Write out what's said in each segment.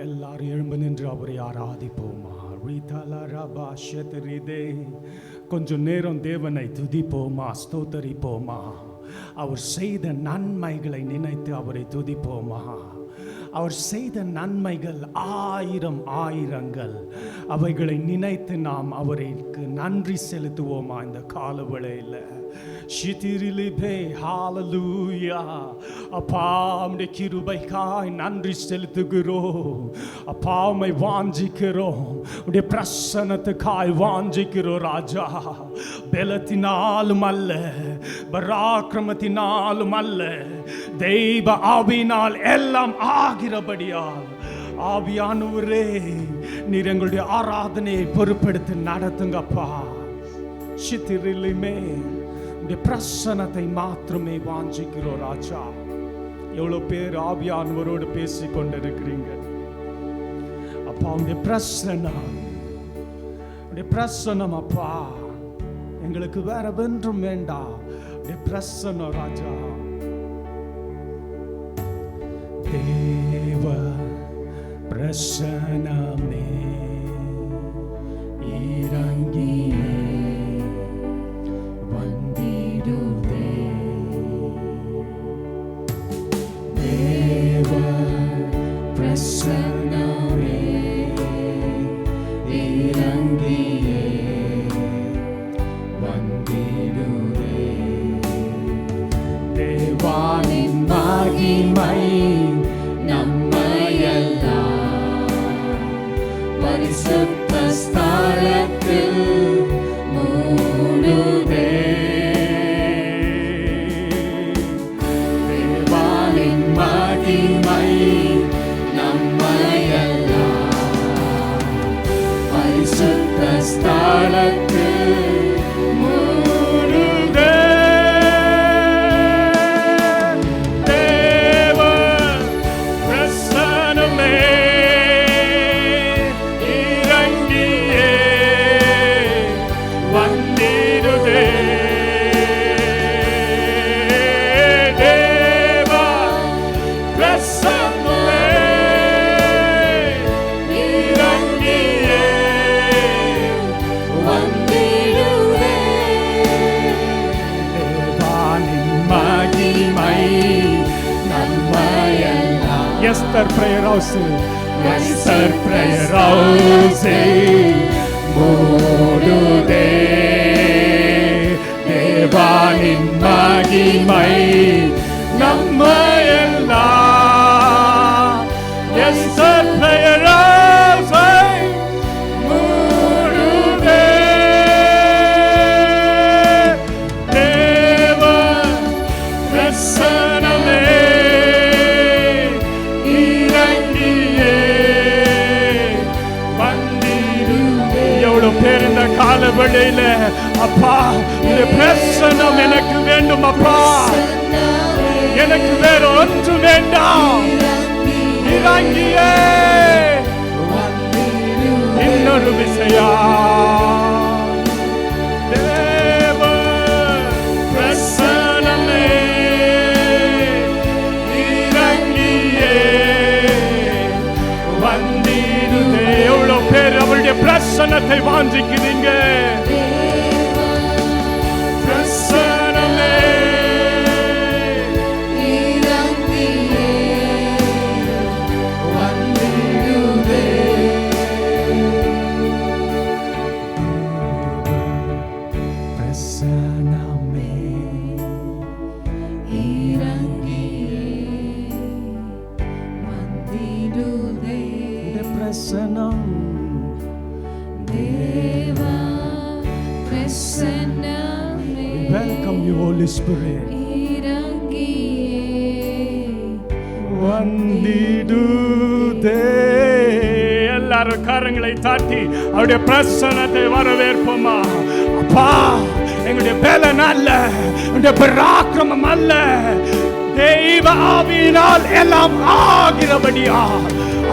எல்லாரும் எழும்பு நின்று அவரை ஆராதிப்போமா. கொஞ்சம் நேரம் தேவனை துதிப்போமா, ஸ்தோத்தரிப்போமா. அவர் செய்த நன்மைகளை நினைத்து அவரை துதிப்போமா. அவர் செய்த நன்மைகள் ஆயிரங்கள், அவைகளை நினைத்து நாம் அவருக்கு நன்றி செலுத்துவோமா. இந்த காலவேளையில் ஹalleluya. அப்பா உம்முடைய கிருபைக்காய் நன்றி செலுத்துகிறோம். அப்பா உம்மை வாஞ்சிக்கிறோம், உம்முடைய பிரசன்னத்துக்காய் வாஞ்சிக்கிறோம் ராஜா. பலத்தினாலும் அல்ல, பராக்கிரமத்தினாலும் அல்ல, தெய்வ ஆவியினால் எல்லாம் ஆகிறபடியால் ஆவியானவரே நீர் எங்களுடைய ஆராதனையை பொறுப்பெடுத்து நடத்துங்கப்பா. சித்திரிலுமே உடைய பிரசன்னத்தை மாத்திரமே வாஞ்சிக்கிறோம் ராஜா. எவ்வளவு பேர் ஆவியானவரோடு பேசிக் கொண்டிருக்கிறீங்க அப்பா. உடைய பிரசன்னம் அப்பா, எங்களுக்கு வேற வென்றும் வேண்டாம். உடைய பிரசன்னம் ராஜா. தேவ பிரசன்னமே இறங்கியே வந்திடுதே. தேவ பிரசன்னமே இறங்கியே வந்திடுதே. தேவானின் மகிமை நம்மையெல்லாம் பரிசுத்த ஸ்தலத்தில் மூடுதே. தேவானின் மகிமை நம்மையெல்லாம் பரிசுத்த ஸ்தலத்தில் மூடுதே. தேவ பிரசன்னமே இறங்கியே வந்திடுதே. தேவ பிரசன்னமே இறங்கியே வந்திடுதே. தேவானின் மகிமை நம்மையெல்லாம். Esther prayer house, Esther prayer house மூடுதே. தேவானின் மகிமை நம்மையெல்லாம். எஸ்தர் prayer house மூடுதே. தேவ பிரசன்னமே இறங்கியே வந்திடுதே. எவ்வளவு பேர் இந்த காலவேளையில அப்பா இந்த பிரசன்னம் எனக்கு வேண்டும் அப்பா, எனக்கு வேற ஒன்று வேண்டாம். இறங்கியே இன்னொரு விசையா. தேவ பிரசன்னமே இறங்கியே வந்திடுதே. எவ்வளவு பேர் அவருடைய பிரசன்னத்தை வாஞ்சிக்கிறீங்க. பிரசன்னமே வந்திடுதே. பிரசன்னமே உடைய பிரசன்னம். We welcome you, Holy Spirit. வந்திடுதே. எல்லாரும் கரங்களை தாட்டி அவருடைய பிரசன்னத்தை வரவேற்போமா. அப்பா எங்களுடைய பலன் அல்ல, எங்களுடைய பராக்கிரமம் அல்ல, தெய்வ ஆவியினால் எல்லாம் ஆகிறபடியால்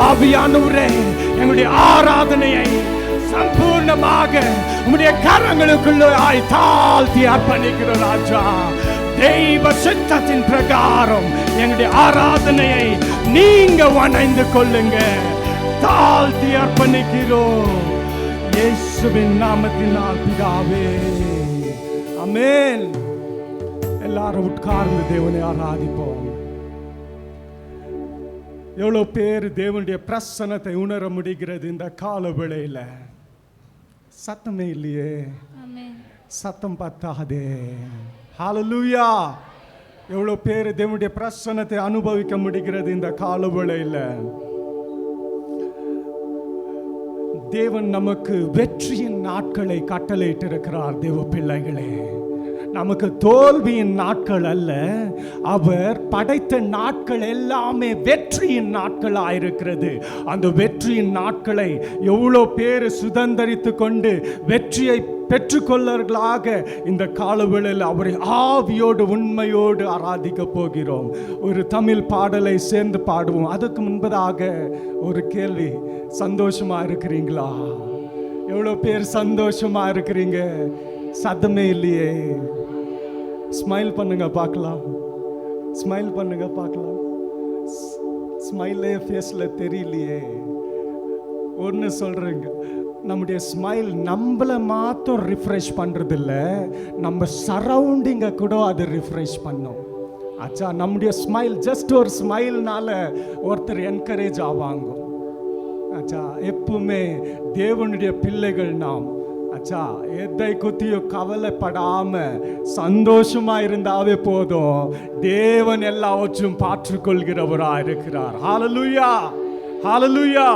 ஆவியானவரே எங்களுடைய ஆராதனையை சம்பூர்ணமாக உம்முடைய கரங்களுக்குள்ளாய் தாழ்த்தி அர்ப்பணிக்கிறோம் ராஜா. தெய்வ சித்தத்தின் பிரகாரம் எங்களுடைய ஆராதனையை நீங்க வணைந்து கொள்ளுங்க. தாழ்த்தி அர்ப்பணிக்கிறோம் இயேசுவின் நாமத்தினால் பிதாவே, ஆமென். எல்லாரும் உட்கார்ந்து தேவனை ஆராதிப்போம். எவ்வளவு பேர் தேவனுடைய பிரசன்னத்தை உணர முடிகிறது இந்த கால வேளையில? சத்தமே இல்லையே, சத்தம் பத்தாதே. ஹல்லேலூயா. எவ்வளவு பேர் தேவனுடைய பிரசன்னத்தை அனுபவிக்க முடிகிறது இந்த கால வேளையில? தேவன் நமக்கு வெற்றியின் நாட்களை கட்டளையிட்டு இருக்கிறார். தேவ பிள்ளைகளே, நமக்கு தோல்வியின் நாட்கள் அல்ல, அவர் படைத்த நாட்கள் எல்லாமே வெற்றியின் நாட்களாக இருக்கிறது. அந்த வெற்றியின் நாட்களை எவ்வளோ பேர் சுதந்தரித்து கொண்டு வெற்றியை பெற்றுக்கொள்ளர்களாக இந்த காலவேளையில் அவரை ஆவியோடு உண்மையோடு ஆராதிக்க போகிறோம். ஒரு தமிழ் பாடலை சேர்ந்து பாடுவோம். அதுக்கு முன்பதாக ஒரு கேள்வி, சந்தோஷமா இருக்கிறீங்களா? எவ்வளோ பேர் சந்தோஷமா இருக்கிறீங்க? சத்தமே இல்லையே. ஸ்மைல் பண்ணுங்க பார்க்கலாம், ஸ்மைல் பண்ணுங்க பார்க்கலாம். ஸ்மைலே ஃபேஸில் தெரியலையே. ஒன்று சொல்கிறேங்க, நம்முடைய ஸ்மைல் நம்மளை மாத்திரம் ரிஃப்ரெஷ் பண்ணுறது இல்லை, நம்ம சரௌண்டிங்கை கூட அது ரிஃப்ரெஷ் பண்ணும். ஆச்சா, நம்முடைய ஸ்மைல், ஜஸ்ட் ஒரு ஸ்மைல்னால ஒருத்தர் என்கரேஜ் ஆவாங்க. ஆச்சா, எப்பவுமே தேவனுடைய பிள்ளைகள் நாம் ஆச்சா, எதை குத்தியும் கவலைப்படாம சந்தோஷமா இருந்தாவே போதும். தேவன் எல்லாவற்றும் பாற்றுக்கொள்கிறவராக இருக்கிறார். ஹல்லேலூயா, ஹல்லேலூயா.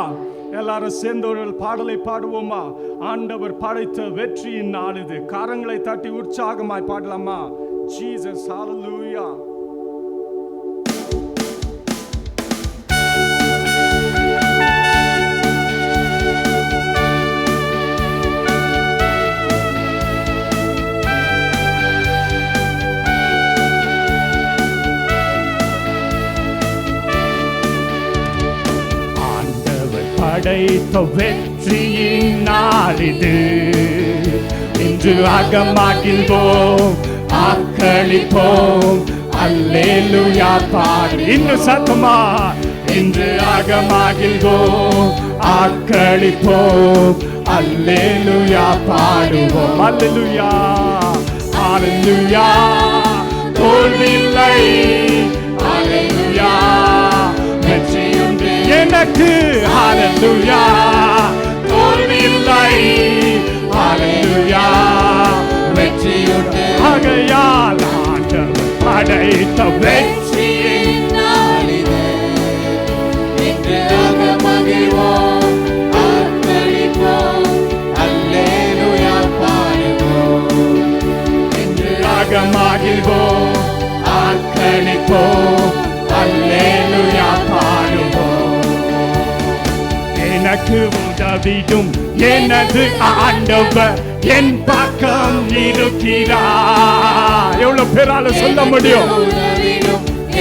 எல்லாரும் சேர்ந்து ஒரு பாடலை பாடுவோமா? ஆண்டவர் படைத்த வெற்றியின் நாள் இது. கரங்களை தட்டி உற்சாகமாய் பாடலாமா? ஜீசஸ், ஹல்லேலூயா. படைத்த வெற்றியின் நாள் இது. இன்று அகமாகில்வோம், ஆக்களிப்போம், அல்லேலூயா பாடு. இன்னும் சத்தமா, இன்று அகமாகில்வோம், ஆக்களிப்போம், அல்லேலூயா பாடுவோம். அல்லேலூயா, அல்லேலூயா. தோல்வியில்லை, அல்லேலூயா. வெற்றி எனக்கு, ஹல்லேலூயா. தோல்வியில்லை, ஹல்லேலூயா. வெற்றியுண்டு. ஆகையால் ஆண்டவர் படைத்த வெற்றியின் நாள் இது. இன்று அகமகிழ்வோம், ஆர்ப்பரிப்போம், அல்லேலூயா பாடுவோம். இன்று அகமகிழ்வோம், ஆர்ப்பரிப்போம், அல்லேலூயா பாடுவோம். எனக்கு உதவிடும் எனது ஆண்டவர் என் பக்கம் இருக்கிறார். எவ்வளவு பேரால சொல்ல முடியும்?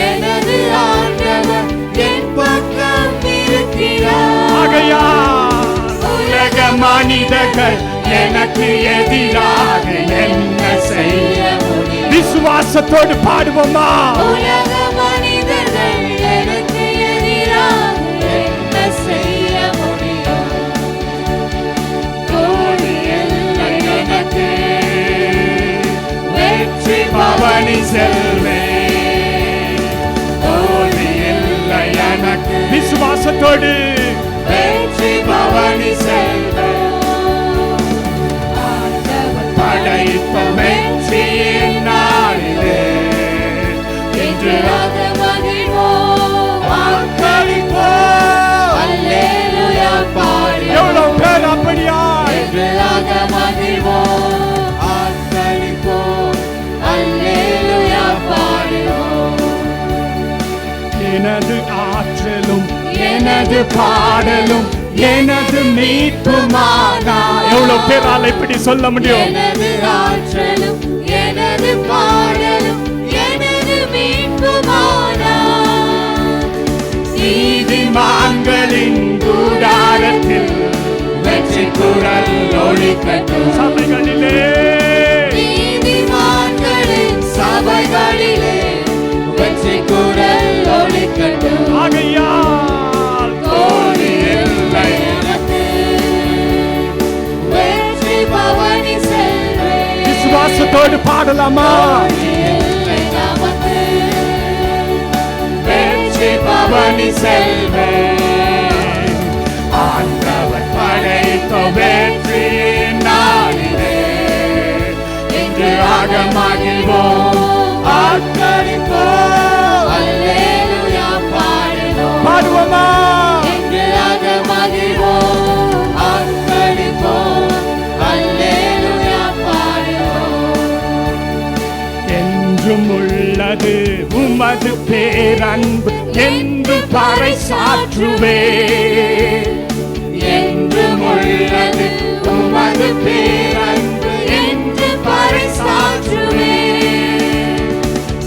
எனது ஆண்டவர் என் பக்கம் இருக்கிறார். ஆகையால் உலக மனிதர்கள் எனக்கு எதிராக என்ன செய்ய முடியும்? விசுவாசத்தோடு பாடுவோமா? உலக மனிதர்கள் எனக்கு எதிராக என்ன செய்ய முடியும்? தோல்வி இல்லை எனக்கு, வெற்றி பவனி செல்வே. தோல்வி இல்லை எனக்கு, விசுவாசத்தோடு வெற்றி பவனி செல்வே. படைத்த வெற்றியின் நாளிலே இன்று அகமகிழ்வோம், ஆர்ப்பரிப்போம், அல்லேலூயா பாடுவோம். எவ்வளவு பேர் அப்படியா? இன்று அகமகிழ்வோம், ஆர்ப்பரிப்போம், அல்லேலூயா பாடுவோம். எனது ஆற்றலும் எனது பாடலும் எனது மீட்புமானா. எவ்வளவு பேரால் இப்படி சொல்ல முடியும்? எனது ஆற்றலும் எனது பாடலும் எனது மீட்புமானா. நீதிமான்களின் கூடாரத்தில் வெற்றி குரல் ஒலிக்கட்டும். சபைகளிலே, நீதிமான்களின் சபைகளிலே வெற்றி குரல் ஒலிக்கட்டும். ஆகையால் தோல்வி இல்லை விசுவாசத்தோடு பாடலாமா? வெற்றி பவனி செல்வேன், ஆண்டவர் படைத்த வெற்றியின் நாளிலே இன்று ஆகமகிழ்வோம், ஆர்ப்பரிப்போம், அல்லேலூயா பாடுவோம். பாடுவோமா? இன்று ஆகமகிழ்வோம், ஆர்ப்பரிப்போம், அல்லேலூயா பாடுவோம். என்றும் உள்ளது உமது பேரன்பு என்று பறைசாற்றுவே, என்றும் உள்ளது உமது பேரன்பு என்று பறைசாற்றுவே.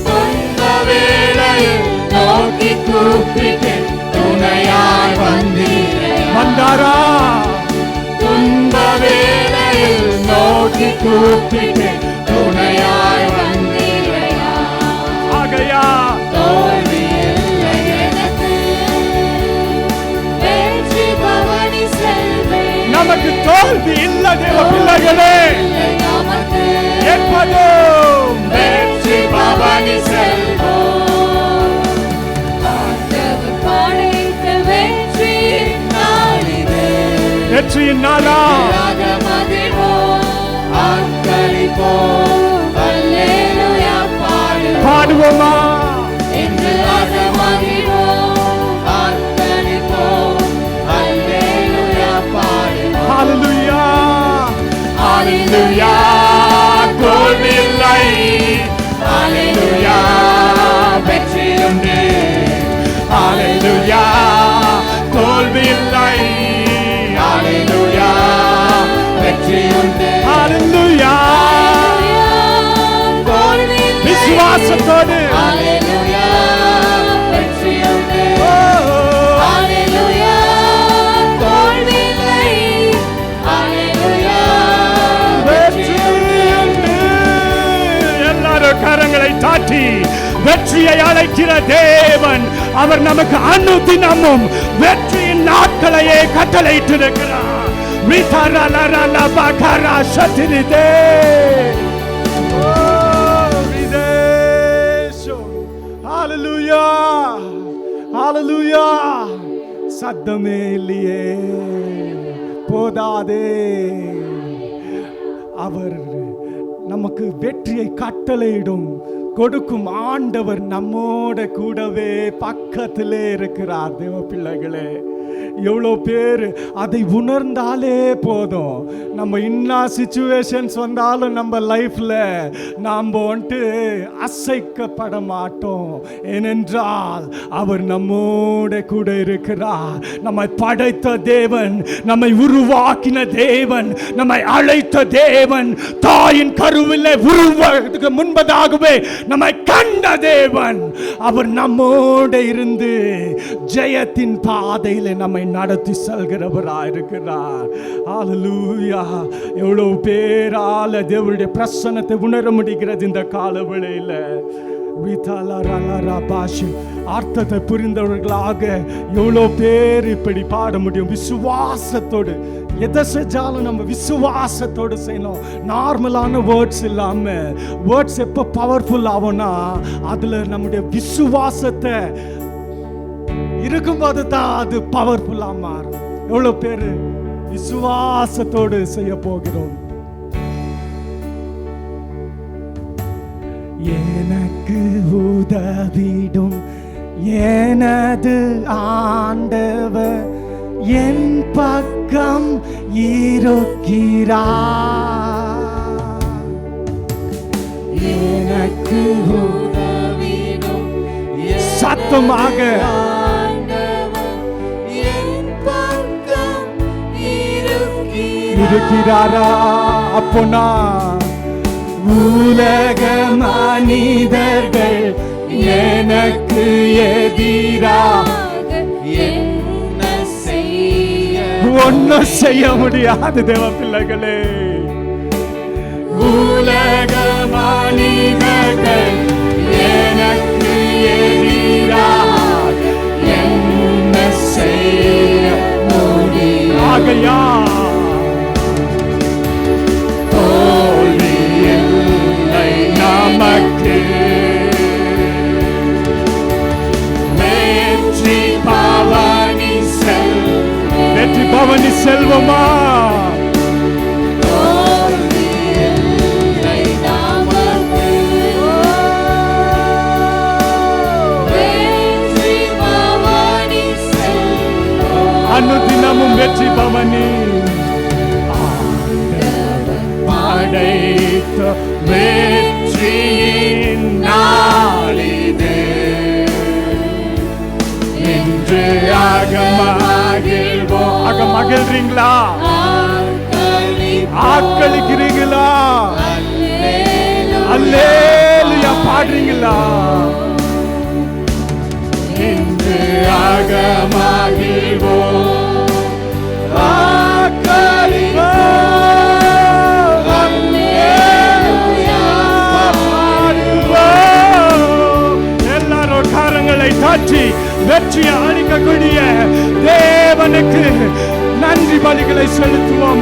சொந்த வேளையில் நோக்கி கூப்பிட்டு துணையாய் வந்தாரா? துன்ப வேளையில் நோக்கி கூப்பிட்டு துணையாய் வந்தீரையா. ஆகையா தோல்வி இல்லை எனக்கு, வெற்றி பவனி செல்வேன். நமக்கு தோல்வி இல்ல தேவ பிள்ளைகளே. எப்போதும் வெற்றி பவனி செல்வோம், ஆண்டவர் படைத்த வெற்றியின் நாளிலே வெற்றியின் நாளா மகிழ்வோம், ஆர்ப்பரிப்போம், அல்லேலூயா பாடுவோம். பாடுவோமா? இன்று மகிழ்வோம், ஆர்ப்பரிப்போம், அல்லேலூயா பாடுவோம். ஹalleluya ஹalleluya, தோல்வியில்லை, ஹalleluya, வெற்றி உண்டு, ஹalleluya, தோல்வியில்லை, ஹalleluya, வெற்றி உண்டு, ஹalleluya தோல்வியில்லை, விசுவாசத்தோடு ஹalleluya, வெற்றி உண்டு, ஓ, ஹalleluya, தோல்வியில்லை, ஹalleluya, வெற்றி உண்டு. எல்லாரும் கரங்களை தாட்டி வெற்றியை அழைக்கிற தேவன் அவர் நமக்கு அனுதினமும் வெற்றியின் நாட்களையே கட்டளையிட்டிருக்கிறார். ஹalleluya ஹalleluya. சத்தமே இல்லையே, போதாதே. அவர் நமக்கு வெற்றியை கட்டளையிடும் கொடுக்கும் ஆண்டவர் நம்மோட கூடவே பக்கத்திலே இருக்கிறார். தேவ பிள்ளைகளே, எவ்வளோ பேர் அதை உணர்ந்தாலே போதும், நம்ம இன்னா சிச்சுவேஷன்ஸ் வந்தாலும் நம்ம லைஃப்ல நாம் வந்துட்டு அசைக்கப்பட மாட்டோம். ஏனென்றால் அவர் நம்மோட கூட இருக்கிறார். நம்மை படைத்த தேவன், நம்மை உருவாக்கின தேவன், நம்மை அழைத்த தேவன், தாயின் கருவிலே உருவாவதற்கு முன்பதாகவே நம்மை கண்ட தேவன், அவர் நம்மோட இருந்து ஜெயத்தின் பாதையில நம்மை நடத்தி செல்கிறவராயிருக்கிறார். ஹalleluya. எவ்வளவு பேரால தேவனுடைய பிரசன்னத்தை உணர முடிகிறது இந்த கால வேளையில. அர்த்தத்தை புரிந்தவர்களாக எவ்வளோ பேர் இப்படி பாட முடியும். விசுவாசத்தோடு எதை செஞ்சாலும் நம்ம விசுவாசத்தோடு செய்யணும். நார்மலான வேர்ட்ஸ் இல்லாம, வேர்ட்ஸ் எப்போ பவர்ஃபுல் ஆகும்னா அதுல நம்முடைய விசுவாசத்தை இருக்கும்போது தான் அது பவர்ஃபுல்லா மாறும். எவ்வளவு பேரு விசுவாசத்தோடு செய்ய போகிறோம். எனக்கு உதவிடும் எனது ஆண்டவர் என் பக்கம் இருக்கிறார். எனக்கு உதவிடும் சத்தமாக இருக்கிறாரா? அப்போ நான் உலக மனிதர்கள் எனக்கு எதிராக ஒன்னும் செய்ய முடியாது. தேவ பிள்ளைகளே, உலக மனிதர்கள் எனக்கு எதிராக என்ன செய்ய முடியாது. ஆகையா தோல்வி இல்லை வெற்றி பவனி செல்வமா தோல்வியில்லை நமக்கு. வெற்றி பவனி செல்வோம். அனுதினமும் வெற்றி பவனி படைத்த வெற்றியின் நாளிது இன்று மகிழ்றீங்களா? ஆக்களிக்கிறீங்களா? அல்லேலூயா பாடுறீங்களா? இன்று மகிழ்வோம் தாற்றி வெற்றியை அளிக்கக்கூடிய தேவனுக்கு நன்றி பலிகளை செலுத்துவோம்.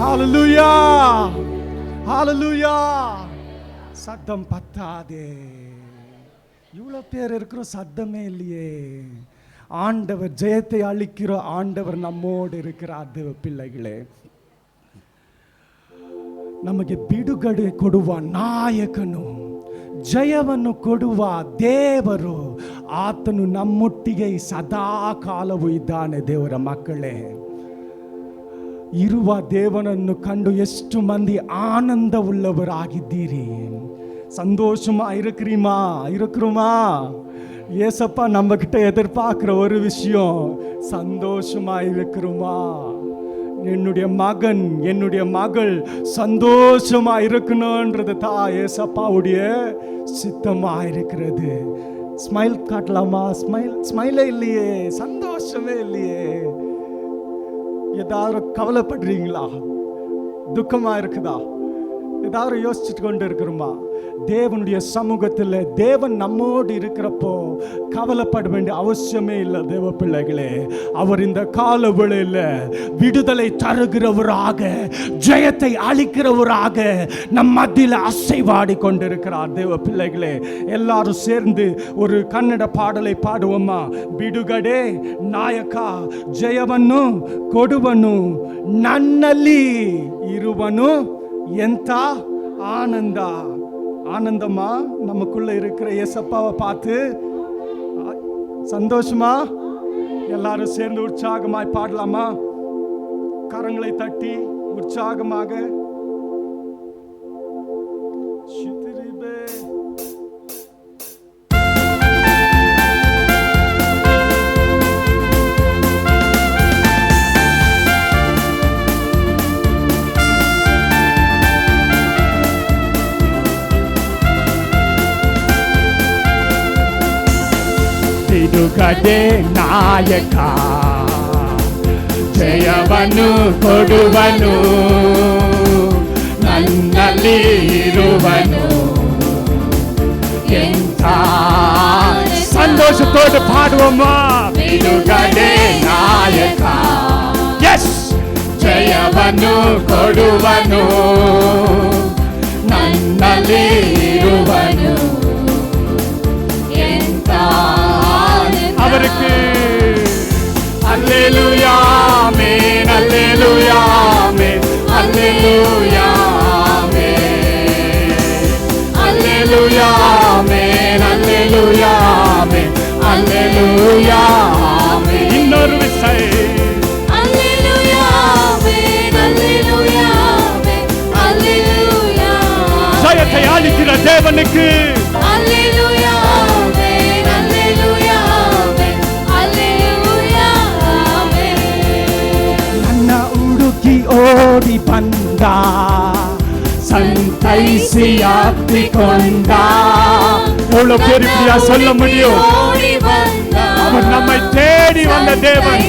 ஹல்லேலூயா ஹல்லேலூயா. சத்தம் பத்தாதே, இவ்வளவு பேர் இருக்கிறோம், சத்தமே இல்லையே. ஆண்டவர் ஜெயத்தை அளிக்கிற ஆண்டவர் நம்மோடு இருக்கிறார். தேவ பிள்ளைகளே, ನಮಗೆ ಬಿಡುಗಡೆ ಕೊಡುವ ನಾಯಕನು, ಜಯವನ್ನು ಕೊಡುವ ದೇವರು, ಆತನು ನಮ್ಮೊಟ್ಟಿಗೆ ಸದಾ ಕಾಲವೂ ಇದ್ದಾನೆ. ದೇವರ ಮಕ್ಕಳೇ, ಇರುವ ದೇವನನ್ನು ಕಂಡು ಎಷ್ಟು ಮಂದಿ ಆನಂದವುಳ್ಳವರಾಗಿದ್ದೀರಿ? சந்தோஷமா இருக்கிறோமா? ஏசப்பா நம்ம கிட்ட எதிர்பார்க்கிற ஒரு விஷயம், சந்தோஷமா இருக்கிறோமா? என்னுடைய மகன் என்னுடைய மகள் சந்தோஷமா இருக்கணும்ன்றது தான் ஏசப்பாவுடைய சித்தமா இருக்கிறது. ஸ்மைல் காட்டலாமா? ஸ்மைலே இல்லையே, சந்தோஷமே இல்லையே. ஏதாவது கவலைப்படுறீங்களா? துக்கமா இருக்குதா? ஏதாவது யோசிச்சுட்டு கொண்டு இருக்கிறோமா? தேவனுடைய சமூகத்தில் தேவன் நம்மோடு இருக்கிறப்போ கவலைப்பட வேண்டிய அவசியமே இல்லை. தேவ பிள்ளைகளே, அவர் இந்த கால வேளையில் விடுதலை தருகிறவராக, ஜெயத்தை அளிக்கிறவராக நம் மத்தியில் அசைவாடி கொண்டிருக்கிறார். தேவ பிள்ளைகளே, எல்லாரும் சேர்ந்து ஒரு கன்னட பாடலை பாடுவோமா? ಬಿಡುಗಡೆ ನಾಯಕ, ಜಯವನ್ನು ಕೊಡುವನು, ನನ್ನಲ್ಲಿ ಇರುವನು, ಎಂತ ஆனந்த. ஆனந்தமா நமக்குள்ள இருக்கிற ஏசப்பாவை பார்த்து சந்தோஷமா எல்லாரும் சேர்ந்து உற்சாகமாய் பாடலாமா? கரங்களை தட்டி உற்சாகமாக. ಬಿಡುಗಡೆ ನಾಯಕ, ಜಯವನ್ನು ಕೊಡುವನು, ನನ್ನಲ್ಲಿ ಇರುವನು, ಎಂಥ ಸಂತೋಷத்தோடு பாடுவோமா? ಬಿಡುಗಡೆ ನಾಯಕ, ಎಸ್, ಜಯವನ್ನು ಕೊಡುವನು, ನನ್ನಲ್ಲಿ ಇರುವನು, அவருக்கு அல்லேலூயா ஆமென், அல்லேலூயா ஆமென், அல்லேலூயா ஆமென், அல்லேலூயா ஆமென், அல்லேலூயா ஆமென், அல்லேலூயா ஆமென். இன்னொரு விசை அல்லேலூயா ஆமென், அல்லேலூயா ஆமென், அல்லேலூயா. ஜெயத்தை அளிக்கிற தேவனுக்கு அல்லேலூயா ஆமென், அல்லேலூயா ஆமென், அல்லேலூயா ஆமென். ನನ್ನ ಹುಡುಕಿ ಓಡಿ ಬಂದ, ಸಂತೈಸಿ ಅಪ್ಪಿಕೊಂಡ. எவ்வளவு பேர் இப்படியா சொல்ல முடியும்? அவர் நம்மை தேடி வந்த தேவன்.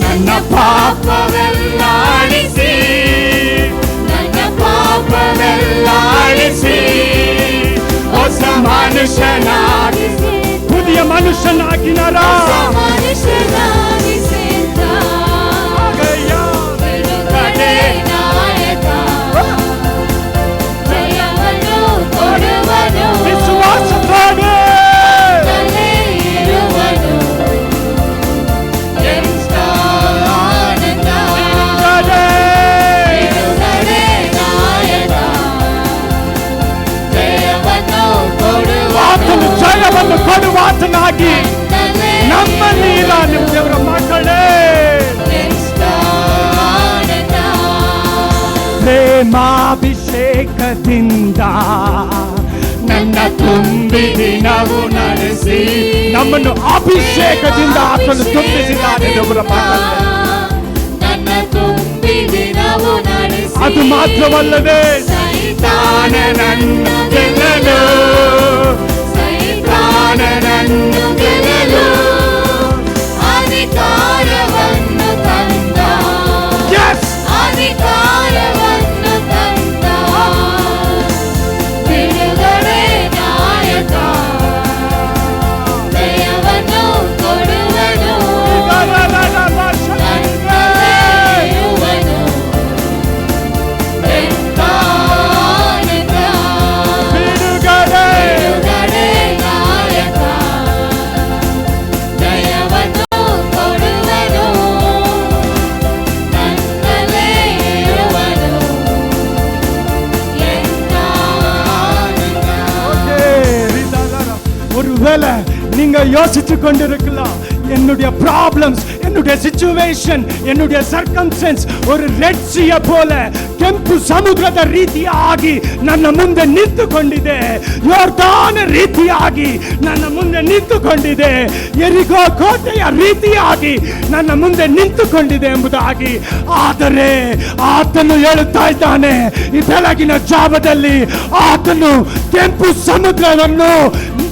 ನನ್ನ ಪಾಪವೆಲ್ಲ ಅಳಿಸಿ, ನನ್ನ ಪಾಪವೆಲ್ಲ ಅಳಿಸಿ, ಹೊಸ ಮನುಷ್ಯನಾಗಿಸಿ, புதிய மனுஷனாகினாரா? ಕೊಡುವಾತನಾಗಿ ನಮ್ಮಲ್ಲಿ ಇರಾನು ದೇವರ ಮಕ್ಕಳೇ. ಪ್ರೇಮಾಭಿಷೇಕದಿಂದ ನನ್ನ ತುಂಬಿದಿ ನಾವು ನಡೆಸಿ, ನಮ್ಮನ್ನು ಅಭಿಷೇಕದಿಂದ ಆತನು ತುಂಬಿಸಿದ್ದಾನೆ ದೇವರ ಮಕ್ಕಳೇ. ಅದು ಮಾತ್ರವಲ್ಲದೆ ಸೈತಾನನನ್ನು ಗೆಲ್ಲಲು, ಸೈತಾನನನ್ನು ಗೆಲ್ಲಲು ಅಧಿಕಾರವನ್ನು ತಂದ, ಅಧಿಕಾರವನ್ನು ತಂದ ಬಿಡುಗಡೆ ನಾಯಕ, ಜಯವನ್ನು ಕೊಡುವನು, ஒருவேளை நீங்க யோசிச்சு கொண்டிருக்கலாம், என்னுடைய ப்ராப்ளம்ஸ், என்னுடைய சிச்சுவேஷன், என்னுடைய சர்க்கம்ஸ்டன்ஸ் ஒரு ரெட் ಸೀಯ போல ಕೆಂಪು ಸಮುದ್ರದ ರೀತಿಯಾಗಿ ನನ್ನ ಮುಂದೆ ನಿಂತುಕೊಂಡಿದೆ, ಯೋರ್ದಾನ ರೀತಿಯಾಗಿ ನನ್ನ ಮುಂದೆ ನಿಂತುಕೊಂಡಿದೆ, ಯೆರಿಕೋ ಕೋಟೆಯ ರೀತಿಯಾಗಿ ನನ್ನ ಮುಂದೆ ನಿಂತುಕೊಂಡಿದೆ ಎಂಬುದಾಗಿ. ಆದರೆ ಆತನು ಹೇಳುತ್ತಾ ಇದ್ದಾನೆ, ಈ ಬೆಳಗಿನ ಜಾವದಲ್ಲಿ ಆತನು ಕೆಂಪು ಸಮುದ್ರವನ್ನು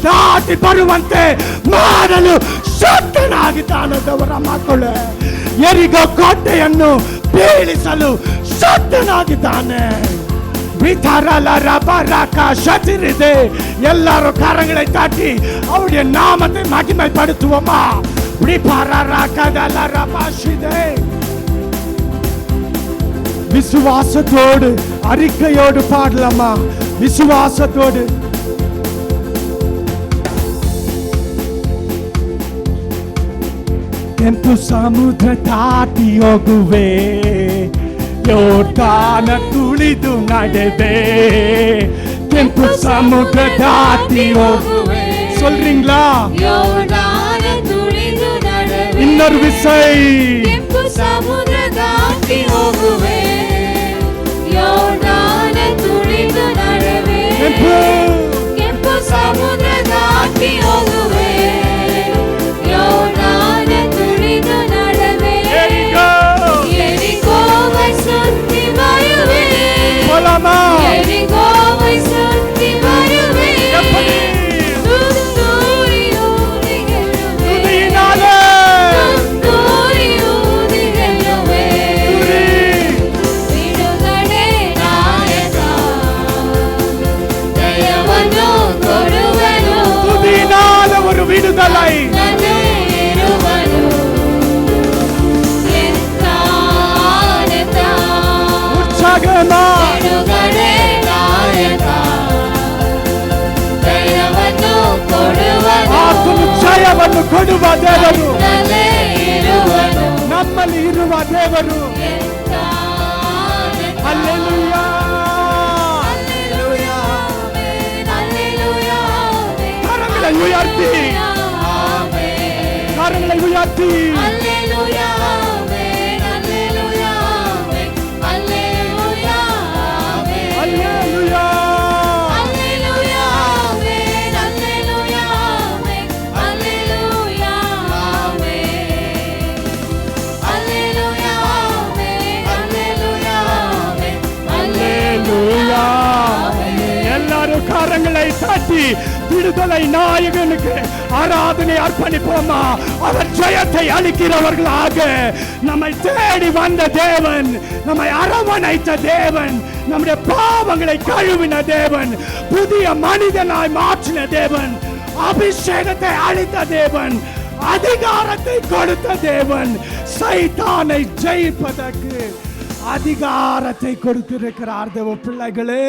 ದಾಟಿ ಬರುವಂತೆ ಮಾಡಲು ಶಕ್ತನಾಗಿದ್ದಾನೆ ದೇವರ ಮಕ್ಕಳೇ. ಯೆರಿಕೋ ಕೋಟೆಯನ್ನು ಬೀಳಿಸಲು ಶಕ್ತನಾಗಿದ್ದಾನೆ. எல்லாரும் கரங்களை தாட்டி அவருடைய நாமத்தை மகிமைப்படுத்துவோமா? விசுவாசத்தோடு அறிக்கையோடு பாடலாமா? விசுவாசத்தோடு ಕೆಂಪು ಸಮುದ್ರ ದಾಟಿ ಹೋಗುವೆ, ಯೋರ್ದಾನ ತುಳಿದು ನಡೆವೆ, ಕೆಂಪು ಸಮುದ್ರ ದಾಟಿ ಹೋಗುವೆ. சொல்றீங்களா? யோர்தான துளிது நடவே, இன்னொரு விசை. ಕೆಂಪು ಸಮುದ್ರ ದಾಟಿ ಹೋಗುವೆ, யோர்ದಾನ ತುಳಿದು ನಡೆವೆ, ಕೆಂಪು ಸಮುದ್ರ ದಾಟಿ ಹೋಗುವೆ, யோர்ದಾನ ತುಳಿದು ನಡೆವೆ, ಯೆರಿಕೋவை ಸುತ್ತಿ ಬರುವೆ, ಯೆರಿಕೋவை ಸುತ್ತಿ ಬರುವೆ, துந்தூரி ஊதி ಗೆಲ್ಲುವೆ, ಬಿಡುಗಡೆ ನಾಯಕ, ಜಯವನ್ನು ಕೊಡುವನು, ஒரு விடுதலை ಬಿಡುಗಡೆ ನಾಯಕ, ಜಯವನ್ನು ಕೊಡುವನು, ಆತನು ಜಯವನ್ನು ಕೊಡುವ ದೇವರು, ನಮ್ಮಲ್ಲಿ ಇರುವನು, ನಮ್ಮಲ್ಲಿ ಇರುವ ದೇವರು. ಹಲ್ಲೆಲೂಯಾ, ಹಲ್ಲೆಲೂಯಾ, ಹಲ್ಲೆಲೂಯಾ, ಕರங்களை ಉಯರ್ತಿ, ಕರங்களை ಉಯರ್ತಿ. Hallelujah, hallelujah, hallelujah, hallelujah, hallelujah, hallelujah, hallelujah, hallelujah, hallelujah. எல்லாரும் கரங்களை தட்டி விடுதலை நாயகனுக்கு ஆராதனை அர்ப்பணிப்போமா? அவர் ஜெயத்தை அளிக்கிறவர்களாக நம்மை தேடி வந்த தேவன், நம்மை அரவணைத்த தேவன், நம்முடைய பாவங்களை கழுவின தேவன், புதிய மனிதனாய் மாற்றின தேவன், அபிஷேகத்தை அளித்த தேவன், அதிகாரத்தை கொடுத்த தேவன், சைத்தானை ஜெயிப்பதற்கு அதிகாரத்தை கொடுத்திருக்கிறார். தேவ பிள்ளைகளே,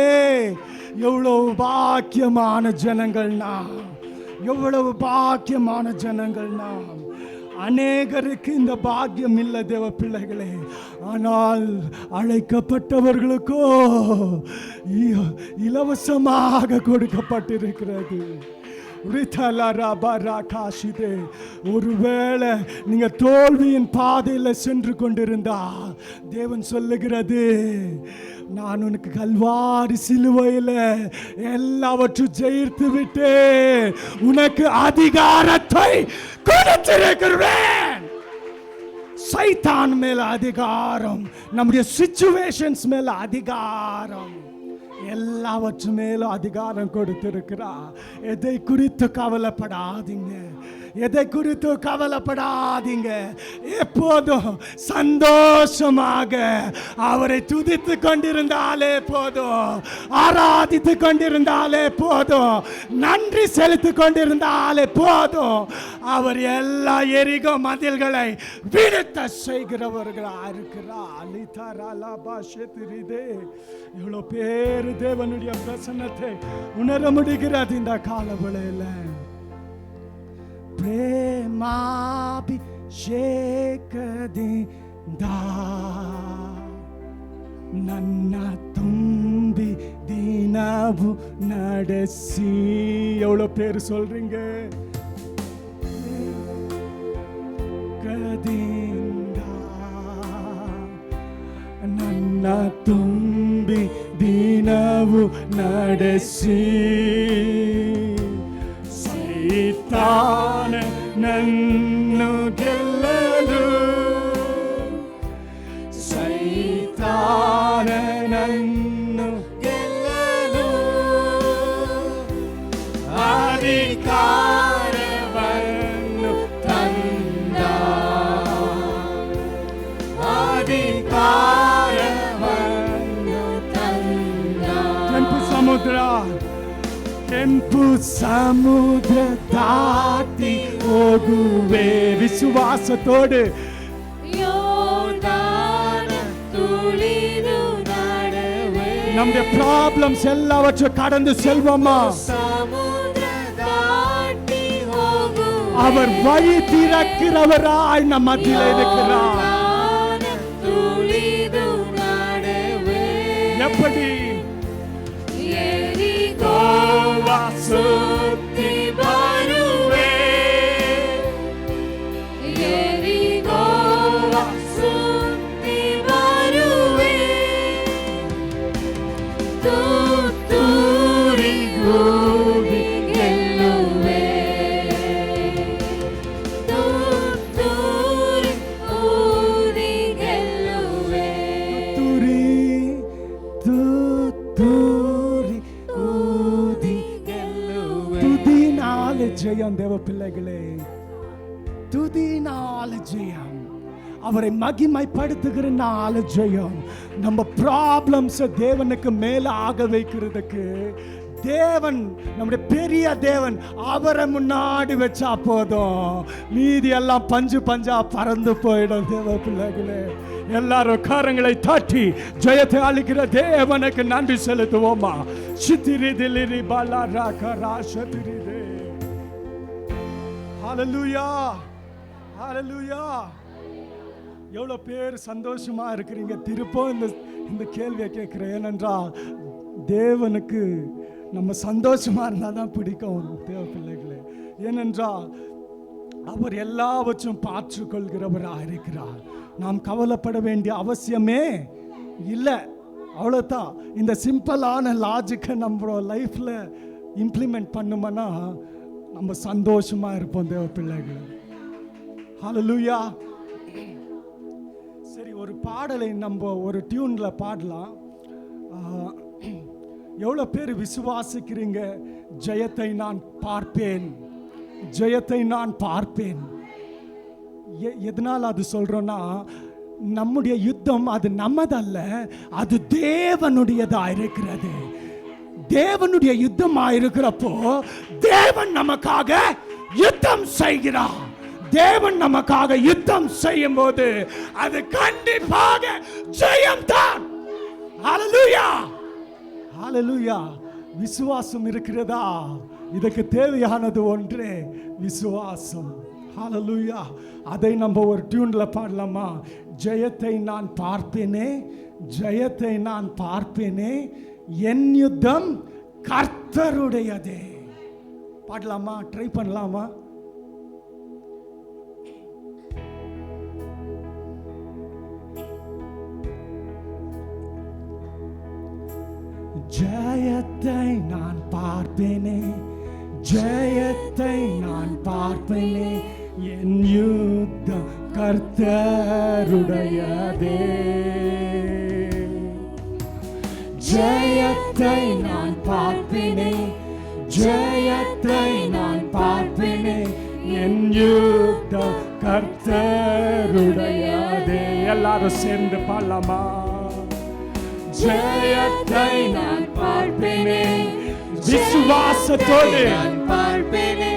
எவ்வளவு பாக்கியமான ஜனங்கள் நாம், எவ்வளவு பாக்கியமான ஜனங்கள் நாம். அநேகருக்கு இந்த பாக்கியம் இல்லை தேவ பிள்ளைகளே. ஆனால் அழைக்கப்பட்டவர்களுக்கோ இலவசமாக கொடுக்கப்பட்டிருக்கிறது. ஒருவேளை நீங்க தோல்வியின் பாதையில் சென்று கொண்டிருந்தா தேவன் சொல்லுகிறது, நான் உனக்கு கல்வாரி சிலுவையில் எல்லாவற்றும் ஜெயித்து விட்டு உனக்கு அதிகாரத்தை கொடுத்திருக்கிறேன். சைத்தான் மேல அதிகாரம், நம்முடைய சிச்சுவேஷன்ஸ் மேல அதிகாரம், எல்லாவற்று மேலும் அதிகாரம் கொடுத்திருக்கிறார். எதை குறித்து கவலைப்படாதீங்க, எதை குறித்து கவலைப்படாதீங்க. எப்போதும் சந்தோஷமாக அவரை துதித்து கொண்டிருந்தாலே போதும், ஆராதித்து கொண்டிருந்தாலே போதும், நன்றி செலுத்தி கொண்டிருந்தாலே போதும். அவர் எல்லா எரிகோ மதில்களை விடுத்த செய்கிறவர்களாக இருக்கிறார். இவ்வளோ பேரு தேவனுடைய பிரசன்னத்தை உணர முடிகிறது இந்த காலவேளையில். ಪ್ರೇಮಾಭಿಷೇಕದಿಂದ ನನ್ನ ತುಂಬಿ ದಿನವು ನಡೆಸಿ. எவ்வளோ பேர் சொல்றீங்க? ಕದಿಂದ ನನ್ನ ತುಂಬಿ ದಿನವು ನಡೆಸಿ. ಸೈತಾನ ನನ್ನು ಗೆಲ್ಲಲು, ಸೈತಾನ ನನ್ನು ಗೆಲ್ಲಲು ಅಧಿಕಾರವನ್ನು ತಂದ, ಅಧಿಕಾರವನ್ನು ತಂದ. ಕೆಂಪು ಸಮುದ್ರ, ಕೆಂಪು ಸಮುದ್ರ ದಾಟಿ ಹೋಗುವೆ ವಿಶ್ವಾಸತೋಡು. ಯೋರ್ದಾನ ತುಳಿದು ನಡೆವೆ. நம்முடைய ப்ராப்ளம்ஸ் எல்லாவற்றையும் கடந்து செல்வோமா? ಸಮುದ್ರ ದಾಟಿ ಹೋಗುವೆ. அவர் வழி திறக்கிறவராய் நம் மத்தியில் இருக்கிறார். ಯೋರ್ದಾನ ತುಳಿದು ನಡೆವೆ. எப்படி? ಯೆರಿಕೋವ ಸುತ್ತಿ ಬರುವೆ. ಯೆರಿಕೋವ ಸುತ್ತಿ ಬರುವೆ. ತುತ್ತೂರಿ ಊದಿ ಗೆಲ್ಲುವೆ. ತುತ್ತೂರಿ ಊದಿ ಗೆಲ್ಲುವೆ. தூரி ஊதி ಗೆಲ್ಲುವೆ. துதினால ஜெயம். தேவ பிள்ளைகளே, துதினால ஜெயம். அவரை மகிமைப்படுத்துகிற நாள் ஜெயம். நம்ம ப்ராப்ளம்ஸ் தேவனுக்கு மேல ஆக வைக்கிறதுக்கு தேவன், நம்முடைய பெரிய தேவன், அவரை முன்னாடி வச்சா போதும், மீதி எல்லாம் பஞ்சு பஞ்சா பறந்து போயிடும். தேவ பிள்ளைகளே, எல்லாரும் கரங்களை தட்டி ஜெயத்தை அளிக்கிற தேவனுக்கு நன்றி செலுத்துவோமா? சித்திரிதிலிரி பலராகரா சத்திரிதே. ஹல்லேலூயா, ஹல்லேலூயா. எவ்வளோ பேர் சந்தோஷமா இருக்கிறீங்க? திருப்பம் இந்த கேள்வியை கேட்குறேன். ஏனென்றால் தேவனுக்கு நம்ம சந்தோஷமா இருந்தால் தான் பிடிக்கும் தேவ பிள்ளைகளே. ஏனென்றால் அவர் எல்லாவற்றும் பார்த்து கொள்கிறவராக இருக்கிறார். நாம் கவலைப்பட வேண்டிய அவசியமே இல்லை. அவ்வளோதான். இந்த சிம்பிளான லாஜிக்கை நம்ம லைஃப்பில் இம்ப்ளிமெண்ட் பண்ணுமோன்னா நம்ம சந்தோஷமா இருப்போம் தேவ பிள்ளைகள். ஹல்லேலூயா. சரி, ஒரு பாடலை நம்ம ஒரு டியூன்ல பாடலாம். எவ்வளோ பேர் விசுவாசிக்கிறீங்க? ஜெயத்தை நான் பார்ப்பேன், ஜெயத்தை நான் பார்ப்பேன். எதனால் அது சொல்றோம்னா, நம்முடைய யுத்தம் அது நம்மதல்ல, அது தேவனுடையதா இருக்கிறது. தேவனுடைய யுத்தமா இருக்கிறப்போ தேவன் நமக்காக யுத்தம் செய்கிறார். தேவன் நமக்காக யுத்தம் செய்யும் போது அது கண்டிப்பாக ஜெயம் தான். ஹல்லேலூயா, ஹல்லேலூயா. விசுவாசம் இருக்கிறதா? இதுக்கு தேவையானது ஒன்றே விசுவாசம். ஹல்லேலூயா. அதை நம்ம ஒரு டியூன்ல பாடலாமா? ஜெயத்தை நான் பார்ப்பேனே, ஜெயத்தை நான் பார்ப்பேனே, என் யுத்தம் கர்த்தருடையதே. பாடலாமா? ட்ரை பண்ணலாமா? ஜெயத்தை நான் பார்ப்பேனே, ஜெயத்தை நான் பார்ப்பேனே, என் யுத்தம் கர்த்தருடையதே. ஜெயத்தை நான் பார்ப்பேனே, ஜெயத்தை நான் பார்ப்பேனே, என் யுத்தம் கர்த்தருடையதே. எல்லாரும் சேர்ந்து பாடலாமா? ஜெயத்தை நான் பார்ப்பேனே, விசுவாசத்தோடு நான் பார்ப்பேனே,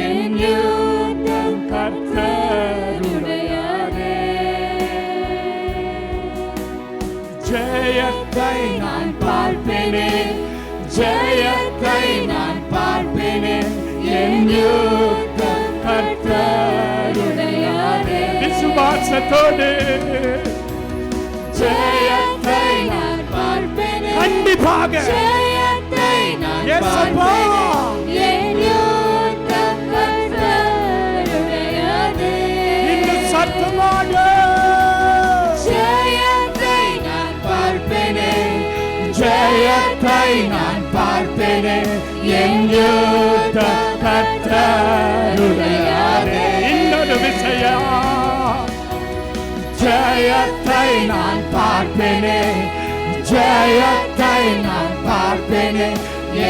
என் யுத்தம் கர்த்தருடையதே. ஜெயத்தை நான் பார்ப்பேனே, ஜெயத்தை நான் பார்ப்பேனே, என் யுத்தம் கர்த்தருடையதே. விசுவாசத்தோடு ஜெயத்தை நான் பார்ப்பேனே, கண்டிப்பாக ஜெயத்தை நான் பார்ப்பேனே, என் யுத்தம் கர்த்தருடையதே. இன்னும் சத்தமாக ஜெயத்தை நான் பார்ப்பேனே, ஜெயத்தை நான் பார்ப்பேனே, என் யுத்தம் கர்த்தருடையதே. இன்னொரு விஷயம், ஜெயத்தை நான் பார்ப்பேனே, ஜெயத்தை நான் பார்ப்பேனே,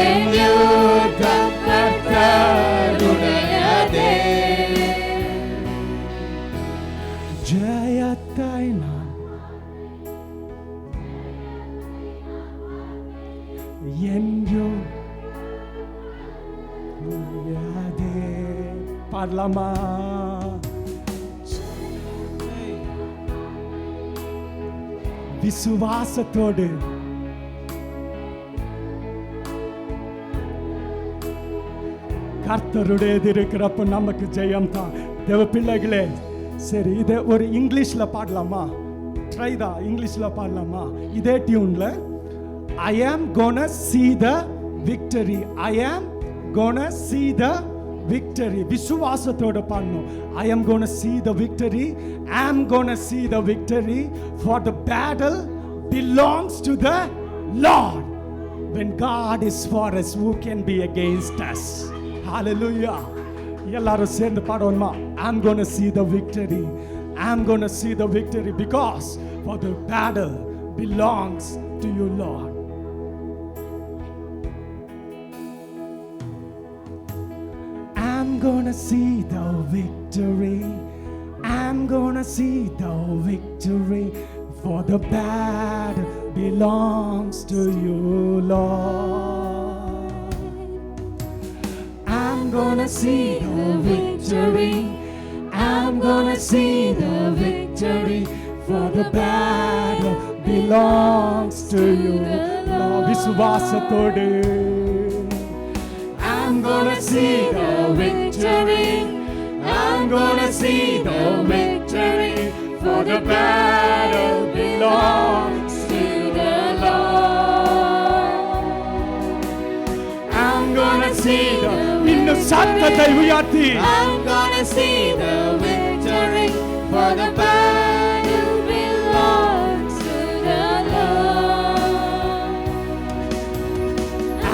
என் யுத்தம் கர்த்தருடையதே. ஜெயத்தை நான் என் யுத்தம் பாடலாமா? விசுவாசத்தோடு கர்த்தருடையது இருக்கிறப்ப நமக்கு ஜெயம் தான். தேவ பிள்ளைகளே, சரி இதை ஒரு இங்கிலீஷ்ல பாடலாமா? ட்ரை தான், இங்கிலீஷ்ல பாடலாமா? இதே டியூன்ல I am gonna see the victory, I am gonna see the victory. விசுவாசத்தோட பாடணும். I am gonna see the victory, I am gonna see the victory, for the battle belongs to the Lord. When God is for us, who can be against us? Hallelujah. எல்லாரும் சேர்ந்து பாடுவோமா? I'm gonna see the victory, I'm gonna see the victory, because for the battle belongs to you, Lord. I'm gonna see the victory, I'm gonna see the victory, for the battle belongs to you, Lord. I'm gonna see the victory, I'm gonna see the victory, for the battle belongs to you, Lord. விசுவாசத்தோடு I'm gonna see the victory, I'm gonna see the victory, for the battle belongs to the Lord. I'm gonna see the இன்னும் சத்தத்தை உயர்த்தி I'm gonna see the victory, for the battle belongs to the Lord.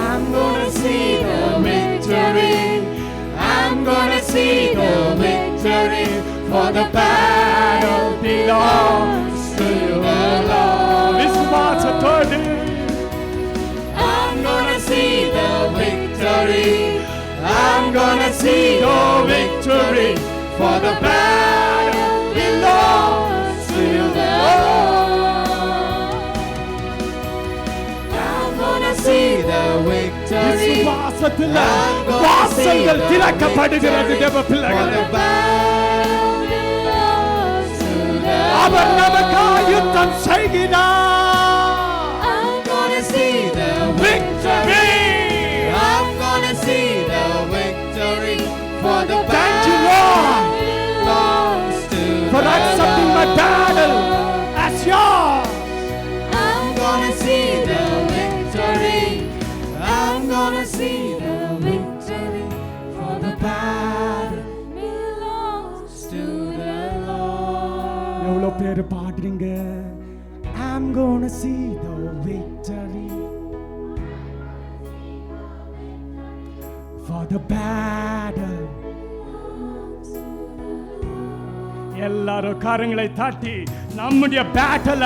I'm gonna see the victory, I'm gonna see the victory, for the battle belongs to the Lord. விசுவாசத்தோடு I'm gonna see the victory, I'm gonna see the victory, for the battle belongs to the Lord. I'm gonna see the victory, விசுவாசத்தில் வாசல்கள் திறக்கப்படுகிறது. தேவ பிள்ளைகளே, அவர் நமக்காக யுத்தம் செய்கிறார். I'm gonna see the victory, I'm gonna see the victory, for the battle belongs to the Lord. For accepting my battle as yours. I'm gonna see the victory, I'm gonna see the victory, பேர் பாடுறீங்க I'm gonna see the victory for the battle. எல்லாரும் கரங்களை தட்டி நம்முடைய பேட்டல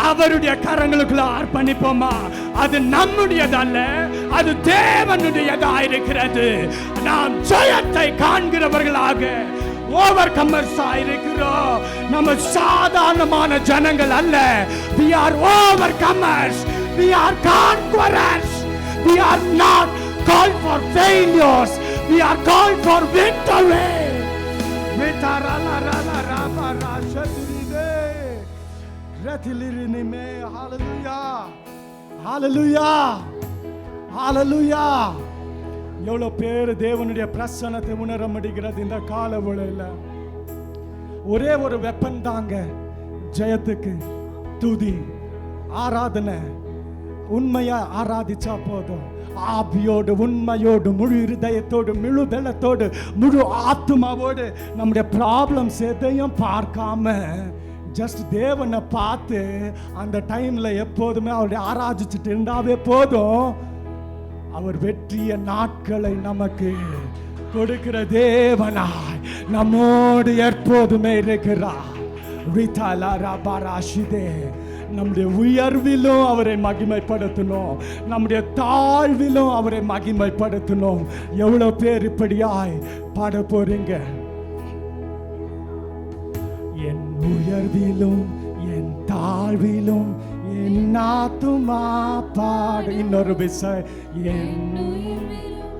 அவருடைய கரங்களுக்குள்ள அர்ப்பணிப்போமா. அது நம்முடையதல்ல, அது தேவனுடையதா இருக்கிறது. நாம் ஜெயத்தை காண்கிறவர்களாக ஓவர் கமர்ஸா இருக்கிறோம். நம்ம சாதாரணமான ஜனங்கள் அல்ல. we are overcomers, we are conquerors, we are not called for failures, we are called for victory. எவ்வளவு பேர் தேவனுடைய பிரசன்னத்தை உணர முடிகிறது இந்த கால வேளையில. ஒரே ஒரு வெப்பன் தாங்க ஜெயத்துக்கு, துதி, ஆராதனை. உண்மையா ஆராதிச்சா போதும். ஆவியோடு, உண்மையோடு, முழு இருதயத்தோடு, முழு பலத்தோடு, முழு ஆத்மாவோடு நம்முடைய ப்ராப்ளம்ஸ் எதையும் பார்க்காம ஜஸ்ட் தேவனை பார்த்து அந்த டைம்ல எப்போதுமே அவருடைய ஆராதிச்சுட்டு இருந்தாவே போதும். அவர் வெற்றிய நாட்களை நமக்கு கொடுக்கிற தேவனாய் நம்மோடு எப்போதுமே இருக்கிறார். நம்முடைய உயர்விலும் அவரை மகிமைப்படுத்தணும், நம்முடைய தாழ்விலும் அவரை மகிமைப்படுத்தணும். எவ்வளவு பேர் இப்படியாய் பாட போறீங்க? என் உயர்விலும் என் தாழ்விலும் என் ஆத்துமா பாடு. இன்னொரு விசை, என் உயர்விலும்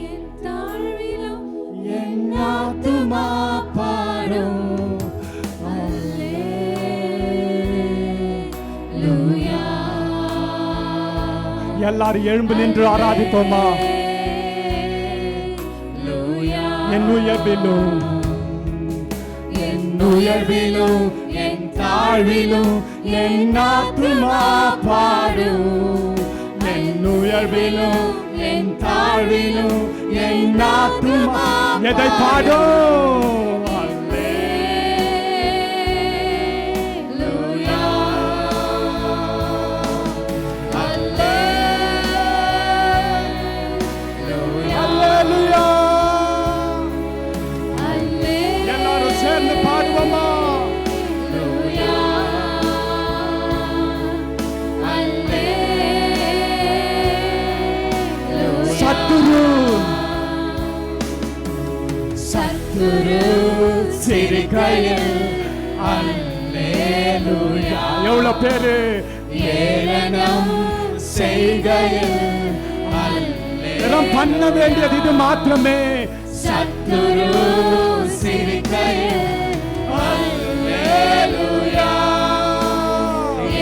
என் தாழ்விலும் என் ஆத்துமா பாடும். எல்லாரும் எழும்பு நின்று ஆராதிப்போமா. என் உயர்விலும் என் உயர்விலும் என் தாழ்விலும் என் ஆத்துமா பாடும். என் உயர்விலும் என் தாழ்விலும் என் ஆத்துமா எதை பாடும்? எவ்வளவு பேரு ஏளனம் செய்கையில் பண்ண வேண்டியது இது மாத்திரமே. சத்துரு சிரிக்கையில் அல்லேலூயா,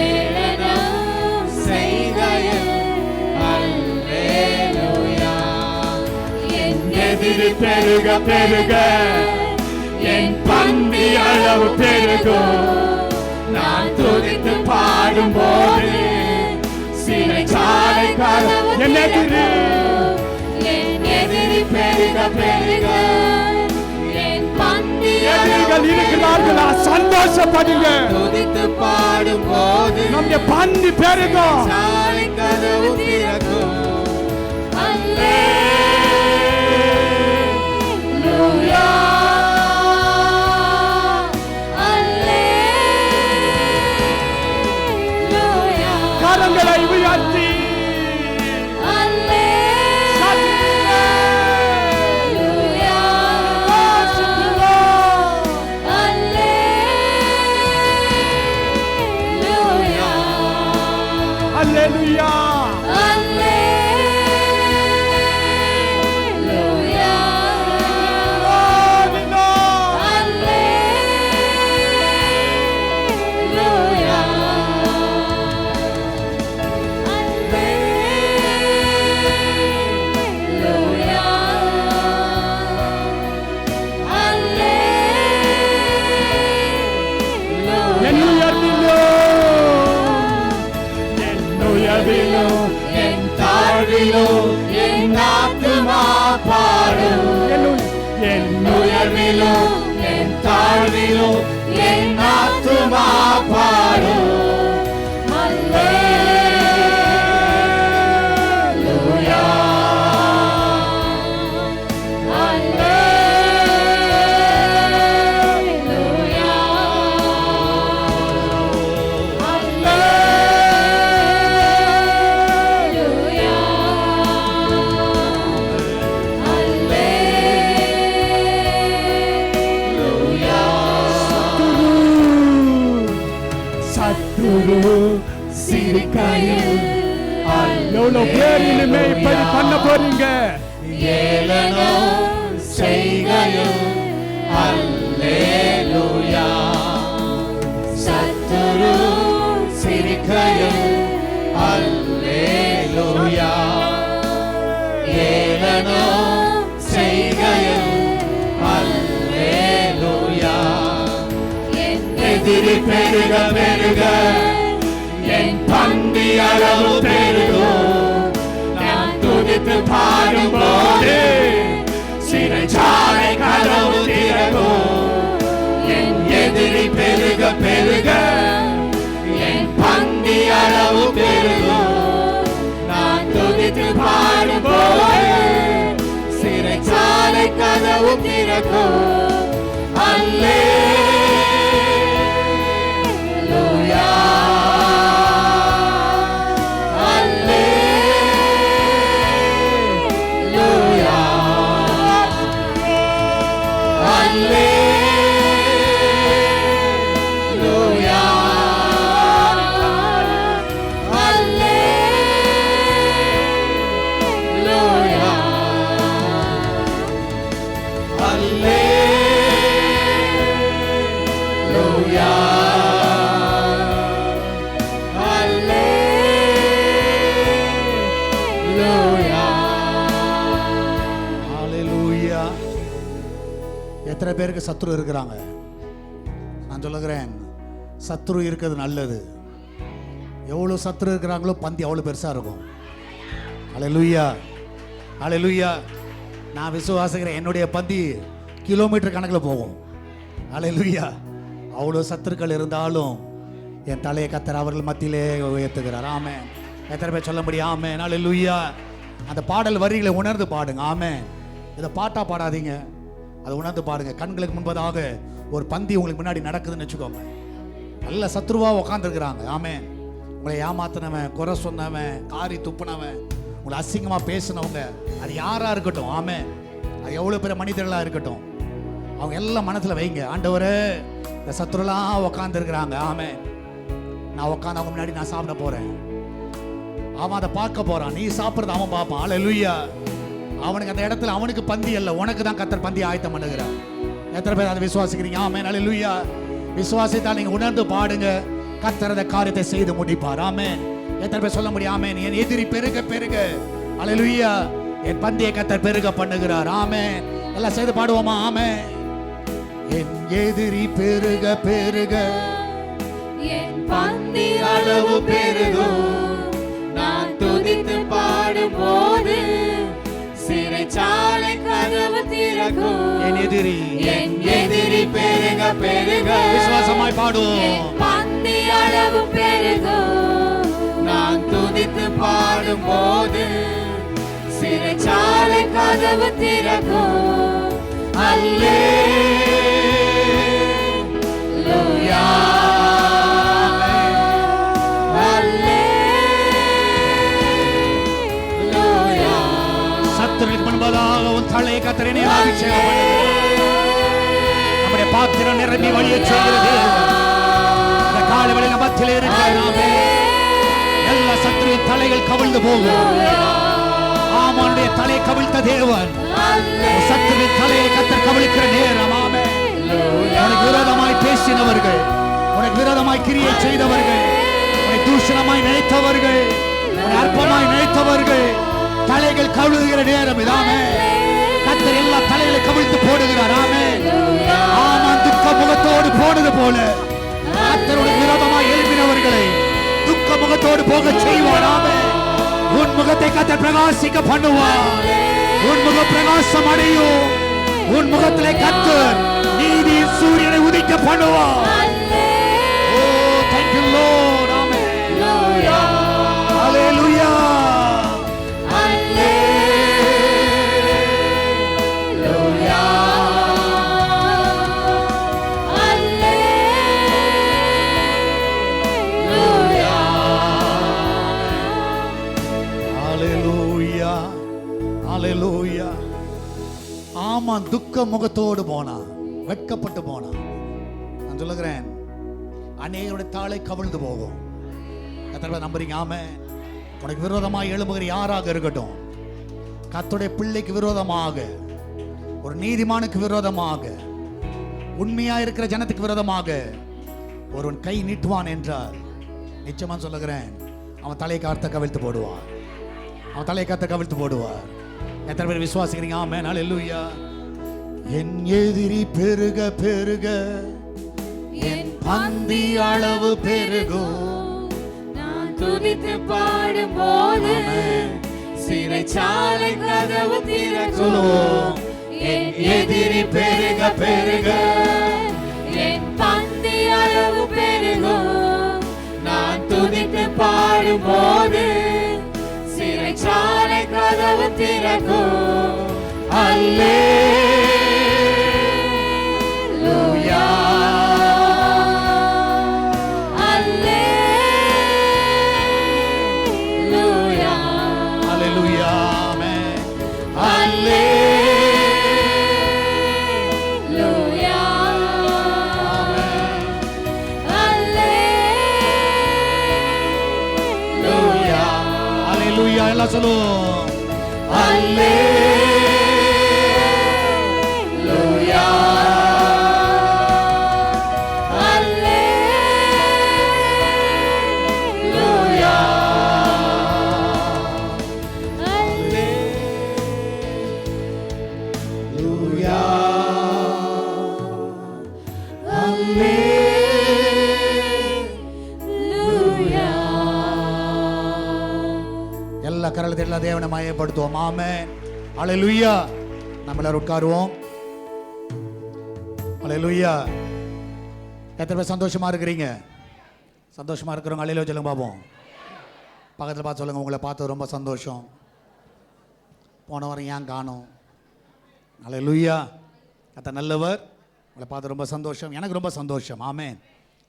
ஏளனம் செய்கையில் அல்லேலூயா. என் எதிரி பெருக பெருக என் பந்தி அளவு பெருகும். நான் துதித்து பாடும்போது சிறைச்சாலை கதவு என் எதிரி பெருக பெருக என் பந்தி எதிரிகள் இருக்கிறார்களா? சந்தோஷப்படுங்க. துதித்து பாடும்போது நம்முடைய பந்தி பெருகும், சாலை கதவு திறக்கும். அல்லேலூயா, கரங்களை உயர்த்தி அல்லேலூயா, என் ஆத்துமா பாடும். என் உயர்விலும் என் தாழ்விலும் என் ஆத்துமா சிரிக்கையில் எவ்வளவு பேர் இனிமே இப்படி பண்ண போறீங்க? ஏளனம் செய்கையில் அல்லேலூயா. சத்துரு சிரிக்கையில் அல்லேலூயா. ஏளனம் செய்கையில் அல்லேலூயா. எதிரி பெருக பெருக என் பந்தி அளவு பெருகும். நான் துதித்து பாடும்போது சிறைச்சாலை கதவு திறக்கும். என் எதிரி பெருக பெருக என் பந்தி அளவு பெருகும். நான் துதித்து பாடும்போது சிறைச்சாலை கதவு திறக்கும். அல்லேலூயா. எத்தனை பேருக்கு சத்ரு இருக்கிறாங்க? நான் சொல்லுகிறேன், சத்ரு இருக்கிறது நல்லது. எவ்வளோ சத்ரு இருக்கிறாங்களோ பந்தி அவ்வளோ பெருசாக இருக்கும். அல்லேலூயா, அல்லேலூயா. நான் விசுவாசிக்கிறேன், என்னுடைய பந்தி கிலோமீட்டர் கணக்கில் போகும். அல்லேலூயா. அவ்வளோ சத்துருக்கள் இருந்தாலும் என் தலையை கத்தர் அவர்கள் மத்தியிலே உயர்த்துகிறார். ஆமென். எத்தனை பேர் சொல்ல முடியும்? ஆமென். அல்லேலூயா. அந்த பாடல் வரிகளை உணர்ந்து பாடுங்க. ஆமென். இதை பாட்டா பாடாதீங்க, அதை உணர்ந்து பாடுங்க. கண்களுக்கு முன்பதாக ஒரு பந்தி உங்களுக்கு முன்னாடி நடக்குதுன்னு வச்சுக்கோங்க. நல்ல சத்ருவாக உட்காந்துருக்குறாங்க. ஆமென். உங்களை ஏமாத்தினவன், குறை சொன்னவன், காரி துப்புனவன், உங்களை அசிங்கமாக பேசினவங்க, அது யாராக இருக்கட்டும். ஆமென். அது எவ்வளோ பெரிய மனிதர்களாக இருக்கட்டும், அவங்க எல்லாம் மனசில் வைங்க. ஆண்டவரே, இந்த சத்ருலாம் உட்காந்துருக்குறாங்க. ஆமென். நான் உட்காந்து அவங்க முன்னாடி நான் சாப்பிட போகிறேன். அவன் அதை பார்க்க போகிறான், நீ சாப்பிட்றது அவன் பார்ப்பான். அல்லேலூயா. அவனுக்கு அந்த இடத்துல அவனுக்கு பந்தி அல்ல, உனக்கு தான் கத்தர் பந்தி ஆயத்தம் பண்ணுகிறார். எத்தனை பேர் அதை விசுவாசிக்கிறீங்க? ஆமென். அல்லேலூயா. விசுவாசித்தால் நீங்க உணர்ந்து பாடுங்க, கத்தர் அந்த காரியத்தை செய்து முடிப்பார். ஆமென். எத்தனை பேர் சொல்ல முடியும்? ஆமென். என் எதிரி பெருக பெருக, அல்லேலூயா, என் பந்தியை கத்தர் பெருக பண்ணுகிறார். ஆமென். எல்லாம் செய்து பாடுவோமா? ஆமென். என் எதிரி பெருக பெருக என் பந்தி அளவு பெருகும். நான் துதித்து பாடும்போது சிறைச்சாலை கதவு திறக்கும். என் எதிரி பெருக பெருக விசுவாசமாய் பாடுவோம். என் பந்தி அளவு பெருகும். நான் துதித்து பாடும்போது சிறைச்சாலை கதவு திறக்கும். அல்லேலூயா. முன்பதாக உன் தலையை கத்தரினை அபிஷேகம் நம்முடைய பாத்திரம் நிரம்பி வழிய செய்கிறது. இந்த காலவெளி மத்தியில் இருக்கிற எல்லா சத்துருவின் தலைகள் கவிழ்ந்து போகும். ஆமானுடைய தலை கவிழ்த்த தேவன் சத்துருவின் தலையை கத்தர் கவிழ்க்கிற நேரம். ஆமென். உனக்கு விரோதமாய் பேசினவர்கள், உனக்கு விரோதமாய் கிரியை செய்தவர்கள், உன்னை தூஷணமாய் நினைத்தவர்கள், உன்னை அற்பமாய் நினைத்தவர்கள் தலைகள் கவிழுகிற நேரம் இதாமே. கத்தர் எல்லா தலைகளை கவிழ்த்து போடுகிறார். ஆமென். ஆமான் துக்க முகத்தோடு போனது போல கத்தரோட விரோதமாய் எழுப்பினவர்களை துக்க முகத்தோடு போக செய்வார். ஆமென். உன் முகத்தை கத்தர் பிரகாசிக்க பண்ணுவார். உன் முக பிரகாசம் அடையும். உன் முகத்திலே கத்தர் நீதியின் சூரியனை உதிக்க பண்ணுவார். ஓ, thank you Lord. ஆமென். ஹalleluya. ஹalleluya. ஆமான் துக்க முகத்தோடு போனான், வெட்கப்பட்டு போனான். நான் சொல்லுகிறேன், அநேகருடைய தாளை கவிழ்ந்து போகும். எத்தனை நம்புறீங்க? ஆமென். உனக்கு விரோதமாக எழும்புகிற யாராக இருக்கட்டும், கர்த்தருடைய பிள்ளைக்கு விரோதமாக, ஒரு நீதிமானுக்கு விரோதமாக, உண்மையா இருக்கிற ஜனத்துக்கு விரோதமாக ஒருவன் கை நீட்டுவான் என்றால் நிச்சயமா சொல்லுகிறேன், அவன் தலையை காத்த கவிழ்த்து போடுவான். அவன் தலையை காத்த கவிழ்த்து போடுவார். எத்தனை பேர் விசுவாசிக்கிறீங்க? ஆமென். அல்லேலூயா. என் எதிரி பெருக பெருக என் பந்தி அளவு பெருகும். நான் துதித்து பாடும்போது சிறைச்சாலை கதவு திறக்கும். என் எதிரி பெருக பெருக என் பந்தி அளவு பெருகும். நான் துதித்து பாடும்போது சிறைச்சாலை கதவு திறக்கும். அல்லேலூயா, அல்லேலூயா, அல்லேலூயா. ஆமென். அல்லேலூயா, அல்லேலூயா, அல்லேலூயா. எல்லாம் சொல்லுவோம். அல்லேலூயா, அல்லேலூயா, அல்லேலூயா. அல்லேலூயா. எல்லா கரலத்தை எல்லா தேவனை மயப்படுத்துவோம். ஆமென். அல்லேலூயா. நம்ம எல்லாரும் உட்காருவோம். அல்லேலூயா. எத்தனை பேர் சந்தோஷமா இருக்கிறீங்க? சந்தோஷமா இருக்கிறவங்க அல்லேலூயா சொல்லுங்க பார்ப்போம். பக்கத்தில் பார்த்து சொல்லுங்க, உங்களை பார்த்து ரொம்ப சந்தோஷம். போன வாரம் ஏன் காணோம்? அல்லேலூயா. கர்த்தர் நல்லவர். உங்களை பார்த்து ரொம்ப சந்தோஷம். எனக்கு ரொம்ப சந்தோஷம். ஆமென்.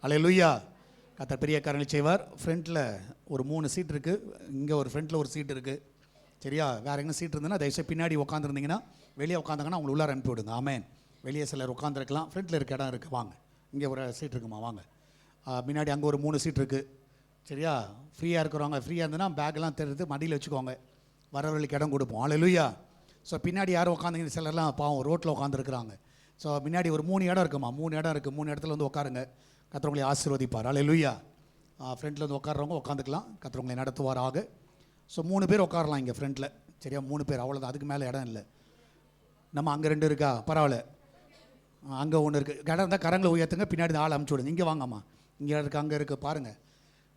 அல்லேலூயா. கர்த்தர் பெரிய காரியங்களை செய்வார். ஃப்ரண்ட்டில் ஒரு 3 சீட் இருக்குது. இங்கே ஒரு ஃப்ரண்ட்டில் ஒரு சீட் இருக்குது. சரியா? வேறு எங்கே சீட் இருந்ததுன்னா தயவுசெய்து பின்னாடி உட்காந்துருந்தீங்கன்னா, வெளியே உட்காந்தாங்கன்னா அவங்களை உள்ளார அனுப்பி விடுங்க. ஆமென். வெளியே சிலர் உட்காந்துருக்கலாம். ஃப்ரண்ட்டில் இருக்க இடம் இருக்குது, வாங்க. இங்கே ஒரு சீட் இருக்குமா, வாங்க. முன்னாடி அங்கே ஒரு 3 சீட் இருக்குது. சரியா? ஃப்ரீயாக இருக்கிறவங்க, ஃப்ரீயாக இருந்ததுன்னா பேக்கெல்லாம் தெரிஞ்சு மடியில் வச்சுக்கோங்க. வரவர்களுக்கு இடம் கொடுப்போம். அல்லேலூயா. ஸோ பின்னாடி யாரும் உட்காந்துங்க, சிலர்லாம் பாவம் ரோட்டில் உட்காந்துருக்குறாங்க. ஸோ முன்னாடி ஒரு 3 இடம் இருக்குமா, 3 இடம் இருக்குது. 3 இடத்துல வந்து உட்காருங்க. கர்த்தர் உங்களை ஆசீர்வதிப்பார். அல்லேலூயா. ஃப்ரண்ட்டில் வந்து உட்கார்றவங்க உட்காந்துக்கலாம். கர்த்தர் உங்களை நடத்துவாராக. ஸோ 3 பேர் உட்காரலாம் இங்கே ஃப்ரண்ட்டில். சரியா? 3 பேர், அவ்வளோதான். அதுக்கு மேலே இடம் இல்லை. நம்ம அங்கே 2 இருக்கா, பரவாயில்ல. அங்கே 1 இருக்குது. இடம் இருந்தால் கரங்களை உயர்த்துங்க. பின்னாடி ஆள் அமுச்சு விடுங்க. இங்கே வாங்கம்மா, இங்கே இருக்குது, அங்கே இருக்குது, பாருங்கள்.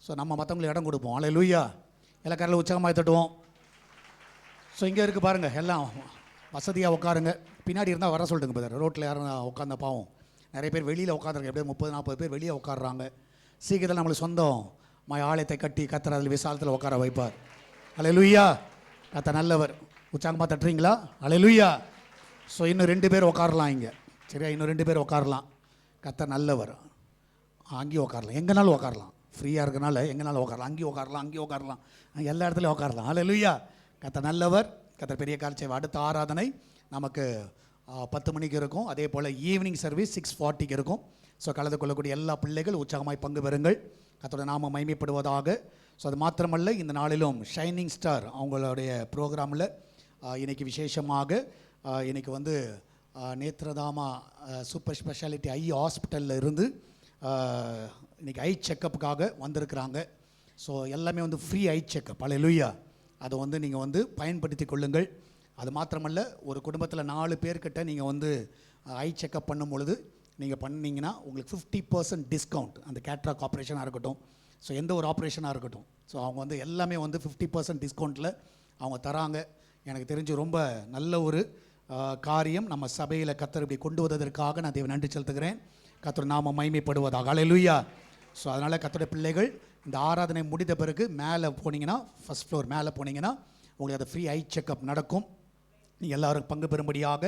ஸோ நம்ம மற்றவங்களுக்கு இடம் கொடுப்போம். அல்லேலூயா. எல்லா கரங்களை உற்சாகமாக தட்டுவோம். ஸோ இங்கே இருக்குது பாருங்கள், எல்லாம் வசதியாக உட்காருங்க. பின்னாடி இருந்தால் வர சொல்லிட்டுங்க பிரதர். ரோட்டில் யாரும் உட்காந்த பாவம். நிறைய பேர் வெளியில் உட்காந்துருங்க. எப்படியும் 30-40 பேர் வெளியே உட்காடுறாங்க. சீக்கிரத்தில் நம்மளுக்கு சொந்தம் ஆலயத்தை கட்டி கர்த்தர் அதில் விசாலத்தில் உட்கார வைப்பார். அல்லேலூயா. கர்த்தர் நல்லவர். உற்சாகமாக தட்டுறீங்களா? அல்லேலூயா. ஸோ இன்னும் 2 பேர் உட்காரலாம் இங்கே. சரியா? இன்னும் 2 பேர் உட்காரலாம். கர்த்தர் நல்லவர். அங்கேயும் உட்காரலாம், எங்கேனாலும் உட்காரலாம். ஃப்ரீயாக இருக்கனால எங்கேனாலும் உட்காரலாம். அங்கேயும் உட்காரலாம், அங்கேயும் உட்காரலாம், எல்லா இடத்துலையும் உட்காரலாம். அல்லேலூயா. கர்த்தர் நல்லவர். கர்த்தர் பெரிய காரியம் செய்வார். அடுத்த ஆராதனை நமக்கு 10 மணிக்கு இருக்கும். அதே போல் ஈவினிங் சர்வீஸ் 6:40க்கு இருக்கும். ஸோ கலந்து கொள்ளக்கூடிய எல்லா பிள்ளைகள் உற்சாகமாய் பங்கு பெறுங்கள். கர்த்தருடைய நாமம் மகிமைப்படுவதாக. ஸோ அது மாத்திரமல்ல, இந்த நாளிலும் ஷைனிங் ஸ்டார் அவங்களுடைய ப்ரோக்ராமில் இன்றைக்கி விசேஷமாக இன்றைக்கி வந்து நேத்ரதாமா சூப்பர் ஸ்பெஷாலிட்டி ஐ ஹாஸ்பிட்டலில் இருந்து இன்றைக்கி ஐ செக்கப்புக்காக வந்திருக்கிறாங்க. ஸோ எல்லாமே வந்து ஃப்ரீ ஐ செக்கப். அல்லேலூயா. அதை வந்து நீங்கள் வந்து பயன்படுத்தி கொள்ளுங்கள். அது மாத்திரமல்ல, ஒரு குடும்பத்தில் 4 பேர்கிட்ட நீங்கள் வந்து ஐ செக்கப் பண்ணும் பொழுது நீங்கள் பண்ணிங்கன்னா உங்களுக்கு 50% டிஸ்கவுண்ட். அந்த கேட்ராக் ஆப்ரேஷனாக இருக்கட்டும், ஸோ எந்த ஒரு ஆப்ரேஷனாக இருக்கட்டும், ஸோ அவங்க வந்து எல்லாமே வந்து 50% டிஸ்கவுண்ட்டில் அவங்க தராங்க. எனக்கு தெரிஞ்சு ரொம்ப நல்ல ஒரு காரியம். நம்ம சபையில் கர்த்தர் இப்படி கொண்டு வந்ததற்காக நான் தேவ நன்றி செலுத்துகிறேன். கர்த்தர் நாம மகிமைப்படுவதாக. அல்லேலூயா. ஸோ அதனால் கர்த்தருடைய பிள்ளைகள் இந்த ஆராதனை முடிந்த பிறகு மேலே போனீங்கன்னா, ஃபஸ்ட் ஃப்ளோர் மேலே போனீங்கன்னா உங்களுக்கு அது ஃப்ரீ ஐ செக்கப் நடக்கும். நீங்கள் எல்லோரும் பங்கு பெறும்படியாக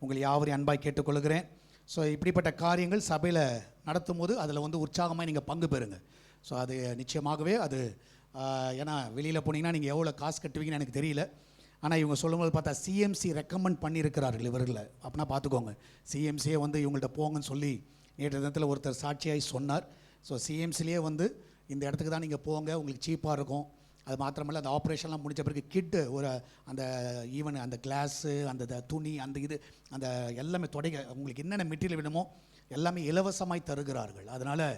உங்களை யாவரையும் அன்பாய் கேட்டுக்கொள்கிறேன். ஸோ இப்படிப்பட்ட காரியங்கள் சபையில் நடத்தும் போது அதில் வந்து உற்சாகமாக நீங்கள் பங்கு பெறுங்க. ஸோ அது நிச்சயமாகவே அது ஏன்னா வெளியில் போனீங்கன்னா நீங்கள் எவ்வளோ காசு கட்டுவீங்கன்னு எனக்கு தெரியல. ஆனால் இவங்க சொல்லும்போது பார்த்தா சிஎம்சி ரெக்கமெண்ட் பண்ணியிருக்கிறார்கள் இவர்களை. அப்படின்னா பார்த்துக்கோங்க, சிஎம்சியே வந்து இவங்கள்ட்ட போங்கன்னு சொல்லி நேற்று தினத்தில் ஒருத்தர் சாட்சியாகி சொன்னார். ஸோ சிஎம்சிலேயே வந்து இந்த இடத்துக்கு தான் நீங்கள் போங்க, உங்களுக்கு சீப்பாக இருக்கும். அது மாத்திரமல்ல, அந்த ஆப்ரேஷன்லாம் முடிஞ்ச பிறகு கிட்டு ஒரு அந்த ஈவன் அந்த கிளாஸு, அந்த துணி, அந்த இது, அந்த எல்லாமே தொடைக்க உங்களுக்கு என்னென்ன மெட்டீரியல் வேணுமோ எல்லாமே இலவசமாய் தருகிறார்கள். அதனால்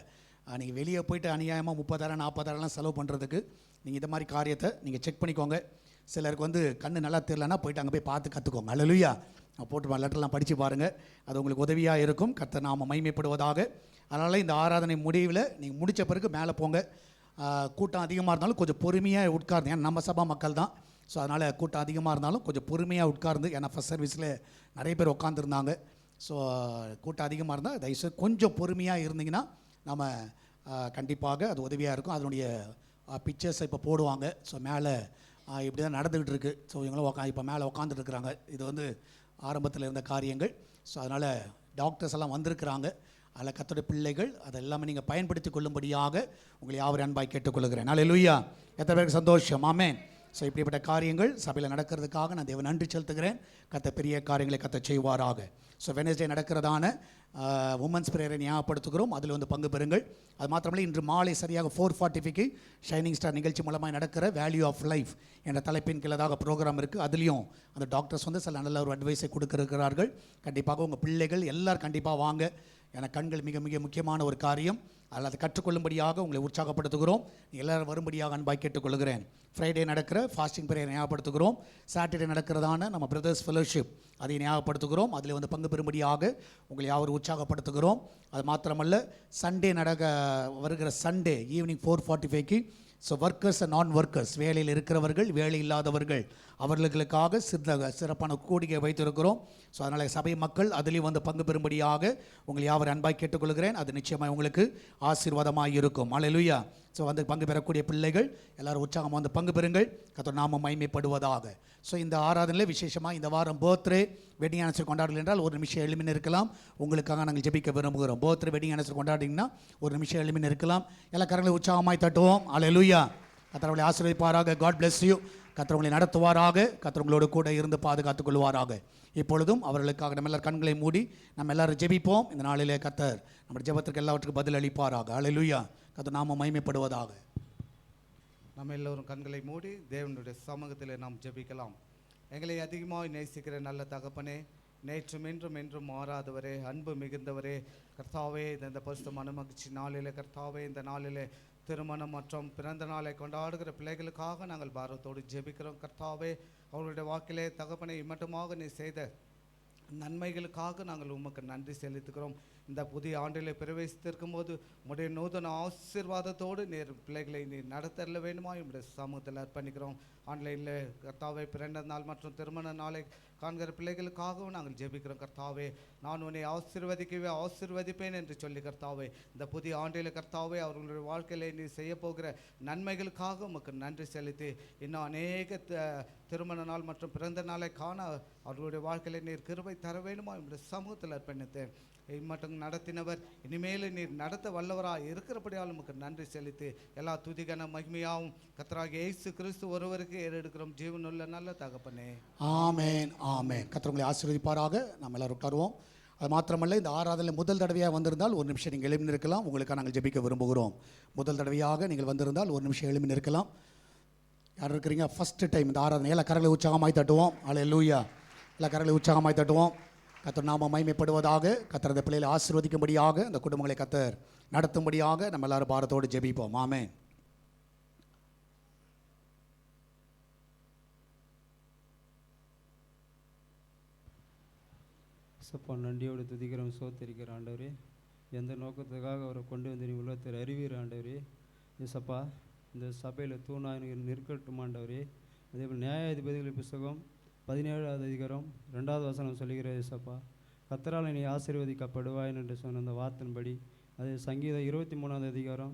நீங்கள் வெளியே போயிட்டு அநியாயமாக 30,000 40,000லாம் செலவு பண்ணுறதுக்கு நீங்கள் இந்த மாதிரி காரியத்தை நீங்கள் செக் பண்ணிக்கோங்க. சிலருக்கு வந்து கண்ணு நல்லா தெரியலன்னா போயிட்டு அங்கே போய் பார்த்து கற்றுக்கோங்க. அல்லேலூயா. போட்டு லெட்டர்லாம் படித்து பாருங்கள், அது உங்களுக்கு உதவியாக இருக்கும். கர்த்தர் நாம மகிமைப்படுவதாக. அதனால் இந்த ஆராதனை முடிவில் நீங்கள் முடித்த பிறகு மேலே போங்க. கூட்டம் அதிகமாக இருந்தாலும் கொஞ்சம் பொறுமையாக உட்கார்ந்து, ஏன்னா நம்ம சபா மக்கள் தான். ஸோ அதனால் கூட்டம் அதிகமாக இருந்தாலும் கொஞ்சம் பொறுமையாக உட்கார்ந்து, ஏன்னா ஃபஸ்ட் சர்வீஸில் நிறைய பேர் உட்காந்துருந்தாங்க. ஸோ கூட்டம் அதிகமாக இருந்தால் தயவுசெய்து கொஞ்சம் பொறுமையாக இருந்தீங்கன்னா நம்ம கண்டிப்பாக அது உதவியாக இருக்கும். அதனுடைய பிக்சர்ஸை இப்போ போடுவாங்க. ஸோ மேலே இப்படி தான் நடந்துக்கிட்டு இருக்குது. ஸோ இவங்களும் இப்போ மேலே உட்காந்துட்டு இருக்கிறாங்க. இது வந்து ஆரம்பத்தில் இருந்த காரியங்கள். ஸோ அதனால் டாக்டர்ஸ் எல்லாம் வந்திருக்கிறாங்க. அதில் கர்த்தருடைய பிள்ளைகள் அதெல்லாமே நீங்கள் பயன்படுத்தி கொள்ளும்படியாக உங்களை யாவரும் அன்பாய் கேட்டுக்கொள்கிறேன். அல்லேலூயா. எத்தனை பேருக்கு சந்தோஷம்? ஆமென். ஸோ இப்படிப்பட்ட காரியங்கள் சபையில் நடக்கிறதுக்காக நான் தேவன் நன்றி செலுத்துகிறேன். கர்த்தர் பெரிய காரியங்களை கர்த்தர் செய்வாராக. ஸோ வெனஸ்டே நடக்கிறதான உமன்ஸ் பிரேயரை ஞாபகப்படுத்துகிறோம். அதில் வந்து பங்கு பெறுங்கள். அது மாத்திரமல்ல, இன்று மாலை சரியாக 4:45 ஷைனிங் ஸ்டார் நிகழ்ச்சி மூலமாக நடக்கிற வேல்யூ ஆஃப் லைஃப் என்ற தலைப்பின் கீழதாக ப்ரோக்ராம் இருக்குது. அதுலேயும் அந்த டாக்டர்ஸ் வந்து சில நல்ல ஒரு அட்வைஸை கொடுக்கிறார்கள். கண்டிப்பாக உங்கள் பிள்ளைகள் எல்லோரும் கண்டிப்பாக வாங்க. ஏன்னா கண்கள் மிக மிக முக்கியமான ஒரு காரியம். அதில் அதை கற்றுக்கொள்ளும்படியாக உங்களை உற்சாகப்படுத்துகிறோம். எல்லோரும் வரும்படியாக அன்பாய் கேட்டுக்கொள்கிறேன். ஃப்ரைடே நடக்கிற ஃபாஸ்டிங் பிரேயர் ஞாபகப்படுத்துகிறோம். சாட்டர்டே நடக்கிறதான நம்ம பிரதர்ஸ் ஃபெலோஷிப் அதை ஞாபகப்படுத்துகிறோம். அதில் வந்து பங்கு பெறும்படியாக உங்களை யாவரும் உற்சாகப்படுத்துகிறோம். அது மாத்திரமல்ல, சண்டே வருகிற Sunday evening 4:45 so workers and நான் ஒர்க்கர்ஸ், வேலையில் இருக்கிறவர்கள் வேலை இல்லாதவர்கள் அவர்களுக்காக சிறப்பான கூடிக்கை வைத்திருக்கிறோம். ஸோ அதனால் சபை மக்கள் அதிலையும் வந்து பங்கு பெறும்படியாக உங்களை யாவரும் அன்பாய் கேட்டுக்கொள்கிறேன். அது நிச்சயமாக உங்களுக்கு ஆசீர்வாதமாக இருக்கும். அல்லேலூயா. ஸோ வந்து பங்கு பெறக்கூடிய பிள்ளைகள் எல்லாரும் உற்சாகமாக வந்து பங்கு பெறுங்கள். கர்த்தர் நாமம் மகிமைப்படுவதாக. ஸோ இந்த ஆராதனையில் விசேஷமாக இந்த வாரம் பர்த்டே வெட்டிங் ஆனிவர்சரி கொண்டாடல் என்றால் ஒரு நிமிஷம் எழுமின் இருக்கலாம். உங்களுக்காக நாங்கள் ஜெபிக்க விரும்புகிறோம். பர்த்டே வெட்டிங் ஆனிவர்சரி கொண்டாடிங்கன்னா ஒரு நிமிஷம் எழுமின் இருக்கலாம். எல்லா கரங்களை உற்சாகமாய் தட்டுவோம். அல்லேலூயா. கர்த்தர் உங்களை ஆசீர்வதிப்பாராக. God bless you. கர்த்தர் உங்களை நடத்துவாராக. கர்த்தர் உங்களோடு கூட இருந்து பாதுகாத்துக் கொள்வாராக. இப்பொழுதும் அவர்களுக்காக நம்ம எல்லாரும் கண்களை மூடி நம்ம எல்லாரும் ஜெபிப்போம். இந்த நாளிலே கர்த்தர் நம்ம ஜெபத்திற்கு எல்லாவற்றுக்கும் பதில் அளிப்பாராக. அல்லேலூயா. கர்த்தர் நாம மகிமைப்படுவதாக. நம்ம எல்லோரும் கண்களை மூடி தேவனுடைய சமூகத்தில் நாம் ஜெபிக்கலாம். எங்களை அதிகமாக நேசிக்கிற நல்ல தகப்பனே, நேற்றும் இன்றும் என்றும் மாறாதவரே, அன்பு மிகுந்தவரே, கர்த்தாவே, இந்த பரிசுத்தமான மகிழ்ச்சி நாளிலே கர்த்தாவே, இந்த நாளிலே திருமணம் மற்றும் பிறந்த நாளை கொண்டாடுகிற பிள்ளைகளுக்காக நாங்கள் பாரத்தோடு ஜெபிக்கிறோம். கர்த்தாவே, அவர்களுடைய வாக்கிலே தகப்பனை மட்டுமாக நீ செய்த நன்மைகளுக்காக நாங்கள் உமக்கு நன்றி செலுத்துகிறோம். இந்த புதிய ஆண்டில் பிரவேசித்திருக்கும் போது உடைய நூதன ஆசீர்வாதத்தோடு நீர் பிள்ளைகளை நீர் நடத்தல வேணுமா என்னுடைய சமூகத்தில் அர்ப்பணிக்கிறோம். ஆன்லைனில் கர்த்தாவே பிறந்த நாள் மற்றும் திருமண நாளை காண்கிற பிள்ளைகளுக்காகவும் நாங்கள் ஜெபிக்கிறோம். கர்த்தாவே, நான் உன்னை ஆசீர்வதிப்பேன் என்று சொல்லி கர்த்தாவே, இந்த புதிய ஆண்டில் கர்த்தாவே அவர்களுடைய வாழ்க்கையில் நீ செய்ய போகிற நன்மைகளுக்காக உமக்கு நன்றி செலுத்தி இன்னும் அநேக திருமண நாள் மற்றும் பிறந்த நாளை காண அவர்களுடைய வாழ்க்கையில் நீர் கிருபை தர வேணுமா என்னுடைய சமூகத்தில் அர்ப்பணித்தேன். மட்டும் நடத்தினவர் இனிமேல் நீர் நடத்த வல்லவராக இருக்கிறபடியால் உமக்கு நன்றி செலுத்தி எல்லா துதிகன மகிமையாகவும் கர்த்தராகிய இயேசு கிறிஸ்து ஒருவருக்கு ஏறெடுக்கிறோம். ஜீவனுள்ள நல்ல தகப்பனே. ஆமென். ஆமென். கர்த்தர் உங்களை ஆசீர்வதிப்பாராக. நாம் எல்லாரும் உட்காருவோம். அது மாத்திரமல்ல, இந்த ஆராதனை முதல் தடவையாக வந்திருந்தால் ஒரு நிமிஷம் நீங்கள் எழுப்பி நிற்கலாம். உங்களுக்காக நாங்கள் ஜெபிக்க விரும்புகிறோம். முதல் தடவையாக நீங்கள் வந்திருந்தால் ஒரு நிமிஷம் எழுப்பி நிற்கலாம். யார் இருக்கிறீங்க? ஃபஸ்ட்டு டைம் இந்த ஆராதனை எல்லா கரங்களை உற்சாகமாய் தட்டுவோம். அல்லேலூயா. எல்லா கரங்களை உற்சாகமாய் தட்டுவோம். கர்த்தர் நாம மகிமைப்படுவதாக. கர்த்தர் அந்த பிள்ளைகளை ஆசீர்வதிக்கும்படியாக, அந்த குடும்பங்களை கர்த்தர் நடத்தும்படியாக நம்ம எல்லாரும் பாரத்தோடு ஜெபிப்போம். ஆமென். சப்பா, நன்றியோடு துதிக்கிறோம், சோத்தரிக்கிற ஆண்டவரே. எந்த நோக்கத்துக்காக அவரை கொண்டு வந்து நீ உள்ளத்தில் அறிவீர் ஆண்டவரே. சப்பா, இந்த சபையில் தூணாக நிற்கட்டும் ஆண்டவரே. அதேபோல் நியாயாதிபதிகள் புஸ்தகம் 17வது அதிகாரம் 2வது வசனம் சொல்லுகிறது. சப்பா, கர்த்தரால் நீ ஆசீர்வதிக்கப்படுவாய் என்று சொன்ன அந்த வார்த்தையின்படி அது சங்கீதம் 23வது அதிகாரம்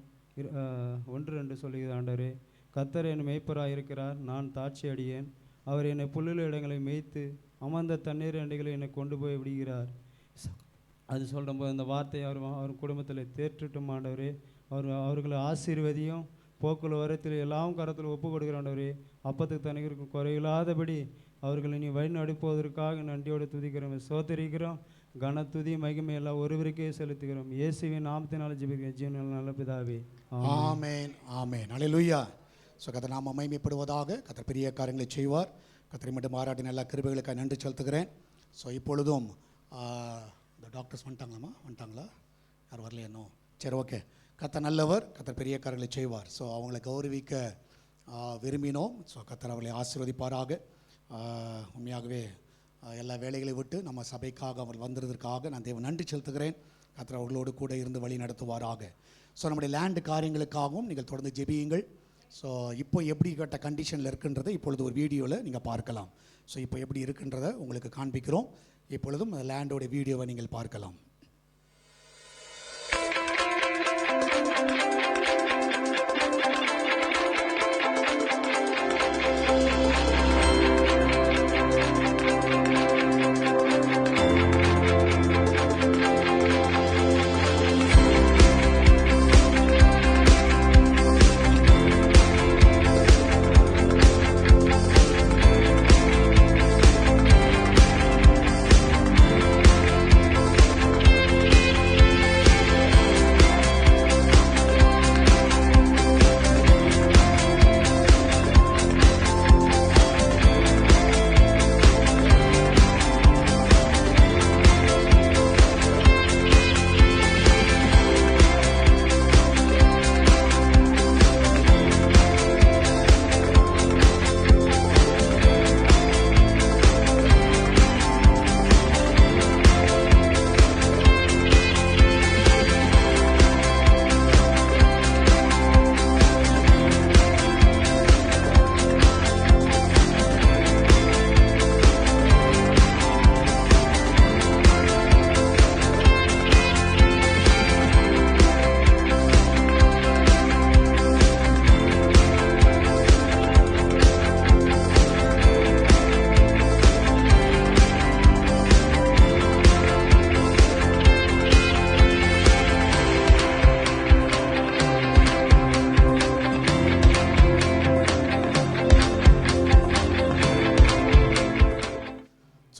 1-2 சொல்லுகிறது. ஆண்டவரே, கர்த்தர் என் மேய்ப்பராக இருக்கிறார், நான் தாட்சி அடியேன். அவர் என்னை புல்லுள்ள இடங்களை மேய்த்து அமர்ந்த தண்ணீர் அண்டைகளை என்னை கொண்டு போய் விடுகிறார். அது சொல்லும்போது அந்த வார்த்தை அவர் குடும்பத்தில் தேற்றட்டும் ஆண்டவரே. அவர்களை ஆசீர்வதியும், போக்குல வரத்தில் எல்லாம் கரத்தில் ஒப்பு கொடுக்குற ஆண்டவரே. அப்பத்துக்கு தனிக்கு குறையில்லாதபடி அவர்களை நீ வழி நடப்பதற்காக நன்றியோடு துதிக்கிறோம், சோதரிக்கிறோம். கனத்துதி மகிமை எல்லாம் ஒருவருக்கே செலுத்துகிறோம். இயேசுவின் நாமத்தினால் ஜெபிக்கிறேன் ஜீவனுள்ள நல்ல பிதாவே. ஆமென் ஆமென் அல்லேலூயா. ஸோ கர்த்தர் நாம மகிமைப்படுவதாக. கர்த்தர் பெரிய காரியங்களை செய்வார். கர்த்தரை மட்டும் பாராட்டி நல்ல கிருபைகளுக்காக நன்றி செலுத்துகிறேன். ஸோ இப்பொழுதும் இந்த டாக்டர்ஸ் வந்துட்டாங்களா? யார் வரலையா இன்னும்? சரி, ஓகே. கர்த்தர் நல்லவர், கர்த்தர் பெரிய காரியங்களை செய்வார். ஸோ அவங்களை கௌரவிக்க விரும்பினோம். ஸோ கர்த்தர் அவர்களை ஆசீர்வதிப்பாராக. உண்மையாகவே எல்லா வேலைகளை விட்டு நம்ம சபைக்காக அவர் வந்ததற்காக நான் தேவன் நன்றி செலுத்துகிறேன். கர்த்தர் அவர்களோடு கூட இருந்து வழி நடத்துவாராக. ஸோ நம்முடைய லேண்டு காரியங்களுக்காகவும் நீங்கள் தொடர்ந்து ஜெபியுங்கள். ஸோ இப்போ எப்படிப்பட்ட கண்டிஷனில் இருக்குன்றதை இப்பொழுது ஒரு வீடியோவில் நீங்கள் பார்க்கலாம். ஸோ இப்போ எப்படி இருக்குன்றதை உங்களுக்கு காண்பிக்கிறோம். இப்பொழுதும் அந்த லேண்டோட வீடியோவை நீங்கள் பார்க்கலாம்.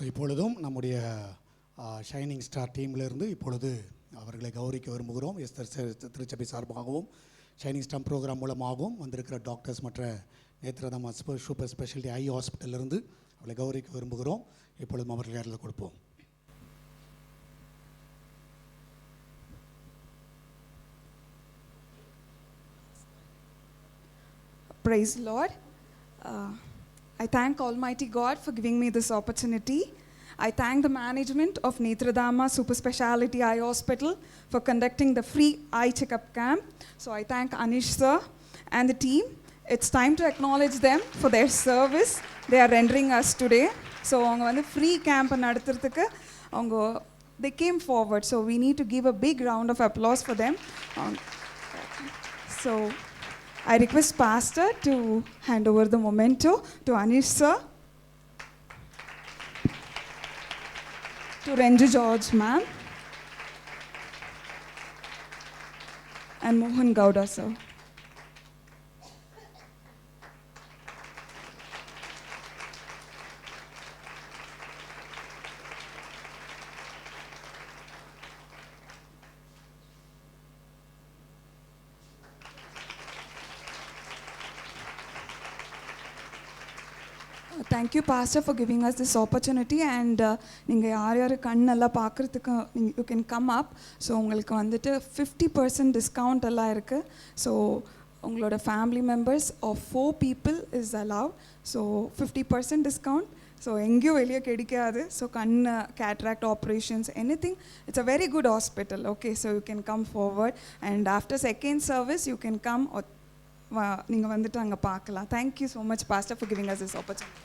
இப்பொழுதும் நம்முடைய ஷைனிங் ஸ்டார் டீமிலிருந்து இப்பொழுது அவர்களை கௌரவிக்க விரும்புகிறோம். திருச்சபை சார்பாகவும் ஷைனிங் ஸ்டார் ப்ரோக்ராம் மூலமாகவும் வந்திருக்கிற டாக்டர்ஸ் மற்ற நேத்ரதாமா சூப்பர் ஸ்பெஷாலிட்டி ஐ ஹாஸ்பிட்டலிருந்து அவர்களை கௌரவிக்க விரும்புகிறோம். இப்பொழுதும் அவர்கள் யாரில் கொடுப்போம். Praise the Lord. I thank Almighty God for giving me this opportunity. I thank the management of Netradama Super Speciality Eye Hospital for conducting the free eye checkup camp. So I thank Anish sir and the team. It's time to acknowledge them for their service they are rendering us today. So avanga vandu free camp nadutradhukku avanga they came forward. So we need to give a big round of applause for them. So I request Pastor to hand over the memento to Anish sir, to Renju George ma'am, and Mohan Gowda sir. Thank you, Pastor, for giving us this opportunity. And நீங்கள் யார் யார் கண்ணெல்லாம் பார்க்குறதுக்கு you can come up. So உங்களுக்கு வந்துட்டு 50% discount எல்லாம் இருக்குது. So உங்களோட family members of 4 people is allowed. So 50% discount. So எங்கேயும் வெளியே கிடைக்காது. ஸோ கண் cataract operations anything it's a very good hospital. Okay, so you can come forward and after second service you can come. நீங்கள் வந்துட்டு அங்கே பார்க்கலாம். Thank you so much pastor for giving us this opportunity.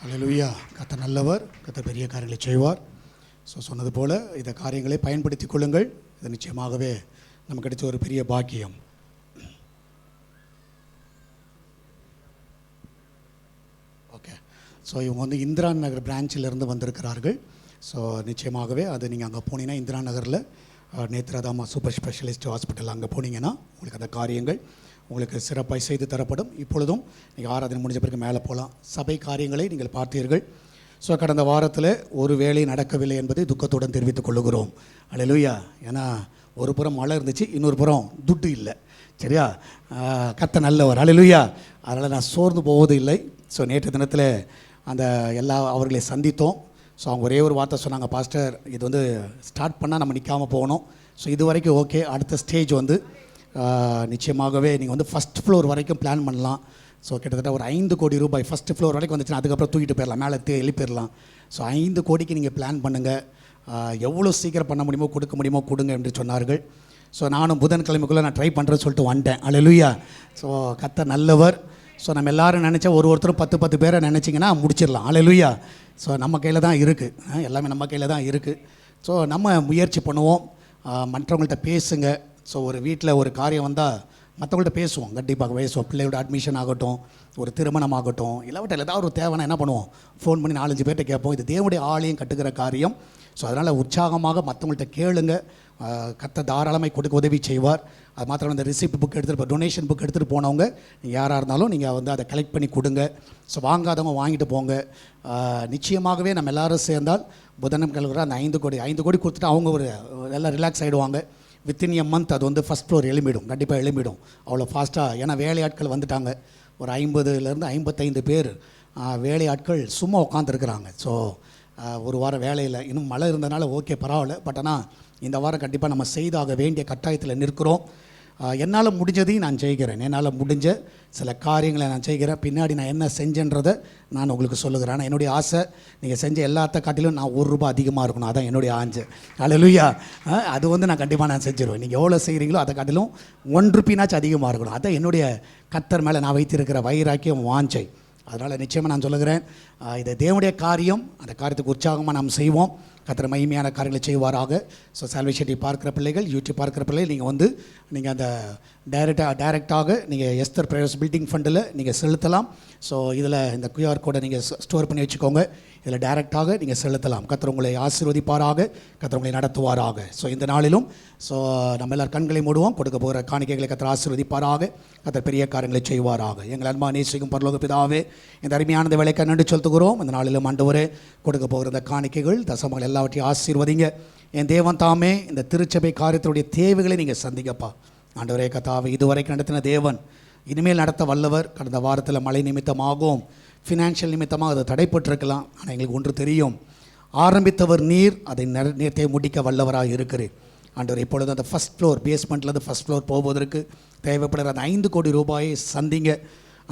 அல்லேலூயா. கர்த்தர் நல்லவர், கர்த்தர் பெரிய காரியங்களை செய்வார். ஸோ சொன்னது போல் இந்த காரியங்களை பயன்படுத்தி கொள்ளுங்கள். இது நிச்சயமாகவே நமக்கு கிடைச்ச ஒரு பெரிய பாக்கியம். ஓகே, ஸோ இவங்க வந்து இந்திரா நகர் பிரான்ச்சிலிருந்து வந்திருக்கிறார்கள். ஸோ நிச்சயமாகவே அது நீங்கள் அங்கே போனீங்கன்னா இந்திரா நகரில் நேத்ரதாமா சூப்பர் ஸ்பெஷலிஸ்ட் ஹாஸ்பிட்டல் அங்கே போனீங்கன்னா உங்களுக்கு அந்த காரியங்கள் உங்களுக்கு சிறப்பாக செய்து தரப்படும். இப்பொழுதும் நீங்கள் ஆராதனை முடிஞ்ச பிறகு மேலே போகலாம். சபை காரியங்களை நீங்கள் பார்த்தீர்கள். ஸோ கடந்த வாரத்தில் ஒரு வேலை நடக்கவில்லை என்பதை துக்கத்துடன் தெரிவித்துக் கொள்ளுகிறோம். அல்லேலூயா. ஏன்னா ஒரு புறம் மழை இருந்துச்சு, இன்னொரு புறம் துட்டு இல்லை. சரியா? கர்த்தர் நல்லவர். அல்லேலூயா. அதனால் நான் சோர்ந்து போவது இல்லை. ஸோ நேற்று தினத்தில் அந்த அவர்களை சந்தித்தோம். ஸோ அவங்க ஒரே ஒரு வார்த்தை சொன்னாங்க, பாஸ்டர் இது வந்து ஸ்டார்ட் பண்ணால் நம்ம நிற்காமல் போகணும். ஸோ இது வரைக்கும் ஓகே, அடுத்த ஸ்டேஜ் வந்து நிச்சயமாகவே நீங்கள் வந்து ஃபஸ்ட் ஃப்ளோர் வரைக்கும் பிளான் பண்ணலாம். ஸோ கிட்டத்தட்ட ஒரு 5 கோடி ரூபாய் ஃபஸ்ட் ஃப்ளோர் வரைக்கும் வந்துச்சுன்னா அதுக்கப்புறம் தூக்கிட்டு போயிடலாம், மேலே எழுப்பிடலாம். ஸோ 5 கோடிக்கு நீங்கள் பிளான் பண்ணுங்கள். எவ்வளோ சீக்கிரம் பண்ண முடியுமோ கொடுக்க முடியுமோ கொடுங்க என்று சொன்னார்கள். ஸோ நானும் புதன்கிழமைக்குள்ளே நான் ட்ரை பண்ணுறேன்னு சொல்லிட்டு வந்துட்டேன். அல்லேலூயா. ஸோ கர்த்தர் நல்லவர். ஸோ நம்ம எல்லோரும் நினச்சா ஒருத்தரும் 10 பேரை நினச்சிங்கன்னா முடிச்சிடலாம். அல்லேலூயா. ஸோ நம்ம கையில் தான் இருக்குது, எல்லாமே நம்ம கையில் தான் இருக்குது. ஸோ நம்ம முயற்சி பண்ணுவோம், மற்றவங்கள்ட்ட பேசுங்க. ஸோ ஒரு வீட்டில் ஒரு காரியம் வந்தால் மற்றவங்கள்ட்ட பேசுவோம், கண்டிப்பாக பேசுவோம். பிள்ளையோட அட்மிஷன் ஆகட்டும், ஒரு திருமணம் ஆகட்டும், இல்லாவிட்டால் ஏதாவது ஒரு தேவைன்னா என்ன பண்ணுவோம், ஃபோன் பண்ணி 4-5 பேர்கிட்ட கேட்போம். இது தேவனுடைய ஆலயம் கட்டுகிற காரியம். ஸோ அதனால் உற்சாகமாக மற்றவங்கள்ட்ட கேளுங்க. கர்த்தர் தாராளமாக கொடுக்க உதவி செய்வார். அது மாத்திரம் இந்த ரிசிப்ட் புக் எடுத்துகிட்டு, இப்போ டொனேஷன் புக் எடுத்துகிட்டு போனவங்க யாராக இருந்தாலும் நீங்கள் வந்து அதை கலெக்ட் பண்ணி கொடுங்க. ஸோ வாங்காதவங்க வாங்கிட்டு போங்க. நிச்சயமாகவே நம்ம எல்லோரும் சேர்ந்தால் புதன்கிழமை அந்த 5 கோடி கொடுத்துட்டு அவங்க ஒரு எல்லாம் ரிலாக்ஸ் ஆகிடுவாங்க. வித்தின் எ மந்த் அது வந்து ஃபஸ்ட் ஃப்ளோர் எழும்பிடும், கண்டிப்பாக எழும்பிடும் அவ்வளோ ஃபாஸ்ட்டாக. ஏன்னா வேலையாட்கள் வந்துட்டாங்க, ஒரு 50லேருந்து 55 பேர் வேலையாட்கள் சும்மா உட்காந்துருக்குறாங்க. ஸோ ஒரு வாரம் வேலையில், இன்னும் மழை இருந்தனால ஓகே பரவாயில்ல. பட் ஆனால் இந்த வாரம் கண்டிப்பாக நம்ம செய்தாக வேண்டிய கட்டாயத்தில் நிற்கிறோம். என்னால் முடிஞ்சதையும் நான் செய்கிறேன், என்னால் முடிஞ்ச சில காரியங்களை நான் செய்கிறேன். பின்னாடி நான் என்ன செஞ்சேன்றதை நான் உங்களுக்கு சொல்லுகிறேன். ஆனால் என்னுடைய ஆசை நீங்கள் செஞ்ச எல்லாத்த காட்டிலும் நான் ₹1 அதிகமாக இருக்கணும். அதான் என்னுடைய ஆஞ்சு. அல்லேலூயா. அது வந்து நான் கண்டிப்பாக நான் செஞ்சிருவேன். நீங்கள் எவ்வளோ செய்கிறீங்களோ அதை காட்டிலும் ₹1 அதிகமாக இருக்கணும். அதான் என்னுடைய கர்த்தர் மேலே நான் வைத்திருக்கிற வைராக்கியம், வாஞ்சை. அதனால் நிச்சயமாக நான் சொல்லுகிறேன், இது தேவனுடைய காரியம். அந்த காரியத்துக்கு உற்சாகமாக நாம் செய்வோம். கர்த்தர் மகிமையான காரியங்களை செய்வாராக. ஸோ சால்வேஷன் டிவி பார்க்குற பிள்ளைகள், யூடியூப் பார்க்குற பிள்ளைகள், நீங்கள் வந்து நீங்கள் அந்த டைரெக்டாக நீங்கள் எஸ்தர் பிரேயர்ஸ் பில்டிங் ஃபண்டில் நீங்கள் செலுத்தலாம். ஸோ இதில் இந்த QR கோடை நீங்கள் ஸ்டோர் பண்ணி வச்சுக்கோங்க. இதில் டைரெக்டாக நீங்கள் செலுத்தலாம். கர்த்தர் உங்களை ஆசீர்வதிப்பாராக, கர்த்தர் உங்களை நடத்துவாராக. ஸோ இந்த நாளிலும் நம்ம எல்லாரும் கண்களை மூடுவோம். கொடுக்க போகிற காணிக்கைகளை கர்த்தர் ஆசீர்வதிப்பாராக, கர்த்தர் பெரிய காரியங்களை செய்வாராக. எங்கள் அன்பா நேசிக்கும் பரலோக பிதாவே, இந்த அருமையானது வேலைக்கு நன்றி செலுத்துகிறோம். இந்த நாளிலும் ஆண்டவரே கொடுக்க போகிற இந்த காணிக்கைகள், தசமங்கள் எல்லாவற்றையும் ஆசீர்வதிங்க. என் தேவன் தாமே இந்த திருச்சபை காரியத்தினுடைய தேவைகளை நீங்கள் சந்திங்கப்பா. ஆண்டவரே கர்த்தாவே, இதுவரைக்கும் நடத்தின தேவன் இனிமேல் நடத்த வல்லவர். கடந்த வாரத்தில் மழை நிமித்தமாகவும் ஃபினான்ஷியல் நிமித்தமாக அது தடைப்பட்டிருக்கலாம். ஆனால் எங்களுக்கு ஒன்று தெரியும், ஆரம்பித்தவர் நீர், அதை நேர்த்தே முடிக்க வல்லவராக இருக்கிறேன். ஆண்டவர் இப்பொழுது அந்த ஃபஸ்ட் ஃப்ளோர், பேஸ்மெண்ட்லேருந்து ஃபஸ்ட் ஃப்ளோர் போவதற்கு தேவைப்படுகிற அந்த 5 கோடி ரூபாயை சந்திங்க.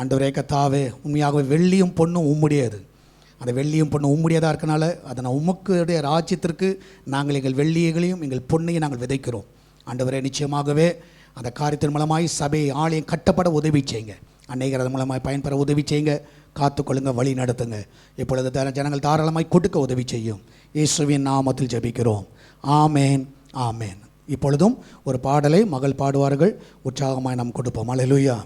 ஆண்டவரே கர்த்தாவே, உண்மையாகவே வெள்ளியும் பொண்ணும் உம்முடையது. அந்த வெள்ளியும் பொண்ணும் உம்முடையதாக இருக்கனால அதை நான் உமக்குடைய ராஜ்யத்திற்கு நாங்கள் எங்கள் வெள்ளியைகளையும் எங்கள் பொண்ணையும் நாங்கள் விதைக்கிறோம். ஆண்டவரே நிச்சயமாகவே அந்த காரியத்தின் மூலமாய் சபையை ஆலயம் கட்டப்பட உதவி செய்யுங்க. அநேகர் அதன் மூலமாய் பயன்பெற உதவி செய்யுங்க. காத்துக்கொள்ளுங்க, வழி நடத்துங்க. இப்பொழுது ஜனங்கள் தாராளமாய் கொடுக்க உதவி செய்யும். இயேசுவின் நாமத்தில் ஜெபிக்கிறோம். ஆமேன், ஆமேன். இப்பொழுதும் ஒரு பாடலை மகள் பாடுவார்கள். உற்சாகமாய் நாம் கொடுப்போம். அல்லேலூயா.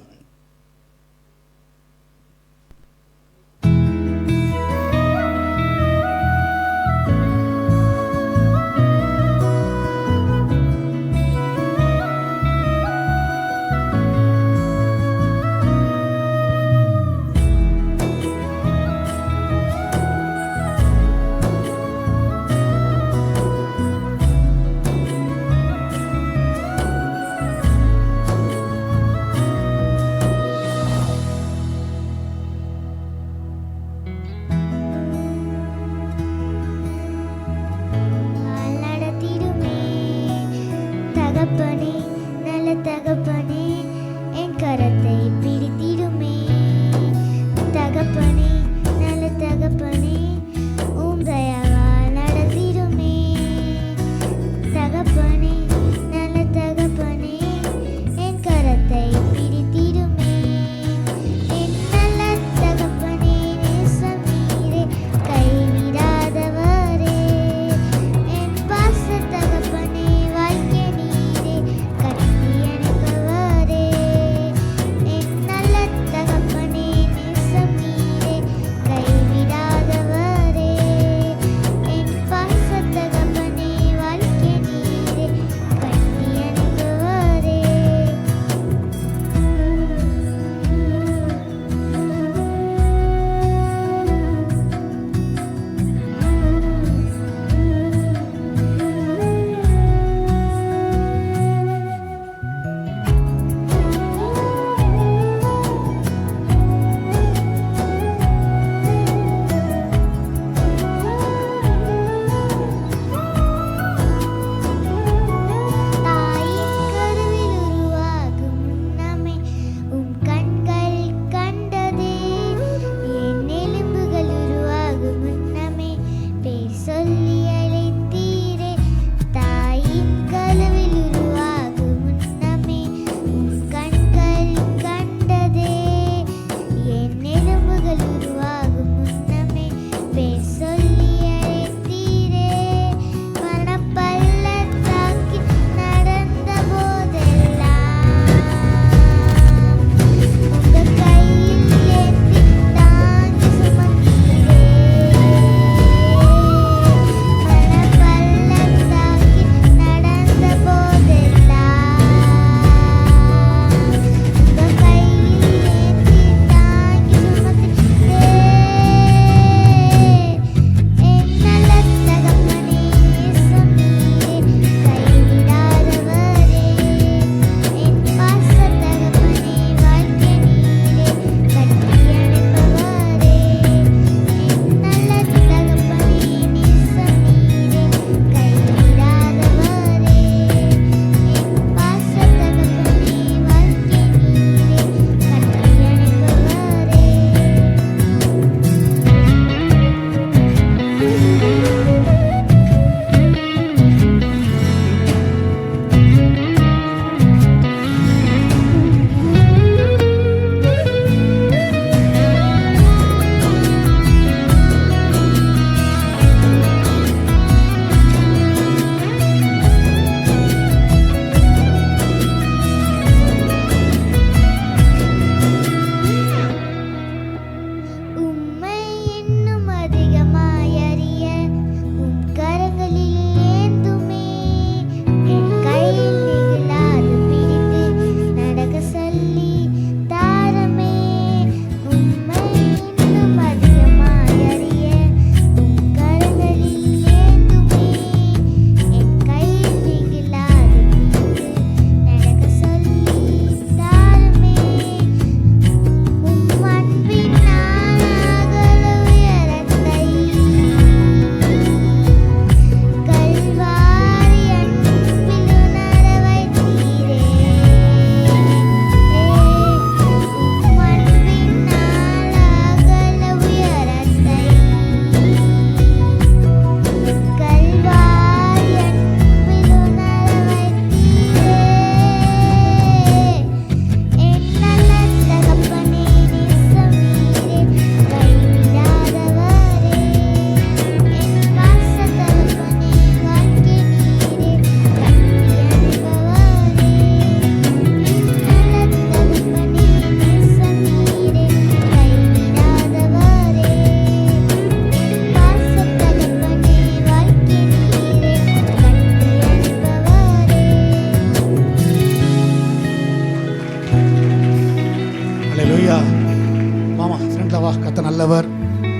நல்லவர்.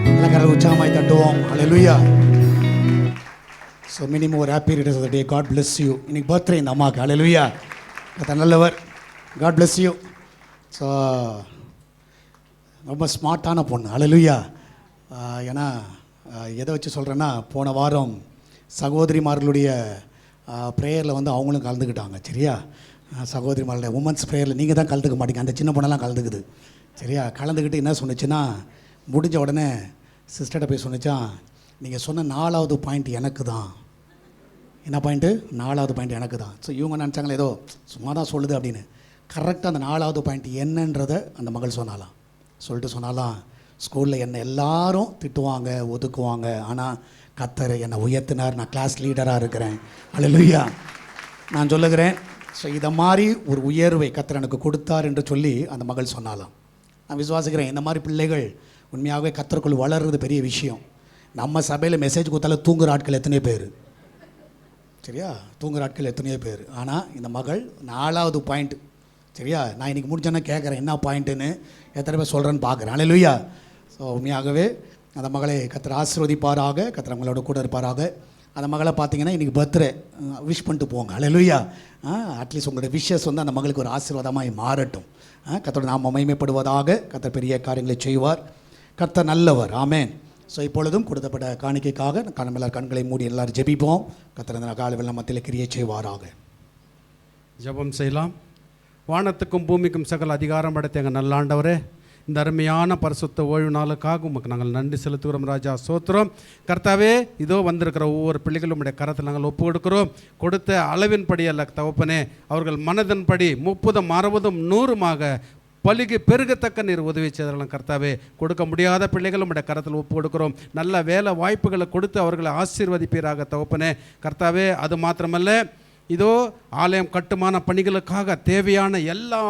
எல்லாரும் உற்சாகமாய் தட்டுவோம். ஹல்லேலூயா. ஸோ மினிமம் ஒரு happy returns of the day. God bless you. இன்னைக்கு பர்த்டே இந்த அம்மாவுக்கு. ஹல்லேலூயா. கர்த்தர் நல்லவர். God bless you. ஸோ ரொம்ப ஸ்மார்ட்டான பொண்ணு. ஹல்லேலூயா. ஏன்னா எதை வச்சு சொல்கிறேன்னா, போன வாரம் சகோதரிமார்களுடைய ப்ரேயரில் வந்து அவங்களும் கலந்துக்கிட்டாங்க. சரியா? சகோதரிமார்களுடைய உமன்ஸ் ப்ரேயரில் நீங்கள் தான் கலந்துக்க மாட்டீங்க, அந்த சின்ன பொண்ணெல்லாம் கலந்துக்குது. சரியா? கலந்துக்கிட்டு என்ன சொன்னிச்சுன்னா, முடிஞ்ச உடனே சிஸ்டர்கிட்ட போய் சொன்னிச்சான், நீங்கள் சொன்ன 4வது பாயிண்ட் எனக்கு தான். என்ன பாயிண்ட்டு? 4வது பாயிண்ட் எனக்கு தான். ஸோ இவங்க நினச்சாங்களே ஏதோ சும்மா தான் சொல்லுது அப்படின்னு. கரெக்டாக அந்த 4வது பாயிண்ட் என்னன்றதை அந்த மகள் சொன்னாலாம். சொல்லிட்டு சொன்னாலாம், ஸ்கூலில் என்னை எல்லாரும் திட்டுவாங்க, ஒதுக்குவாங்க, ஆனால் கர்த்தர் என்னை உயர்த்தினார், நான் கிளாஸ் லீடராக இருக்கிறேன். ஹல்லேலூயா. நான் சொல்லுகிறேன், ஸோ இதை மாதிரி ஒரு உயர்வை கர்த்தர் எனக்கு கொடுத்தார் என்று சொல்லி அந்த மகள் சொன்னாலாம். நான் விசுவாசிக்கிறேன், இந்த மாதிரி பிள்ளைகள் உண்மையாகவே கர்த்தருக்குள் வளர்றது பெரிய விஷயம். நம்ம சபையில் மெசேஜ் கொடுத்தாலும் தூங்குகிற ஆட்கள் எத்தனையோ பேர். சரியா? தூங்குகிற ஆட்கள் எத்தனையோ பேர். ஆனால் இந்த மகள் 4வது பாயிண்ட். சரியா? நான் இன்றைக்கி முடிஞ்சேன்னா கேட்குறேன் என்ன பாயிண்ட்டுன்னு, எத்தனை பேர் சொல்கிறேன்னு பார்க்குறேன். ஹல்லேலூயா. ஸோ உண்மையாகவே அந்த மகளை கர்த்தர் ஆசீர்வதிப்பாராக, கர்த்தர் அவங்களோட கூட இருப்பாராக. அந்த மகளை பார்த்தீங்கன்னா இன்றைக்கி பர்த்டே, விஷ் பண்ணிட்டு போங்க. ஹல்லேலூயா. அட்லீஸ்ட் உங்களுடைய விஷஸ் வந்து அந்த மகளுக்கு ஒரு ஆசீர்வாதமாக மாறட்டும். கர்த்தரோட நாம மகிமைப்படுவதாக. கர்த்தர் பெரிய காரியங்களை செய்வார். கர்த்தர் நல்லவர். ஆமென். ஸோ இப்பொழுதும் கொடுத்தப்பட்ட காணிக்கைக்காக எல்லாரும் கண்களை மூடி எல்லாரும் ஜெபிப்போம். கர்த்தர் இந்த காலவெல்லாம் மத்தியில் கிரியை செய்வாராக. ஜெபம் செய்யலாம். வானத்துக்கும் பூமிக்கும் சகல அதிகாரம் படைத்த எங்கள் நல்ல ஆண்டவரே, இந்த அருமையான பரிசுத்த ஓய்வு நாளுக்காக உமக்கு நாங்கள் நன்றி செலுத்துகிறோம் ராஜா. சோத்திரம் கர்த்தாவே. இதோ வந்திருக்கிற ஒவ்வொரு பிள்ளைகளும் உடைய கரத்தில் நாங்கள் ஒப்பு கொடுக்கிறோம். கொடுத்த அளவின்படி அல்ல தகப்பனே, அவர்கள் மனதின்படி 30, 60, 100 பலுகி பெருகத்தக்க நீர் உதவி செய்தலாம் கர்த்தாவே. கொடுக்க முடியாத பிள்ளைகளும் உடைய கரத்தில் ஒப்பு கொடுக்கிறோம். நல்ல வேலை வாய்ப்புகளை கொடுத்து அவர்களை ஆசீர்வதிப்பீராக தகப்பனே. கர்த்தாவே, அது மாத்திரமல்ல, இதோ ஆலயம் கட்டுமான பணிகளுக்காக தேவையான எல்லா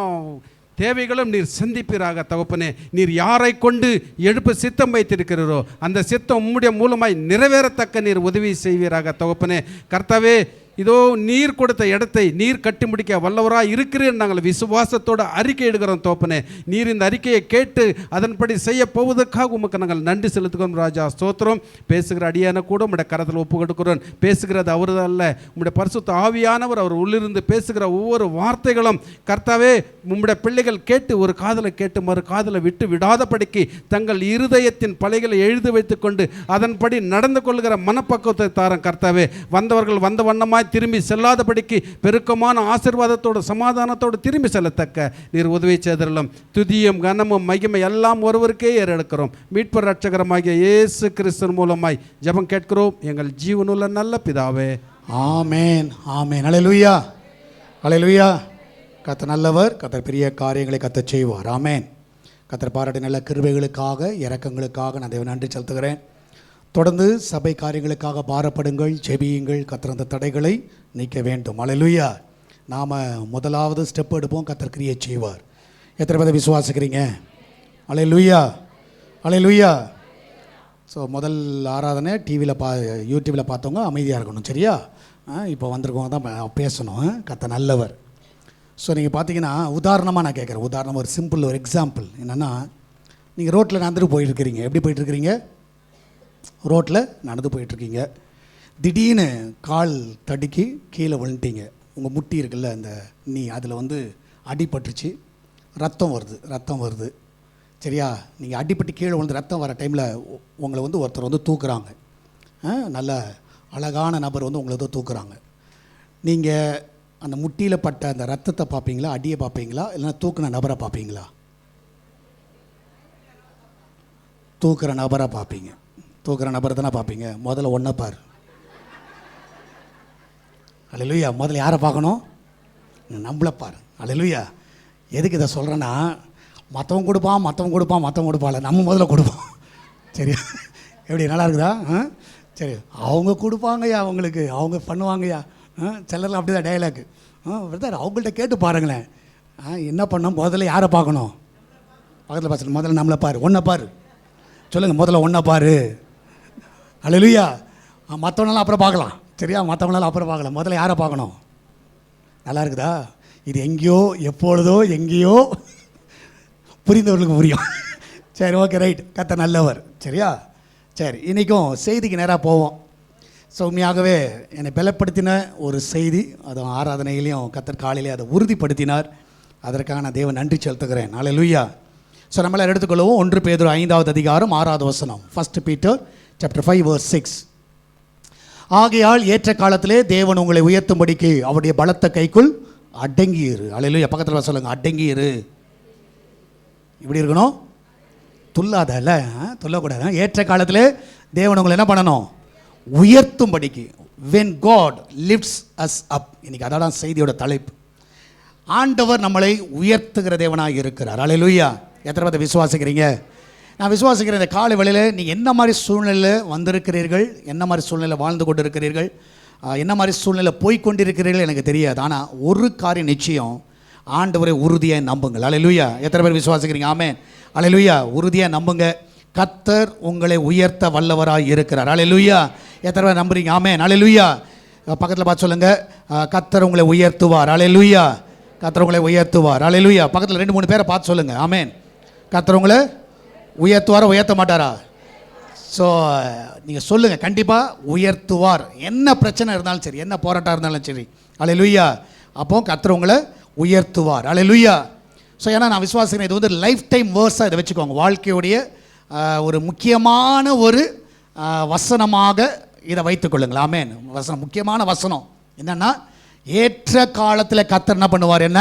தேவைகளும் நீர் சந்திப்பீராக தகப்பனே. நீர் யாரை கொண்டு எழுப்ப சித்தம் வைத்திருக்கிறீரோ அந்த சித்தம் உம்முடைய மூலமாய் நிறைவேறத்தக்க நீர் உதவி செய்வீராக தகப்பனே. கர்த்தாவே, இதோ நீர் கொடுத்த இடத்தை நீர் கட்டி முடிக்க வல்லவராக இருக்கிறேன் நாங்கள் விசுவாசத்தோடு அறிக்கை எடுக்கிறோம் தகப்பனே. நீர் இந்த அறிக்கையை கேட்டு அதன்படி செய்ய போவதற்காக உமக்கு நாங்கள் நன்றி செலுத்துகிறோம் ராஜா. ஸ்தோத்திரம். பேசுகிற அடியான கூட உம்முடைய கரத்தில் ஒப்பு கொடுக்கிறோம். பேசுகிறது அவரு அல்ல, உம்முடைய பரிசுத்த ஆவியானவர். அவர் உள்ளிருந்து பேசுகிற ஒவ்வொரு வார்த்தைகளும் கர்த்தாவே உம்முடைய பிள்ளைகள் கேட்டு ஒரு காதலை கேட்டு மறு காதலை விட்டு விடாதபடிக்கு தங்கள் இருதயத்தின் பலைகளை எழுதி வைத்துக் கொண்டு அதன்படி நடந்து கொள்கிற மனப்பக்குவத்தை தாரம் கர்த்தாவே. வந்தவர்கள் வந்த வண்ணமாய் திரும்பி செல்லாதபடிக்கு பெருக்கமான ஆசீர்வாதத்தோடு சமாதானத்தோடு திரும்பி செல்லத்தக்க நீர் உதவி செய்தரலும். துதியும் கனமும் மகிமை எல்லாம் ஒருவருக்கே ஏறெடுக்கிறோம். மீட்பர் ரட்சகரமாகிய இயேசு கிறிஸ்து மூலமாய் ஜெபம் கேட்கிறோம் எங்கள் ஜீவனுள்ள நல்ல பிதாவே. ஆமென். ஆமென். ஹல்லேலூயா. ஹல்லேலூயா. கர்த்தர் நல்லவர். கர்த்தர் பெரிய காரியங்களை கர்த்தர் செய்வார். ஆமென். கர்த்தர் பாராட்டிய நல்ல கிருபைகளுக்காக இரக்கங்களுக்காக நான் தேவனை நன்றி செலுத்துகிறேன். தொடர்ந்து சபை காரியங்களுக்காக பாரப்படுங்கள், ஜெபியுங்கள். கர்த்தர் அந்த தடைகளை நீக்க வேண்டும். ஹல்லேலூயா. நாம் முதலாவது ஸ்டெப் எடுப்போம், கர்த்தர் கிரியை செய்வார். எத்தனை பேர் விசுவாசிக்கிறீங்க? ஹல்லேலூயா. ஹல்லேலூயா. ஸோ முதல் ஆராதனை யூடியூப்பில் பார்த்தவங்க அமைதியாக இருக்கணும். சரியா? இப்போ வந்திருக்கவங்க தான் பேசணும். கர்த்தர் நல்லவர். ஸோ நீங்கள் பார்த்தீங்கன்னா உதாரணமாக நான் கேட்குறேன். உதாரணம் ஒரு சிம்பிள் ஒரு எக்ஸாம்பிள் என்னென்னா, நீங்கள் ரோட்டில் நடந்துட்டு போயிட்டுருக்கிறீங்க. எப்படி போயிட்டுருக்கிறீங்க? ரோட்டில் நடந்து போயிட்டுருக்கீங்க. திடீர்னு கால் தடுக்கி கீழே விழுந்துட்டீங்க. உங்கள் முட்டி இருக்குல்ல, அந்த அதில் வந்து அடிபட்டுச்சு, ரத்தம் வருது. சரியா? நீங்கள் அடிபட்டு கீழே விழுந்து ரத்தம் வர டைமில் உங்களை வந்து ஒருத்தர் வந்து தூக்குறாங்க. நல்ல அழகான நபர் வந்து உங்களை வந்து தூக்குறாங்க. நீங்கள் அந்த முட்டியில் பட்ட அந்த ரத்தத்தை பார்ப்பீங்களா, அடியை பார்ப்பீங்களா, இல்லைன்னா தூக்குன நபரை பார்ப்பீங்களா? தூக்குற நபரை பார்ப்பீங்க. தூக்குற நபரை தானே பார்ப்பீங்க. முதல்ல ஒன்றை பாரு. ஹல்லேலூயா. முதல்ல யாரை பார்க்கணும்? நம்மளை பாரு. ஹல்லேலூயா. எதுக்கு இதை சொல்கிறேன்னா, மற்றவங்க கொடுப்பான், நம்ம முதல்ல கொடுப்போம். சரியா? எப்படி நல்லா இருக்குதா? சரி, அவங்க கொடுப்பாங்கய்யா, அவங்களுக்கு அவங்க பண்ணுவாங்கய்யா. சிலரில் அப்படி தான் டைலாக். பிரதர் அவங்கள்ட்ட கேட்டு பாருங்களேன். என்ன பண்ணோம்? முதல்ல யாரை பார்க்கணும்? பக்கத்தில் பார்த்து முதல்ல நம்மளை பாரு, ஒன்றை பாரு. சொல்லுங்கள், முதல்ல ஒன்றை பாரு. ஹல்லேலூயா. மற்றவங்களாம் அப்புறம் பார்க்கலாம். சரியா? மற்றவங்களாம் அப்புறம் பார்க்கலாம். முதல்ல யாரை பார்க்கணும்? நல்லா இருக்குதா? இது எங்கேயோ எப்பொழுதோ எங்கேயோ புரிந்தவர்களுக்கு புரியும். சரி, ஓகே, ரைட். கர்த்தர் நல்லவர். சரியா? சரி, இன்றைக்கும் செய்திக்கு நேராக போவோம். ஸோ உண்மையாகவே என்னை பலப்படுத்தின ஒரு செய்தி, அதுவும் ஆராதனையிலையும் கர்த்தர் காலையிலே அதை உறுதிப்படுத்தினார். அதற்காக நான் தேவன் நன்றி செலுத்துகிறேன். அல்லேலூயா. ஸோ நம்மளை எடுத்துக்கொள்வோம். 1 பேதுரு 5வது அதிகாரம் 6வது வசனம். 1 Peter chapter 5 verse 6. ஆகையால் ஏற்ற காலத்திலே தேவன் உங்களை உயர்த்தும்படிக்கு அவருடைய பலத்த கைக்குள் அடங்கியிரு. அல்லேலூயா. பக்கத்தில் சொல்லுங்கள், அடங்கியிரு. இப்படி இருக்கணும், துல்லாத இல்லை, துல்லக்கூடாது. ஏற்ற காலத்தில் தேவன் உங்களை என்ன பண்ணணும்? உயர்த்தும்படிக்கு. when God lifts us up. இன்னைக்கு அதான் செய்தியோட தலைப்பு. ஆண்டவர் நம்மளை உயர்த்துகிற தேவனாக இருக்கிறார். அல்லேலூயா. எத்தனை பேர் விசுவாசிக்கிறீங்க? நான் விசுவாசிக்கிறேன். இந்த காலை வேளையில் நீங்கள் என்ன மாதிரி சூழ்நிலையில் வந்திருக்கிறீர்கள், என்ன மாதிரி சூழ்நிலையில் வாழ்ந்து கொண்டு இருக்கிறீர்கள், என்ன மாதிரி சூழ்நிலையில் போய்கொண்டிருக்கிறீர்கள் எனக்கு தெரியாது. ஆனால் ஒரு காரியம் நிச்சயம், ஆண்டவரை உறுதியாக நம்புங்கள். அல்லேலூயா. எத்தனை பேர் விசுவாசிக்கிறீங்க? ஆமென். அல்லேலூயா. உறுதியாக நம்புங்க. கர்த்தர் உங்களை உயர்த்த வல்லவராக இருக்கிறார். அல்லேலூயா. எத்தனை பேர் நம்புறீங்க? ஆமென். அல்லேலூயா. பக்கத்தில் பார்த்து சொல்லுங்கள், கர்த்தர் உங்களை உயர்த்துவார். அல்லேலூயா. கர்த்தர் உங்களை உயர்த்துவார். அல்லேலூயா. பக்கத்தில் 2-3 பேரை பார்த்து சொல்லுங்கள், ஆமென். கர்த்தர் உங்களை உயர்த்துவாரா, உயர்த்த மாட்டாரா? ஸோ நீங்கள் சொல்லுங்கள், கண்டிப்பாக உயர்த்துவார். என்ன பிரச்சனை இருந்தாலும் சரி, என்ன போராட்டம் இருந்தாலும் சரி. அல்லேலூயா. அப்போ கர்த்தர் உங்களை உயர்த்துவார். அல்லேலூயா. ஸோ ஏன்னா நான் விசுவாசிக்கிறேன், இது வந்து லைஃப் டைம் வேர்ஸாக இதை வச்சுக்கோங்க. வாழ்க்கையுடைய ஒரு முக்கியமான ஒரு வசனமாக இதை வைத்துக்கொள்ளுங்கள். ஆமென். வசனம், முக்கியமான வசனம் என்னென்னா, ஏற்ற காலத்தில் கர்த்தர் என்ன பண்ணுவார்? என்ன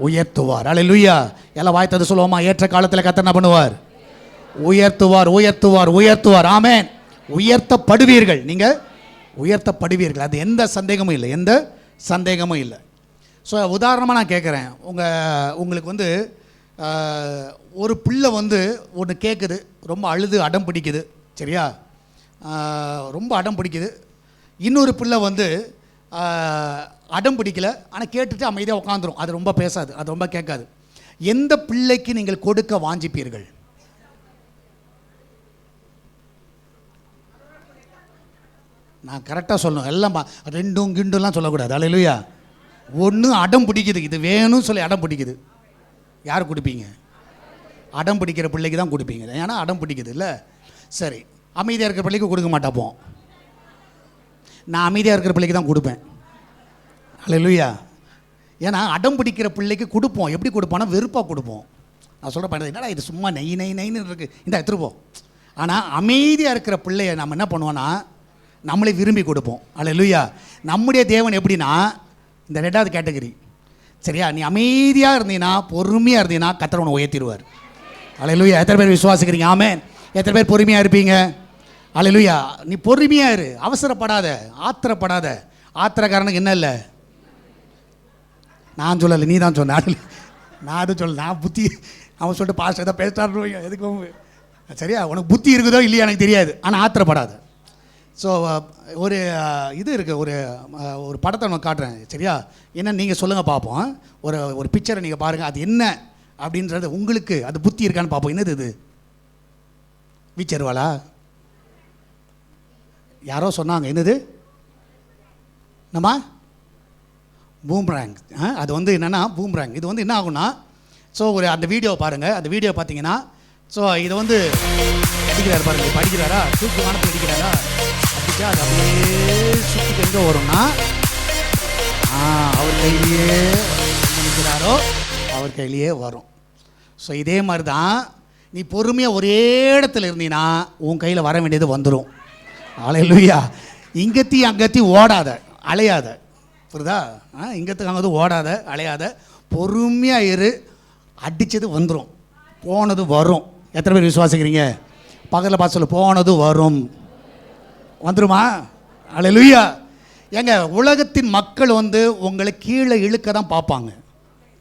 உயர்த்துவார். அல்லேலூயா. எல்லாம் வாய்த்தது சொல்லுவோமா? ஏற்ற காலத்தில் கர்த்தர் என்ன பண்ணுவார்? உயர்த்துவார், உயர்த்துவார், உயர்த்துவார். ஆமென். உயர்த்தப்படுவீர்கள். நீங்கள் உயர்த்தப்படுவீர்கள். அது எந்த சந்தேகமும் இல்லை, எந்த சந்தேகமும் இல்லை. ஸோ உதாரணமாக நான் கேட்குறேன், உங்களுக்கு வந்து ஒரு பிள்ளை வந்து ஒன்று கேட்குது, ரொம்ப அழுது அடம் பிடிக்குது. சரியா? ரொம்ப அடம் பிடிக்குது. இன்னொரு பிள்ளை வந்து அடம் பிடிக்கல, ஆனால் கேட்டுட்டு அமைதியாக உட்காந்துரும். அது ரொம்ப பேசாது, அது ரொம்ப கேட்காது. எந்த பிள்ளைக்கு நீங்கள் கொடுக்க வாஞ்சிப்பீர்கள்? நான் கரெக்டாக சொல்லணும். எல்லாம் ரெண்டும் கிண்டுலாம் சொல்லக்கூடாது. அல்லேலூயா. ஒன்று அடம் பிடிக்குது, இது வேணும்னு சொல்லி அடம் பிடிக்குது. யார் கொடுப்பீங்க? அடம் பிடிக்கிற பிள்ளைக்கு தான் கொடுப்பீங்க. ஏன்னா அடம் பிடிக்குது இல்லை. சரி, அமைதியாக இருக்கிற பிள்ளைக்கு கொடுக்க மாட்டாப்போம். நான் அமைதியாக இருக்கிற பிள்ளைக்கு தான் கொடுப்பேன். அல்லேலூயா. ஏன்னா அடம் பிடிக்கிற பிள்ளைக்கு கொடுப்போம். எப்படி கொடுப்போம்னா வெறுப்பாக கொடுப்போம். நான் சொல்கிற பையன், என்னடா இது சும்மா நெய் நெய் நெய்ன்னு இருக்குது, இந்த எடுத்துருப்போம். ஆனால் அமைதியாக இருக்கிற பிள்ளைய நம்ம என்ன பண்ணுவோன்னா, நம்மளே விரும்பி கொடுப்போம். அல்லேலூயா. நம்முடைய தேவன் எப்படின்னா, இந்த 2வது கேட்டகரி. சரியா? நீ அமைதியாக இருந்தீங்கன்னா, பொறுமையாக இருந்தீங்கன்னா, கர்த்தர் உன்னை உயர்த்திடுவார். அல்லேலூயா. எத்தனை பேர் விசுவாசிக்கிறீங்க? ஆமென். எத்தனை பேர் பொறுமையாக இருப்பீங்க? அல்லேலூயா. நீ பொறுமையாக இரு, அவசரப்படாத, ஆத்திரப்படாத. ஆத்திரக்காரனுக்கு என்ன இல்லை? நான் சொல்லலை, நீ தான் சொன்ன. நான் அது சொல்ல, நான் புத்தி அவன் சொல்லிட்டு பாஸ்டர் ஏதோ பேசிட்டாரு எதுக்கு. சரியா? உனக்கு புத்தி இருக்குதோ இல்லையா எனக்கு தெரியாது, ஆனால் ஆத்திரப்படாத. ஸோ ஒரு இது இருக்குது, ஒரு படத்தை நான் காட்டுறேன். சரியா? என்ன நீங்கள் சொல்லுங்கள் பார்ப்போம். ஒரு பிக்சரை நீங்கள் பாருங்கள், அது என்ன அப்படின்றது உங்களுக்கு அது புத்தி இருக்கான்னு பார்ப்போம். என்னது இது? வீச்சருவாளா? யாரோ சொன்னாங்க. என்னது நம்ம பூம்ராங். அது வந்து என்னென்னா பூம்ராங். இது வந்து என்ன ஆகும்னா, ஸோ அந்த வீடியோ பாருங்கள். அந்த வீடியோ பார்த்தீங்கன்னா, ஸோ இதை வந்து அடிக்கிறாரு பாருங்கள். இப்போ அடிக்கிறாரா? தூக்கி வானத்தில் அடிக்கிறாரா? அடிச்சா அது அப்படியே சுற்றிட்டு எங்கே வரும்னா, அவர் கையிலேயே நினைக்கிறாரோ அவர் கையிலேயே வரும். ஸோ இதே மாதிரி தான் நீ பொறுமையாக ஒரே இடத்துல இருந்தீங்கன்னா உன் கையில் வர வேண்டியது வந்துடும். அல்லேலூயா. இங்கத்தி அங்கத்தி ஓடாத, அலையாத. புரியுதா? இங்கத்துக்கு அங்கே ஓடாத, அலையாத. பொறுமையாக இரு, அடித்தது வந்துடும், போனது வரும். எத்தனை பேர் விசுவாசிக்கிறீங்க? பக்கத்தில் பார்த்து சொல்லு, போனது வரும். வந்துருமா? அல்லேலூயா. ஏங்க, உலகத்தின் மக்கள் வந்து உங்களை கீழே இழுக்க தான் பார்ப்பாங்க.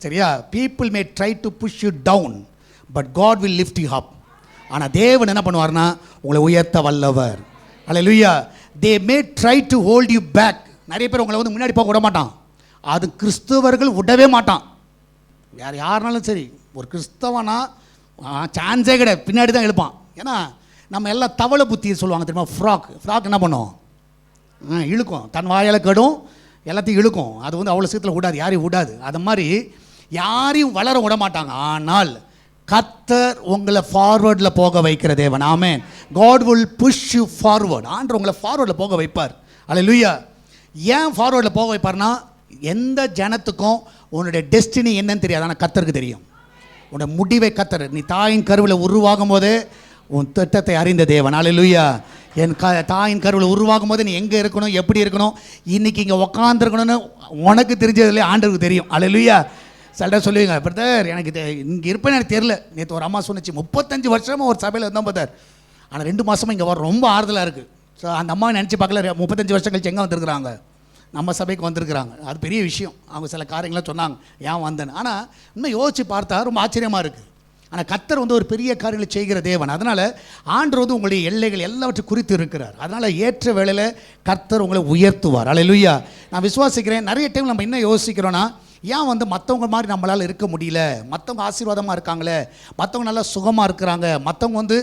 சரியா? People may try to push you down, but God will lift you up. ஆனால் தேவன் என்ன பண்ணுவார்னா, உங்களை உயர்த்த வல்லவர். அல்லேலூயா. They may try to hold you back. நிறைய பேர் உங்களை வந்து முன்னாடி போக விட மாட்டான். அது கிறிஸ்தவர்கள் விடவே மாட்டான். வேறு யாருனாலும் சரி, ஒரு கிறிஸ்தவனா சான்ஸே கிடையாது, பின்னாடி தான் எழுப்பான். ஏன்னா நம்ம எல்லாம் தவளை புத்தி சொல்லுவாங்க தெரியுமா? ஃப்ராக் என்ன பண்ணும்? இழுக்கும், தன் வாயால் கெடும், எல்லாத்தையும் இழுக்கும். அது வந்து அவ்வளோ சீக்கிரத்தில் விடாது, யாரையும் விடாது. அது மாதிரி யாரையும் வளர விட மாட்டாங்க. ஆனால் கர்த்தர் உங்களை ஃபார்வர்டில் போக வைக்கிற தேவன். ஆமென். God will push you forward. ஆண்டவர் உங்களை ஃபார்வர்டில் போக வைப்பார். அல்லேலூயா. ஏன் ஃபார்வர்டில் போக வைப்பார்னா, எந்த ஜனத்துக்கும் உன்னுடைய டெஸ்டினி என்னன்னு தெரியாது, ஆனால் கர்த்தருக்கு தெரியும். உன்னோட முடிவை கர்த்தர். நீ தாயின் கருவில் உருவாகும் போதே உன் திட்டத்தை அறிந்த தேவன். அல்லேலூயா. என் தாயின் கருவில் உருவாகும் போது நீ எங்கே இருக்கணும், எப்படி இருக்கணும், இன்றைக்கி இங்கே உக்காந்துருக்கணும்னு உனக்கு தெரிஞ்சதுலேயே ஆண்டவருக்கு தெரியும். அல்லேலூயா. சிலர் சொல்லுவீங்க, பிரதர் எனக்கு இங்கே இருப்பேன்னு எனக்கு தெரியல. நேற்று ஒரு அம்மா சொன்னிச்சு, 35 வருஷமாக ஒரு சபையில் இருந்தோம் பிரதர், ஆனால் 2 மாதமாக இங்கே வர ரொம்ப ஆறுதலாக இருக்குது. ஸோ அந்த அம்மா நினச்சி பார்க்கல, 35 வருஷம் கழிச்சு எங்கே வந்திருக்கிறாங்க, நம்ம சபைக்கு வந்திருக்கிறாங்க. அது பெரிய விஷயம். அவங்க சில காரியங்களாம் சொன்னாங்க ஏன் வந்தேன்னு. ஆனால் இன்னும் யோசித்து பார்த்தா ரொம்ப ஆச்சரியமாக இருக்குது. ஆனால் கர்த்தர் ஒரு பெரிய காரியங்களை செய்கிற தேவன். அதனால் ஆண்டவர் உங்களுடைய எல்லைகள் எல்லாவற்றையும் குறித்து இருக்கிறார். அதனால் ஏற்ற வேளையில் கர்த்தர் உங்களை உயர்த்துவார். அல்லேலூயா. நான் விசுவாசிக்கிறேன். நிறைய டைம் நம்ம என்ன யோசிக்கிறோன்னா, ஏன் மற்றவங்க மாதிரி நம்மளால் இருக்க முடியல, மற்றவங்க ஆசீர்வாதமாக இருக்காங்களே, மற்றவங்க நல்லா சுகமாக இருக்கிறாங்க, மற்றவங்க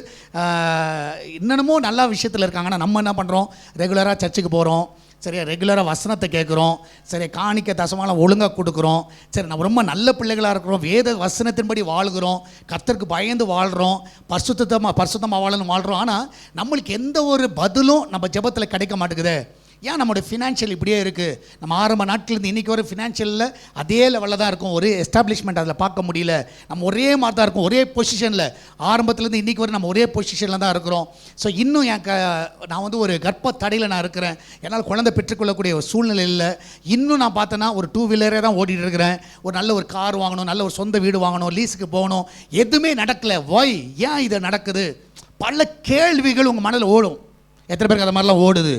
இன்னமும் நல்ல விஷயத்தில் இருக்காங்கன்னா நம்ம என்ன பண்ணுறோம், ரெகுலராக சர்ச்சுக்கு போகிறோம், சரியா, ரெகுலராக வசனத்தை கேட்குறோம், சரி, காணிக்க தசமாலாம் ஒழுங்காக கொடுக்குறோம், சரி, நம்ம ரொம்ப நல்ல பிள்ளைகளாக இருக்கிறோம், வேத வசனத்தின்படி வாழ்கிறோம், கர்த்தருக்கு பயந்து வாழ்கிறோம், பரிசுத்தமாக வாழணும் வாழ்கிறோம். ஆனால் நம்மளுக்கு எந்த ஒரு பதிலும் நம்ம ஜெபத்தில் கிடைக்க மாட்டேங்குது. ஏன் நம்மளுடைய ஃபினான்ஷியல் இப்படியே இருக்குது? நம்ம ஆரம்ப நாட்கள்லேருந்து இன்றைக்கி வர ஃபினான்ஷியலில் அதே லெவலில் தான் இருக்கும். ஒரே எஸ்டாப்ளிஷ்மெண்ட் அதில் பார்க்க முடியல. நம்ம ஒரே மாதிரி தான் இருக்கும், ஒரே பொசிஷனில். ஆரம்பத்துலேருந்து இன்றைக்கி வரை நம்ம ஒரே பொசிஷனில் தான் இருக்கிறோம். ஸோ இன்னும் நான் ஒரு கர்ப்ப தடையில் நான் இருக்கிறேன். என்னால் குழந்தை பெற்றுக்கொள்ளக்கூடிய ஒரு சூழ்நிலை இல்லை. இன்னும் நான் பார்த்தேன்னா ஒரு 2 வீலரே தான் ஓட்டிகிட்டு இருக்கிறேன். ஒரு நல்ல ஒரு கார் வாங்கணும், நல்ல ஒரு சொந்த வீடு வாங்கணும், லீஸுக்கு போகணும், எதுவுமே நடக்கலை. ஒய், ஏன் இது நடக்குது? பல கேள்விகள் உங்கள் மனதில் ஓடும். எத்தனை பேருக்கு அந்த மாதிரிலாம் ஓடுது?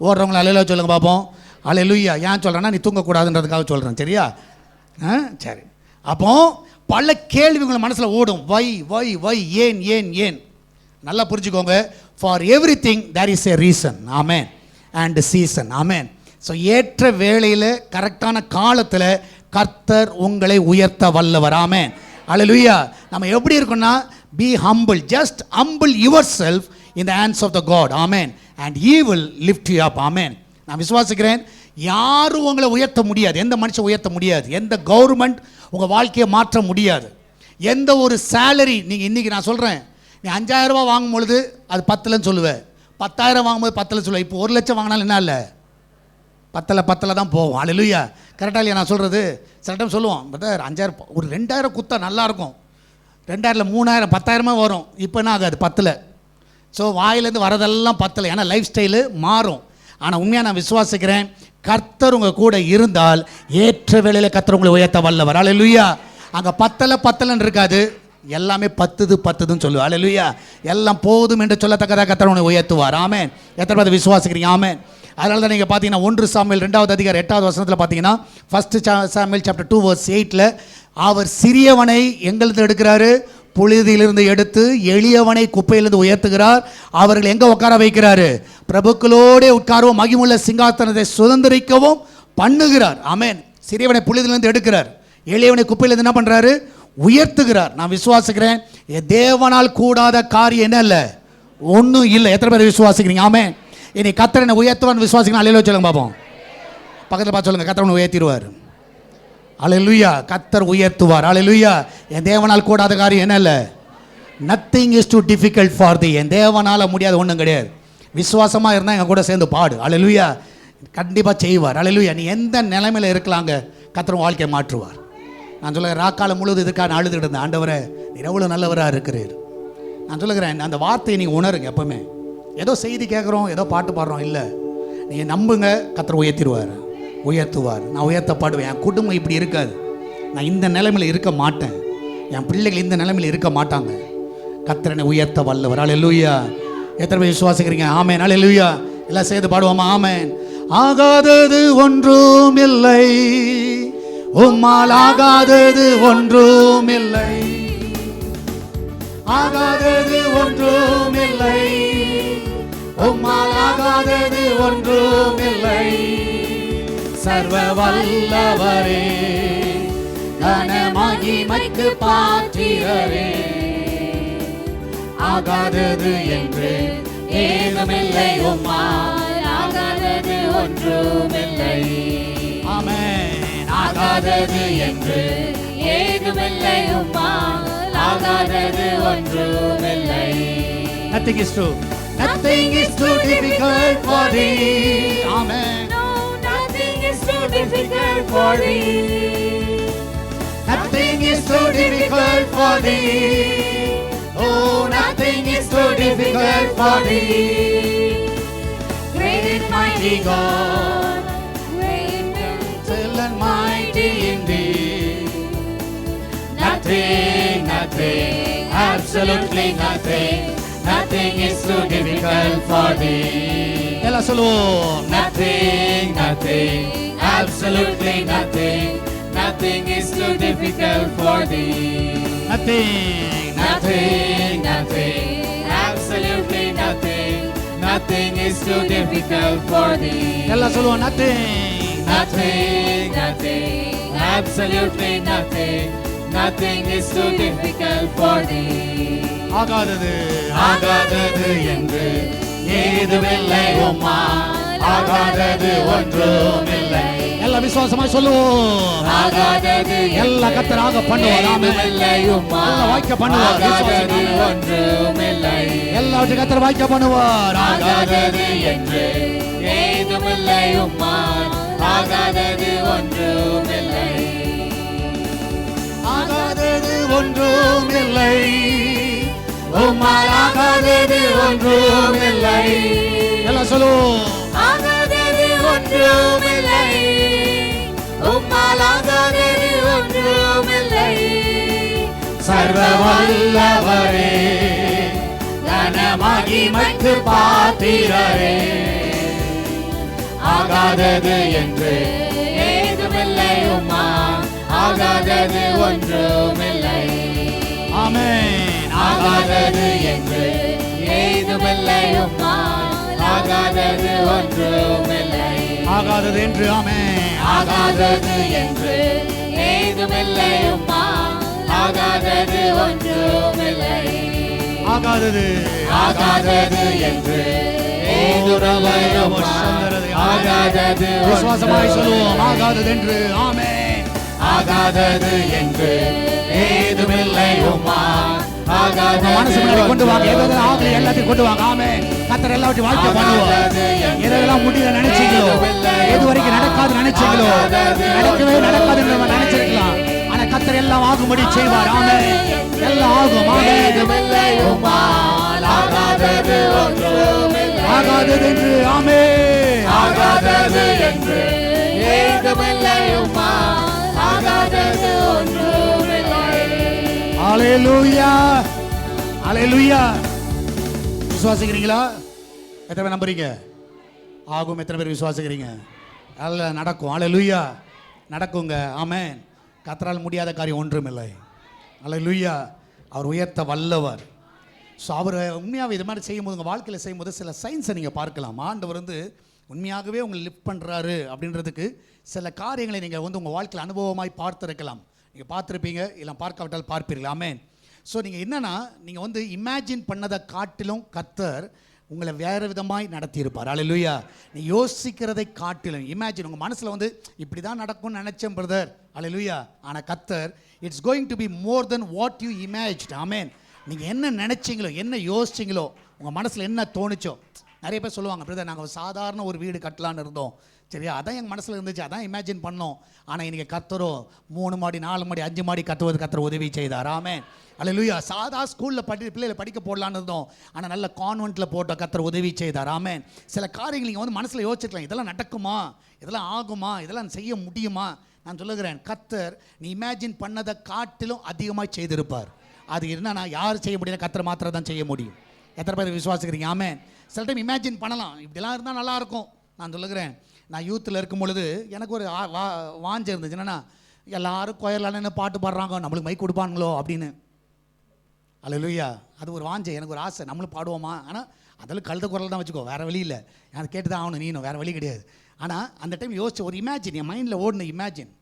ஓடுறவங்கள அல்லேலூயா சொல்லுங்கள் பார்ப்போம். அல்லேலூயா. ஏன் சொல்கிறேன்னா, நீ தூங்கக்கூடாதுன்றதுக்காக சொல்கிறேன், சரியா? சரி. அப்போ பல கேள்விகள் மனசில் ஓடும். வை, ஏன். நல்லா புரிஞ்சுக்கோங்க. For everything there is a reason. ஆமென். And season. ஆமென். ஸோ ஏற்ற வேளையில் கரெக்டான காலத்தில் கர்த்தர் உங்களை உயர்த்த வல்லவர். ஆமென். அல்லேலூயா. நம்ம எப்படி இருக்கோம்னா, B humble, just humble your self in the hands of the God. Amen. And he will lift you up. Amen. நான் விசுவாசிக்கிறேன், யாரும் உங்களை உயர்த்த முடியாது. எந்த மனுஷன் உயர்த்த முடியாது. எந்த கவர்மெண்ட் உங்கள் வாழ்க்கையை மாற்ற முடியாது. எந்த ஒரு சேலரி, நீங்கள் இன்றைக்கி நான் சொல்கிறேன், நீ 5000 ரூபா வாங்கும் பொழுது அது 10லன்னு சொல்லுவேன், 10,000 வாங்கும்போது 10ல் சொல்லுவேன். இப்போ 1 லட்சம் வாங்கினாலும் என்ன இல்லை, 10ல் தான் போகும். அல்லேலூயா. கரெக்டாக இல்லையா நான் சொல்கிறது? சில டைம் சொல்லுவோம், பிரதர் 5000 ஒரு 2000 குத்தா நல்லாயிருக்கும், 2000 3000 10,000 வரும். இப்போ என்ன ஆகாது, 10ல். ஸோ வாயிலேருந்து வரதெல்லாம் 10ல். ஏன்னா லைஃப் ஸ்டைலு மாறும். ஆனால் உண்மையாக நான் விசுவாசிக்கிறேன், கர்த்தர் உங்கள் கூட இருந்தால் ஏற்ற வேளையில் கர்த்தர் உங்களை உயர்த்த வல்லவர். அல்லேலூயா. அங்கே 10ல் இருக்காது, எல்லாமே 10ன்னு சொல்லுவார். அல்லேலூயா. எல்லாம் போதும் என்று சொல்லத்தக்கதாக கர்த்தர் உங்களை உயர்த்துவார். ஆமென். எத்தனை பேர் விசுவாசிக்கிறீங்க? ஆமென். அதனால தான் நீங்கள் பார்த்தீங்கன்னா 1 சாமுவேல் 2வது அதிகாரம் 8வது வசனத்தில் பார்த்தீங்கன்னா, 1 சாமுவேல் சாப்டர் 2 verse 8ல், அவர் சிறியவனை எங்கிருந்து எடுக்கிறாரு? புழுதியிலிருந்து எடுத்து எளியவனை குப்பையிலிருந்து உயர்த்துகிறார். அவர்கள் எங்கே உட்கார வைக்கிறாரு? பிரபுக்களோடே உட்காரவும் மகிமுள்ள சிங்காசனத்தை சுதந்திரிக்கவும் பண்ணுகிறார். ஆமென். சிறியவனை புழுதியிலிருந்து எடுக்கிறார், எளியவனை குப்பையிலிருந்து என்ன பண்ணுறாரு? உயர்த்துகிறார். நான் விசுவாசிக்கிறேன், தேவனால் கூடாத காரியம் என்ன இல்லை, ஒன்றும் இல்லை. எத்தனை பேர் விசுவாசிக்கிறீங்க? ஆமென். இனி கர்த்தர் என்னை உயர்த்துவான்னு விசுவாசிக்கிறேன். அல்லேலூயா சொல்லுங்க பார்ப்போம். பக்கத்தில் பார்த்து சொல்லுங்கள், கர்த்தர் உன்னை உயர்த்திடுவார். அல்லேலூயா. கர்த்தர் உயர்த்துவார். அல்லேலூயா. என் தேவனால் கூடாத காரியம் என்ன இல்லை, nothing is too difficult for the. என் தேவனால் முடியாத ஒன்றும் கிடையாது. விசுவாசமாக இருந்தால் எங்கள் கூட சேர்ந்து பாடு. அல்லேலூயா. கண்டிப்பாக செய்வார். அல்லேலூயா. நீ எந்த நிலைமையில் இருக்கலாங்க, கர்த்தர் வாழ்க்கையை மாற்றுவார். நான் சொல்லுகிறேன், ராக்காலம் முழுவதும் இதுக்காக நான் அழுதுகிட்டு இருந்தேன், ஆண்டவரே நீர் எவ்வளோ நல்லவராக இருக்கிறீர். நான் சொல்லுகிறேன், அந்த வார்த்தையை நீங்கள் உணருங்க. எப்பவுமே ஏதோ செய்தி கேட்குறோம், ஏதோ பாட்டு பாடுறோம் இல்லை, நீங்கள் நம்புங்க, கர்த்தர் உயர்த்துவார். நான் உயர்த்தப்படுவேன். என் குடும்பம் இப்படி இருக்காது, நான் இந்த நிலைமையில் இருக்க மாட்டேன், என் பிள்ளைகள் இந்த நிலைமையில் இருக்க மாட்டாங்க. கர்த்தர் என்னை உயர்த்த வல்லவர். அல்லேலூயா. எத்தனை பேர் விசுவாசிக்கிறீங்க? ஆமென். அல்லேலூயா. எல்லாம் சேர்ந்து பாடுவோமா? ஆமென். ஆகாதது ஒன்றும் இல்லை, உம்மால் ஆகாதது ஒன்றும் இல்லை, ஆகாதது ஒன்றும் இல்லை, உம்மால் ஆகாதது ஒன்றும் இல்லை. சர்வ வல்லவரே, கன மகிமைக்கு பாத்திரரே, ஆகாதது என்று ஏதுமில்லை, உம்மால் ஆகாதது ஒன்றுமில்லை. ஆமென். ஆகாதது என்று ஏதுமில்லை, உம்மால் ஆகாதது ஒன்றுமில்லை. Nothing is too. Nothing is too difficult for thee. Amen. No, nothing is too difficult for thee. Nothing is too difficult for thee. Oh, nothing is too difficult for thee. Great and mighty God, great and mighty indeed. nothing, nothing, absolutely nothing. Nothing is too difficult for thee. எல்லாம் சொல்லுவோம். Nothing, nothing, absolutely nothing. Nothing is too difficult for thee. Nothing. Nothing, nothing, absolutely nothing. Nothing is too difficult for thee. எல்லாம் சொல்லுவோம். Nothing. Nothing, nothing, absolutely nothing. Nothing is too difficult for thee. ஆகாதது. ஆகாதது என்று ஏதுமில்லை உம்மால். ஆகாதது ஒன்றுமில்லை. எல்லாம் விசுவாசமா சொல்லுவோம். ஆகாதது எல்லா கர்த்தராக பண்ணுவார். ஆமென். ஏதுமில்லை உம்மால். எல்லாம் வாய்க்க பண்ணுவார். ஆகாதது ஒன்றுமில்லை. எல்லாவற்றையும் கர்த்தர் வாய்க்க பண்ணுவார். ஆகாதது என்று ஏதுமில்லை உம்மால். ஆகாதது ஒன்றுமில்லை. ஆகாதது ஒன்றும் இல்லை. உம்மால் ஆகாதது ஒன்றுமில்லை. எல்லாம் சொல்லுவோம். ஆகாதது ஒன்றுமில்லை. உம்மால் ஆகாதது ஒன்றுமில்லை. சர்வ வல்லவரே, கன மகிமைக்கு பாத்திரரே, ஆகாதது என்று ஏதுமில்லை உம்மால். ஆகாதது ஒன்றுமில்லை. ஆமென். ஆகாதது என்று ஏதுமில்லை உம்மால். ஆகாதது ஒன்றுமில்லை. ஆகாதது என்று. ஆமென். ஆகாதது என்று ஏதுமில்லை உம்மால். ஆகாதது ஒன்றுமில்லை. ஆகாதது. ஆகாதது என்று ஏதுமில்லை உம்மால். ஆகாதது விசுவாசமாய் சொல்லுவோம். ஆகாதது என்று. ஆமென். ஆகாதது என்று ஏதுமில்லை உம்மால். ஆகாதது மனசு முன்னாடி கொண்டு வாங்க. எது ஆகல எல்லாத்தையும் கொண்டு வாங்க. ஆமென். கர்த்தர் எல்லாவற்றையும் வாய்க்க பண்ணுவார். எதெல்லாம் முடியல நினைச்சீங்களோ, எது வரைக்கும் நடக்காது நினைச்சீங்களோ, நடக்கவே நடக்காதுன்னு நம்ம நினைச்சிருக்கலாம். ஆனா கர்த்தர் எல்லாம் ஆகும்படி செய்வார். ஆமென். எல்லாம் ஆகும். ஆமென். ஏதுமில்லை உம்மால். ஆகாதது ஒன்றுமில்லை. ஆகாதது என்று. ஆமென். ஆகாதது என்று ஏதுமில்லை உம்மால். ஆகாதது ஒன்றுமில்லை. ஹalleluya. ஹalleluya. விசுவாசிக்கிறீங்களா? எத்தனை பேர் நம்புறீங்க? ஆகும். எத்தனை பேர் விசுவாசிக்கிறீங்க? அல்ல நடக்கும். ஹalleluya. நடக்குங்க. ஆமென். கர்த்தரால் முடியாத காரியம் ஒன்றுமில்லை. ஹalleluya. அவர் உயர்த்த வல்லவர். ஸோ அவர் உண்மையாகவே இது மாதிரி செய்யும்போது, உங்கள் வாழ்க்கையில் செய்யும்போது சில சயின்ஸை நீங்கள் பார்க்கலாம். ஆண்டவர் உண்மையாகவே உங்களை லிஃப்ட் பண்ணுறாரு அப்படின்றதுக்கு சில காரியங்களை நீங்கள் உங்கள் வாழ்க்கையில் அனுபவமாய் பார்த்துருக்கலாம். நீங்கள் பார்த்துருப்பீங்க, இல்லை பார்க்காவிட்டால் பார்ப்பீர்கள். ஆமென். ஸோ நீங்கள் என்னென்னா, நீங்கள் இமேஜின் பண்ணதை காட்டிலும் கர்த்தர் உங்களை வேறு விதமாய் நடத்தியிருப்பார். ஹalleluya. நீ யோசிக்கிறதை காட்டிலும் இமேஜின் உங்கள் மனசில் இப்படி தான் நடக்கும்னு நினச்சேன் பிரதர். ஹalleluya. ஆனால் கர்த்தர் it's going to be more than what you imagined. ஆமென். நீங்கள் என்ன நினச்சிங்களோ, என்ன யோசிச்சிங்களோ, உங்கள் மனசில் என்ன தோணுச்சோ. நிறைய பேர் சொல்லுவாங்க, பிரதர் நாங்கள் சாதாரண ஒரு வீடு கட்டலான்னு இருந்தோம், சரியா, அதான் எங்கள் மனசில் இருந்துச்சு, அதான் இமேஜின் பண்ணோம். ஆனால் இன்றைக்கி கர்த்தரோ 3 மாடி 4 மாடி 5 மாடி கட்டுவது கர்த்தர் உதவி செய்தார். ஆமென். ஹalleluya. சாதா ஸ்கூலில் பிள்ளைகளை படிக்க போடலான்னு இருந்தோம், ஆனால் நல்ல கான்வென்ட்டில் போட்ட கர்த்தர் உதவி செய்தார். ஆமென். சில காரியங்கள் நீங்கள் மனசில் யோசிச்சிருக்கலாம், இதெல்லாம் நடக்குமா, இதெல்லாம் ஆகுமா, இதெல்லாம் செய்ய முடியுமா. நான் சொல்லுகிறேன், கர்த்தர் நீ இமேஜின் பண்ணதை காட்டிலும் அதிகமாக செய்திருப்பார். அது என்னன்னா, யார் செய்ய முடியல, கர்த்தர் மாத்திரம் தான் செய்ய முடியும். எத்தனை பேர் விசுவாசிக்கிறீங்க? ஆமென். சில டைம் இமேஜின் பண்ணலாம், இப்படிலாம் இருந்தால் நல்லாயிருக்கும். நான் சொல்லுகிறேன், நான் யூத்தில் இருக்கும் பொழுது எனக்கு ஒரு வாஞ்சை இருந்துச்சு. என்னென்னா, எல்லாரும் கொயர்லான்னு பாட்டு பாடுறாங்க, நம்மளுக்கு மைக் கொடுப்பானுங்களோ அப்படின்னு. ஹalleluya. அது ஒரு வாஞ்சை, எனக்கு ஒரு ஆசை, நம்மளும் பாடுவோமா. ஆனால் அதெல்லாம் கழுத குரல் தான் வச்சுக்கோ, வேறு வழி இல்லை, அதை கேட்டு தான் ஆகணும், நீனும் வேறு வழி கிடையாது. ஆனால் அந்த டைம் யோசிச்சு ஒரு இமேஜின், என் மைண்டில் ஓடின இமேஜின்,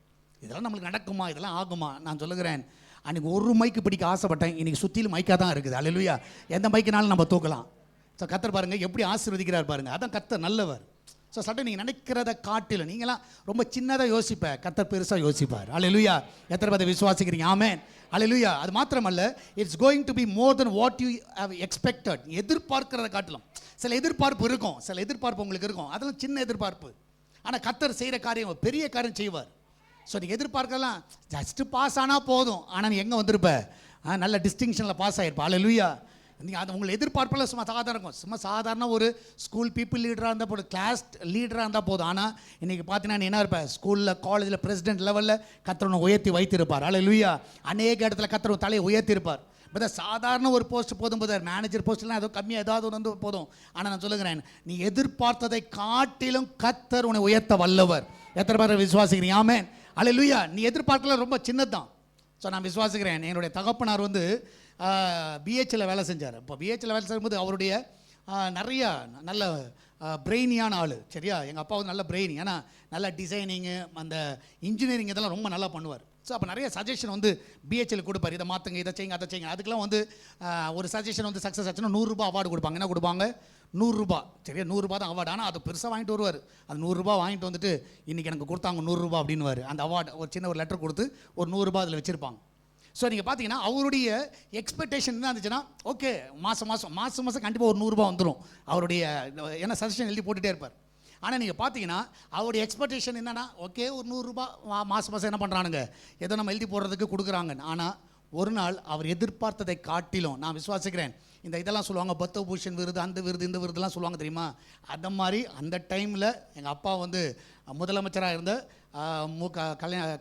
இதெல்லாம் நம்மளுக்கு நடக்குமா, இதெல்லாம் ஆகுமா. நான் சொல்லுகிறேன், அன்றைக்கி ஒரு மைக்கு பிடிக்க ஆசைப்பட்டேன், இன்றைக்கி சுற்றிலும் மைக்காக தான் இருக்குது. ஹalleluya. எந்த மைக்கினாலும் நம்ம தூக்கலாம். ஸோ கர்த்தர் பாருங்கள் எப்படி ஆசீர்வதிக்கிறார் பாருங்கள். அதான் கர்த்தர் நல்லவர். ஸோ சட்டம் நீங்கள் நினைக்கிறத காட்டிலும் நீங்களாம் ரொம்ப சின்னதாக யோசிப்பேன், கர்த்தர் பெருசாக யோசிப்பார். அல்லேலூயா. எத்தனை பேர் விசுவாசிக்கிறீங்க? ஆமென். அல்லேலூயா. அது மாத்திரமல்ல, it's going to be more than what you have expected. எதிர்பார்க்கிறத காட்டிலும் சில எதிர்பார்ப்பு இருக்கும், சில எதிர்பார்ப்பு உங்களுக்கு இருக்கும், அதெல்லாம் சின்ன எதிர்பார்ப்பு. ஆனால் கர்த்தர் செய்கிற காரியம் பெரிய காரியம் செய்வார். ஸோ நீங்கள் எதிர்பார்க்கலாம் ஜஸ்ட்டு பாஸ் ஆனால் போதும், ஆனால் நீ எங்கே வந்திருப்ப? நல்ல டிஸ்டிங்ஷனில் பாஸ் ஆகிருப்பா. அல்லேலூயா. நீங்கள் அது உங்களை எதிர்பார்ப்பில் சும்மா சாதாரண இருக்கும், சும்மா சாதாரண ஒரு ஸ்கூல் பீப்புள் லீடராக இருந்தால் போதும், கிளாஸ் லீடராக இருந்தால் போதும். ஆனால் இன்றைக்கி பார்த்தீங்கன்னா நீ என்ன இருப்பேன்? ஸ்கூலில், காலேஜில் பிரசிடென்ட் லெவலில் கர்த்தர் உயர்த்தி வைத்திருப்பார். அல்லேலூயா. அநேக இடத்துல கர்த்தர் தலையை உயர்த்தியிருப்பார். பட் சாதாரண ஒரு போஸ்ட் போதும் போது, மேனேஜர் போஸ்ட்லாம் ஏதோ கம்மியாக ஏதாவது ஒன்று வந்து போதும். ஆனால் நான் சொல்லுகிறேன், நீ எதிர்பார்த்ததை காட்டிலும் கர்த்தர் உன்னை உயர்த்த வல்லவர். எத்தனை பேர் விசுவாசிக்கிறீங்க? ஆமென். அல்லேலூயா. நீ எதிர்பார்க்கல ரொம்ப சின்னதுதான். ஸோ நான் விசுவாசிக்கிறேன். என்னுடைய தகப்பனார் வந்து பிஹெச்சில் வேலை செஞ்சார். இப்போ பிஹெச்சில் வேலை செய்யும்போது அவருடைய நிறையா நல்ல பிரெயினியான ஆள். சரியா? எங்கள் அப்பா வந்து நல்ல பிரெயின், ஏன்னா நல்ல டிசைனிங்கு, அந்த இன்ஜினியரிங் இதெல்லாம் ரொம்ப நல்லா பண்ணுவார். ஸோ அப்போ நிறைய சஜஷன் வந்து பிஹெச்சில் கொடுப்பார். இதை மாற்றுங்க, இதை செய்யுங்க, அதை செய்யுங்க. அதுக்கெல்லாம் வந்து ஒரு சஜஷன் வந்து சக்ஸஸ் ஆச்சுன்னா ₹100 அவார்டு கொடுப்பாங்க. என்ன கொடுப்பாங்க? ₹100. சரியா? ₹100 தான் அவார்டு. ஆனால் அது பெருசாக வாங்கிட்டு வருவார். அது ₹100 வாங்கிட்டு வந்துட்டு இன்றைக்கி எனக்கு கொடுத்தாங்க ₹100 அப்படின்னுவார். அந்த அவார்டு ஒரு சின்ன ஒரு லெட்டர் கொடுத்து ஒரு ₹100 அதில் வச்சுருப்பாங்க. ஸோ நீங்கள் பார்த்தீங்கன்னா அவருடைய எக்ஸ்பெக்டேஷன் என்ன இருந்துச்சுன்னா, ஓகே மாதம் கண்டிப்பாக ஒரு ₹100 வந்துடும் அவருடைய, ஏன்னா சஜஷன் எழுதி போட்டுகிட்டே இருப்பார். ஆனால் நீங்கள் பார்த்தீங்கன்னா அவருடைய எக்ஸ்பெக்டேஷன் என்னென்னா, ஓகே ஒரு ₹100 மாதம் என்ன பண்ணுறானுங்க, ஏதோ நம்ம எழுதி போடுறதுக்கு கொடுக்குறாங்க. ஆனால் ஒரு நாள் அவர் எதிர்பார்த்ததை காட்டிலும், நான் விசுவாசிக்கிறேன், இந்த இதெல்லாம் சொல்லுவாங்க பத்மபூஷன் விருது, அந்த விருது, இந்த விருதுலாம் சொல்லுவாங்க தெரியுமா? அந்த மாதிரி அந்த டைமில் எங்கள் அப்பா வந்து முதலமைச்சராக இருந்த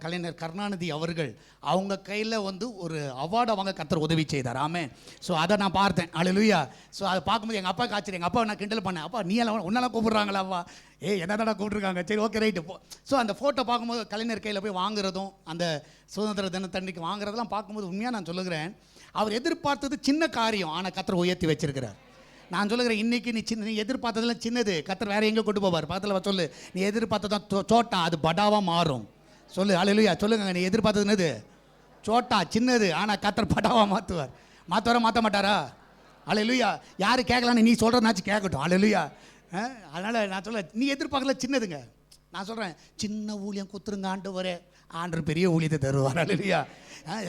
கலைஞர் கருணாநிதி அவர்கள் அவங்க கையில் வந்து ஒரு அவார்டை வாங்க கர்த்தர் உதவி செய்தார். ஆமென். ஸோ அதை நான் பார்த்தேன். அல்லேலூயா. ஸோ அதை பார்க்கும்போது எங்கள் அப்பா காய்ச்சல், எங்கள் அப்பா நான் கிண்டல் பண்ணேன், அப்பா நீ எல்லாம் உன்னெல்லாம் கூப்பிட்றாங்களாப்பா? என்ன தானே கூப்பிட்ருக்காங்க. சரி, ஓகே, ரைட்டு. ஸோ அந்த ஃபோட்டோ பார்க்கும்போது கலைஞர் கையில் போய் வாங்குறதும், அந்த சுதந்திர தினத்தன்னைக்கு வாங்குறதெல்லாம் பார்க்கும்போது உண்மையாக நான் சொல்லுகிறேன், அவர் எதிர்பார்த்தது சின்ன காரியம், ஆனால் கர்த்தர் உயர்த்தி வச்சிருக்கிறார். நான் சொல்லுகிறேன், இன்றைக்கி நீ எதிர்பார்த்ததெல்லாம் சின்னது, கர்த்தர் வேறு எங்கே கொண்டு போவார்? பக்கத்தில் சொல்லு, நீ எதிர்பார்த்ததான் சோட்டா, அது படாவாக மாறும். சொல்லு. அல்லேலூயா. சொல்லுங்க. நீ எதிர்பார்த்தது என்னது? சோட்டா, சின்னது, ஆனால் கர்த்தர் படாவாக மாற்றுவாரா? மாற்ற மாட்டாரா? அல்லேலூயா. யார் கேட்கலான்னு நீ சொல்கிறனாச்சும் கேட்கட்டும். அல்லேலூயா. அதனால் நான் சொல்ல, நீ எதிர்பார்க்கல சின்னதுங்க. நான் சொல்கிறேன், சின்ன ஊழியம் குத்துருங்க ஆண்டவரே, ஆண்டவர் பெரிய ஊழியத்தை தருவார். அல்லேலூயா.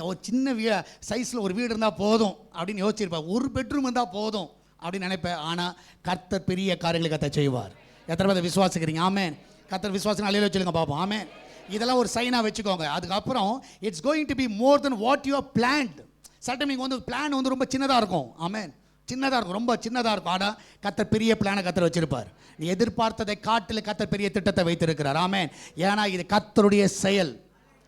ஒரு சின்ன சைஸில் ஒரு வீடு இருந்தால் போதும் அப்படின்னு யோசிச்சிருப்பேன், ஒரு பெட்ரூம் இருந்தால் போதும் அப்படின்னு நினைப்பேன். ஆனால் கர்த்தர் பெரிய காரியங்களை கர்த்தர் செய்வார். எத்தனை பேர் விசுவாசிக்கிறீங்க? ஆமென். கர்த்தர் விசுவாசிங்க. அல்லேலூயா சொல்லுங்க பார்ப்போம். ஆமென். இதெல்லாம் ஒரு சைனாக வச்சுக்கோங்க. அதுக்கப்புறம் it's going to be more than what you have planted. சட்டம் நீங்கள் வந்து பிளான் வந்து ரொம்ப சின்னதாக இருக்கும். ஆமென். சின்னதாக இருக்கும், ரொம்ப சின்னதாக இருக்கும். ஆனால் கர்த்தர் பெரிய பிளானை கர்த்தர் வச்சிருப்பார். நீ எதிர்பார்த்ததை காட்டில் கர்த்தர் பெரிய திட்டத்தை வைத்திருக்கிறார். ஆமென். ஏன்னா இது கர்த்தருடைய செயல்.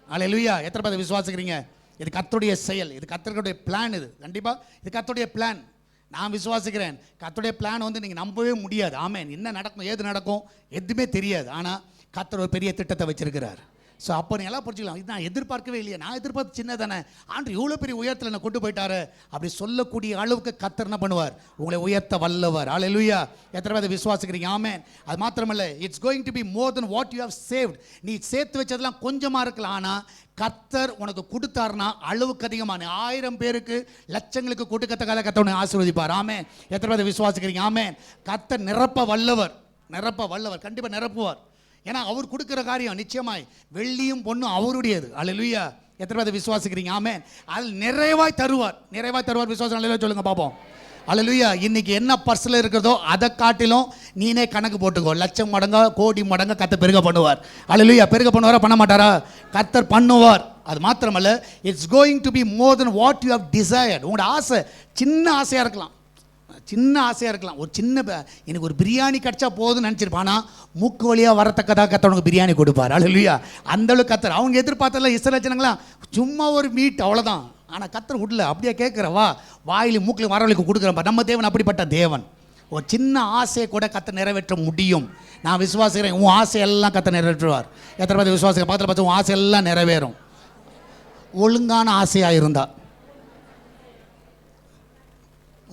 அல்லேலூயா. எத்தனை பேர் விசுவாசிக்கிறீங்க? இது கர்த்தருடைய செயல், இது கர்த்தருடைய பிளான். இது கண்டிப்பாக இது கர்த்தருடைய பிளான். நான் விசுவாசிக்கிறேன், கர்த்தருடைய பிளான் வந்து நீங்கள் நம்பவே முடியாது. ஆமென். என்ன நடக்கும், ஏது நடக்கும், எதுவுமே தெரியாது. ஆனால் கர்த்தர் ஒரு பெரிய திட்டத்தை வச்சிருக்கிறார். ஸோ அப்போ நீ எல்லாம் புரிஞ்சுக்கலாம், இது நான் எதிர்பார்க்கவே இல்லையே, நான் எதிர்பார்த்து சின்ன தானே, ஆண்டு இவ்வளோ பெரிய உயரத்தில் என்னை கொண்டு போயிட்டாரு அப்படி சொல்லக்கூடிய அளவுக்கு கர்த்தர் என்ன பண்ணுவார்? உங்களை உயர்த்த வல்லவர். அல்லேலூயா. எத்தனை பேர் விசுவாசிக்கிறீங்க? ஆமென். அது மாத்திரமல்ல, it's going to be more than what you have saved. நீ சேர்த்து வச்சதெல்லாம் கொஞ்சமாக இருக்கலாம், ஆனால் கர்த்தர் உனக்கு கொடுத்தாருன்னா அளவுக்கு அதிகமான 1000 பேருக்கு, லட்சங்களுக்கு கொடுக்கத்தக்காக கர்த்தர் உன்னை ஆசீர்வதிப்பார். ஆமென். எத்தனை பேர் விசுவாசிக்கிறீங்க? ஆமென். கர்த்தர் நிரப்ப வல்லவர், கண்டிப்பாக நிரப்புவார். ஏன்னா அவர் கொடுக்குற காரியம் நிச்சயமாய் வெள்ளியும் பொண்ணும் அவருடையது. அல்லேலூயா. எத்தனை பேர் விசுவாசிக்கிறீங்க? ஆமென். அதில் நிறைவாய் தருவார். விசுவாசம். அல்லேலூயா சொல்லுங்க பார்ப்போம். அல்லேலூயா. இன்னைக்கு என்ன பர்ஸில் இருக்கிறதோ அதை காட்டிலும் நீனே கணக்கு போட்டுக்கோ, லட்சம் மடங்கா கோடி மடங்கா கர்த்தர் பெருக பண்ணுவார். அல்லேலூயா. பெருக பண்ணுவாரா? பண்ண மாட்டாரா? கர்த்தர் பண்ணுவார். அது மாத்திரமல்ல, it's going to be more than what you have desired. உங்களோட ஆசை சின்ன ஆசையாக இருக்கலாம், ஒரு சின்ன எனக்கு ஒரு பிரியாணி கிடச்சா போதும்னு நினச்சிருப்பான். ஆனால் மூக்கு வழியாக வரத்தக்கதாக கர்த்தர் உனக்கு பிரியாணி கொடுப்பார். அல்லேலூயா. அந்தளவுக்கு கர்த்தர். அவங்க எதிர்பார்த்தல இஸ்ரவேல் ஜனங்களாம் சும்மா ஒரு மீட் அவ்வளோதான். ஆனால் கர்த்தர் விடல, அப்படியே கேட்குறவா வாயிலும் மூக்கிலும் வரவழைக்கு கொடுக்குறப்ப. நம்ம தேவன் அப்படிப்பட்ட தேவன். ஒரு சின்ன ஆசையை கூட கர்த்தர் நிறைவேற்ற முடியும். நான் விசுவாசிக்கிறேன், உன் ஆசையெல்லாம் கர்த்தர் நிறைவேற்றுவார். எத்தனை பேர் விசுவாசிக்க? பக்கத்தில் பார்த்து உன் ஆசையெல்லாம் நிறைவேறும். ஒழுங்கான ஆசையாக இருந்தால்.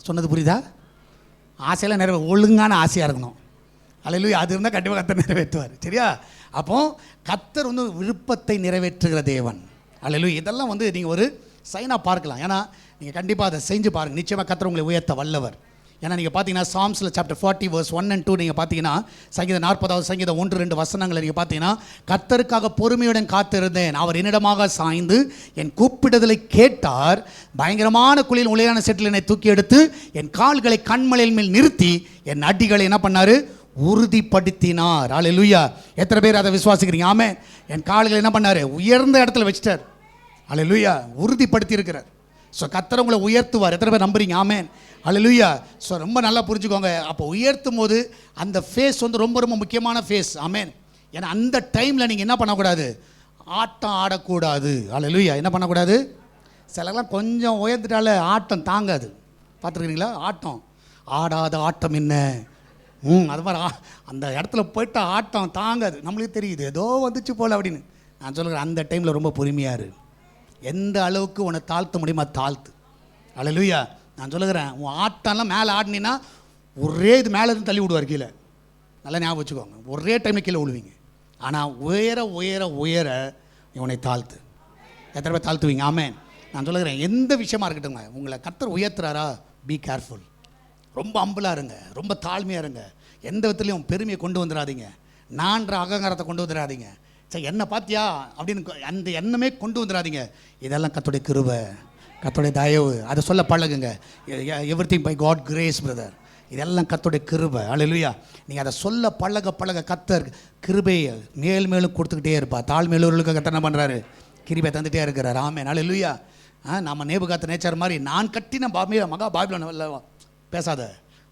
சொன்னது புரியுதா? ஆசையெல்லாம் ஒழுங்கான ஆசையாக இருக்கணும். அல்லேலூயா. அது இருந்தால் கண்டிப்பாக கர்த்தர் நிறைவேற்றுவார். சரியா? அப்போ கர்த்தர் வந்து விருப்பத்தை நிறைவேற்றுகிற தேவன். அல்லேலூயா. இதெல்லாம் வந்து நீங்கள் ஒரு சைனாக பார்க்கலாம். ஏன்னா நீங்கள் கண்டிப்பாக அதை செஞ்சு பாருங்கள், நிச்சயமாக கர்த்தர் உங்களை உயர்த்த வல்லவர். ஏன்னா நீங்கள் பார்த்தீங்கன்னா சாம்ஸில் சாப்டர் 40 verse 1 and 2 நீங்கள் பார்த்தீங்கன்னா சங்கீதம் 40வது சங்கீதம் 1-2 வசனங்களை நீங்கள் பார்த்தீங்கன்னா, கர்த்தருக்காக பொறுமையுடன் காத்திருந்தேன், அவர் என்னிடமாக சாய்ந்து என் கூப்பிடுதலை கேட்டார், பயங்கரமான குழியில் உளையான செட்டில் என்னை தூக்கி எடுத்து என் கால்களை கண்மலையின் மேல் நிறுத்தி என் அடிகளை என்ன பண்ணார், உறுதிப்படுத்தினார். அல்லேலூயா. எத்தனை பேர் அதை விசுவாசிக்கிறீங்க? ஆமென். என் கால்களை என்ன பண்ணார், உயர்ந்த இடத்துல வச்சிட்டார். அல்லேலூயா. உறுதிப்படுத்தி இருக்கிறார். ஸோ கர்த்தர் உங்களை உயர்த்துவார். எத்தனை பேர் நம்புறீங்க? ஆமென். அல்லேலூயா. ஸோ ரொம்ப நல்லா புரிஞ்சுக்கோங்க. அப்போ உயர்த்தும் போது அந்த ஃபேஸ் வந்து ரொம்ப ரொம்ப முக்கியமான ஃபேஸ். ஆமென். ஏன்னா அந்த டைமில் நீங்கள் என்ன பண்ணக்கூடாது, ஆட்டம் ஆடக்கூடாது. அல்லேலூயா. என்ன பண்ணக்கூடாது? சிலர்லாம் கொஞ்சம் உயர்ந்துட்டால ஆட்டம் தாங்காது. பார்த்துருக்கீங்களா? ஆட்டம் ஆடாத ஆட்டம் என்ன? அது மாதிரி அந்த இடத்துல போயிட்டு ஆட்டம் தாங்காது. நம்மளுக்கு தெரியுது ஏதோ வந்துச்சு போல் அப்படின்னு. நான் சொல்லுறேன், அந்த டைமில் ரொம்ப பொறுமையாக இரு. எந்த அளவுக்கு உன்னை தாழ்த்த முடியுமா தாழ்த்து. அல்லேலூயா. நான் சொல்லுகிறேன், உன் ஆட்டம்லாம் மேலே ஆடினீன்னா ஒரே இது மேலே இருந்து தள்ளி விடுவார் கீழே. நல்லா ஞாபகம் வச்சுக்கோங்க. ஒரே டைமில் கீழே விழுவீங்க. ஆனால் உயர உயர உயர இவனை தாழ்த்து. எத்தனை பேர் தாழ்த்துவீங்க? ஆமென். நான் சொல்லுகிறேன், எந்த விஷயமா இருக்கட்டுங்க, உங்களை கர்த்தர் உயர்த்துறாரா, பி கேர்ஃபுல். ரொம்ப அம்பலாக இருங்க, ரொம்ப தாழ்மையாக இருங்க. எந்த விதத்துலையும் பெருமையை கொண்டு வந்துடாதீங்க, நான்ற அகங்காரத்தை கொண்டு வந்துடாதீங்க. சரி என்ன பார்த்தியா அப்படின்னு அந்த எண்ணமே கொண்டு வந்துடாதீங்க. இதெல்லாம் கர்த்தருடைய கிருபை, கர்த்தருடைய தயவு, அதை சொல்ல பழகுங்க. Everything by God grace brother. இதெல்லாம் கர்த்தருடைய கிருபை. அல்லேலூயா. நீங்கள் அதை சொல்ல பழக பழக கர்த்தர் கிருபையை மேல் மேலும் கொடுத்துக்கிட்டே இருப்பா. தாழ்மையுள்ளவர்களுக்கு கர்த்தர் என்ன பண்ணுறாரு, கிருபை தந்துகிட்டே இருக்கிறார். ஆமென். அல்லேலூயா. நம்ம நேபுகாத் நேச்சர் மாதிரி நான் கட்டின மகா பாபிலோன் பேசாத.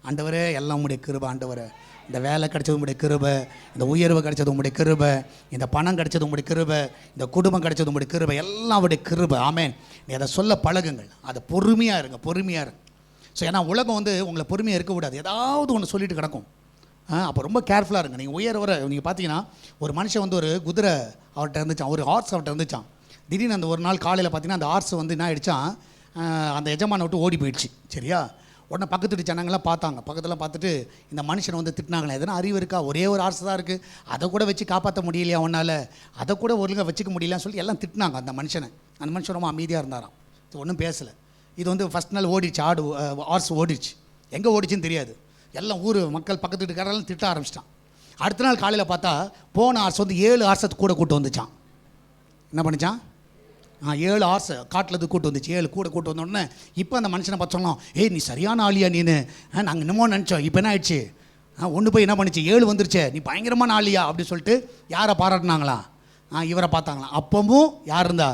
ஆண்டவரே எல்லாம் உங்களுடைய கிருபை. ஆண்டவரே இந்த வேலை கிடைச்சது உங்களுடைய கிருபை, இந்த உயர்வு கிடைச்சது உங்களுடைய கிருபை, இந்த பணம் கிடைச்சது உங்களுடைய கிருபை, இந்த குடும்பம் கிடைச்சது உங்களுடைய கிருபை, எல்லாம் அவருடைய கிருபை. ஆமென். நீ அதை சொல்ல பழகுங்கள். அதை பொறுமையாக இருங்க, பொறுமையாக இருங்க. ஸோ ஏன்னா உலகம் வந்து உங்களை பொறுமையாக இருக்கக்கூடாது, ஏதாவது ஒன்று சொல்லிட்டு கிடக்கும். அப்போ ரொம்ப கேர்ஃபுல்லாக இருங்க. நீங்கள் உயர வர நீங்கள் பார்த்தீங்கன்னா, ஒரு மனுஷன் வந்து ஒரு குதிரை அவர்கிட்ட இருந்துச்சான், ஒரு ஹார்ஸ் அவர்கிட்ட இருந்துச்சான். திடீர்னு அந்த ஒரு நாள் காலையில் பார்த்தீங்கன்னா அந்த ஹார்ஸ் வந்து என்ன ஆகிடுச்சான், அந்த எஜமானை விட்டு ஓடி போயிடுச்சு. சரியா? உடனே பக்கத்து ஜனங்கள்லாம் பார்த்தாங்க. பக்கத்தில் பார்த்துட்டு இந்த மனுஷனை வந்து திட்டினாங்களே, எதனா அறிவு இருக்கா, ஒரே ஒரு ஆர்ஸ் தான் இருக்குது, அதை கூட வச்சு காப்பாற்ற முடியலையா உன்னால், அதை கூட ஒழுங்காக வச்சுக்க முடியலான்னு சொல்லி எல்லாம் திட்டினாங்க அந்த மனுஷனை. அந்த மனுஷன் ரொம்ப அமைதியாக இருந்தாராம், ஒன்றும் பேசலை. இது வந்து ஃபஸ்ட் நாள் ஓடிடுச்சு, ஆர்ஸ் ஓடிடுச்சு. எங்கே ஓடிச்சுன்னு தெரியாது. எல்லாம் ஊர் மக்கள் பக்கத்து வீட்டுக்காரெல்லாம் திட்ட ஆரம்பிச்சிட்டான். அடுத்த நாள் காலையில் பார்த்தா போன ஆர்ஸ் வந்து 7 ஆர்ஸை கூட கூட்டு வந்துச்சான். என்ன பண்ணிச்சான்? 7 ஆர்ஸ் காட்டில் இது கூட்டு வந்துச்சு. 7 கூட கூட்டு வந்தோடனே இப்போ அந்த மனுஷனை பார்த்து சொன்னோம், நீ சரியான ஆளியா நீனு, நாங்கள் என்னமோ நினச்சோம், இப்போ என்ன ஆயிடுச்சு, ஒன்று போய் என்ன பண்ணிச்சு, 7 வந்துருச்சே, நீ பயங்கரமான ஆளியா அப்படி சொல்லிட்டு யாரை பாராட்டினாங்களா, இவரை பார்த்தாங்களாம். அப்பவும் யார் இருந்தா,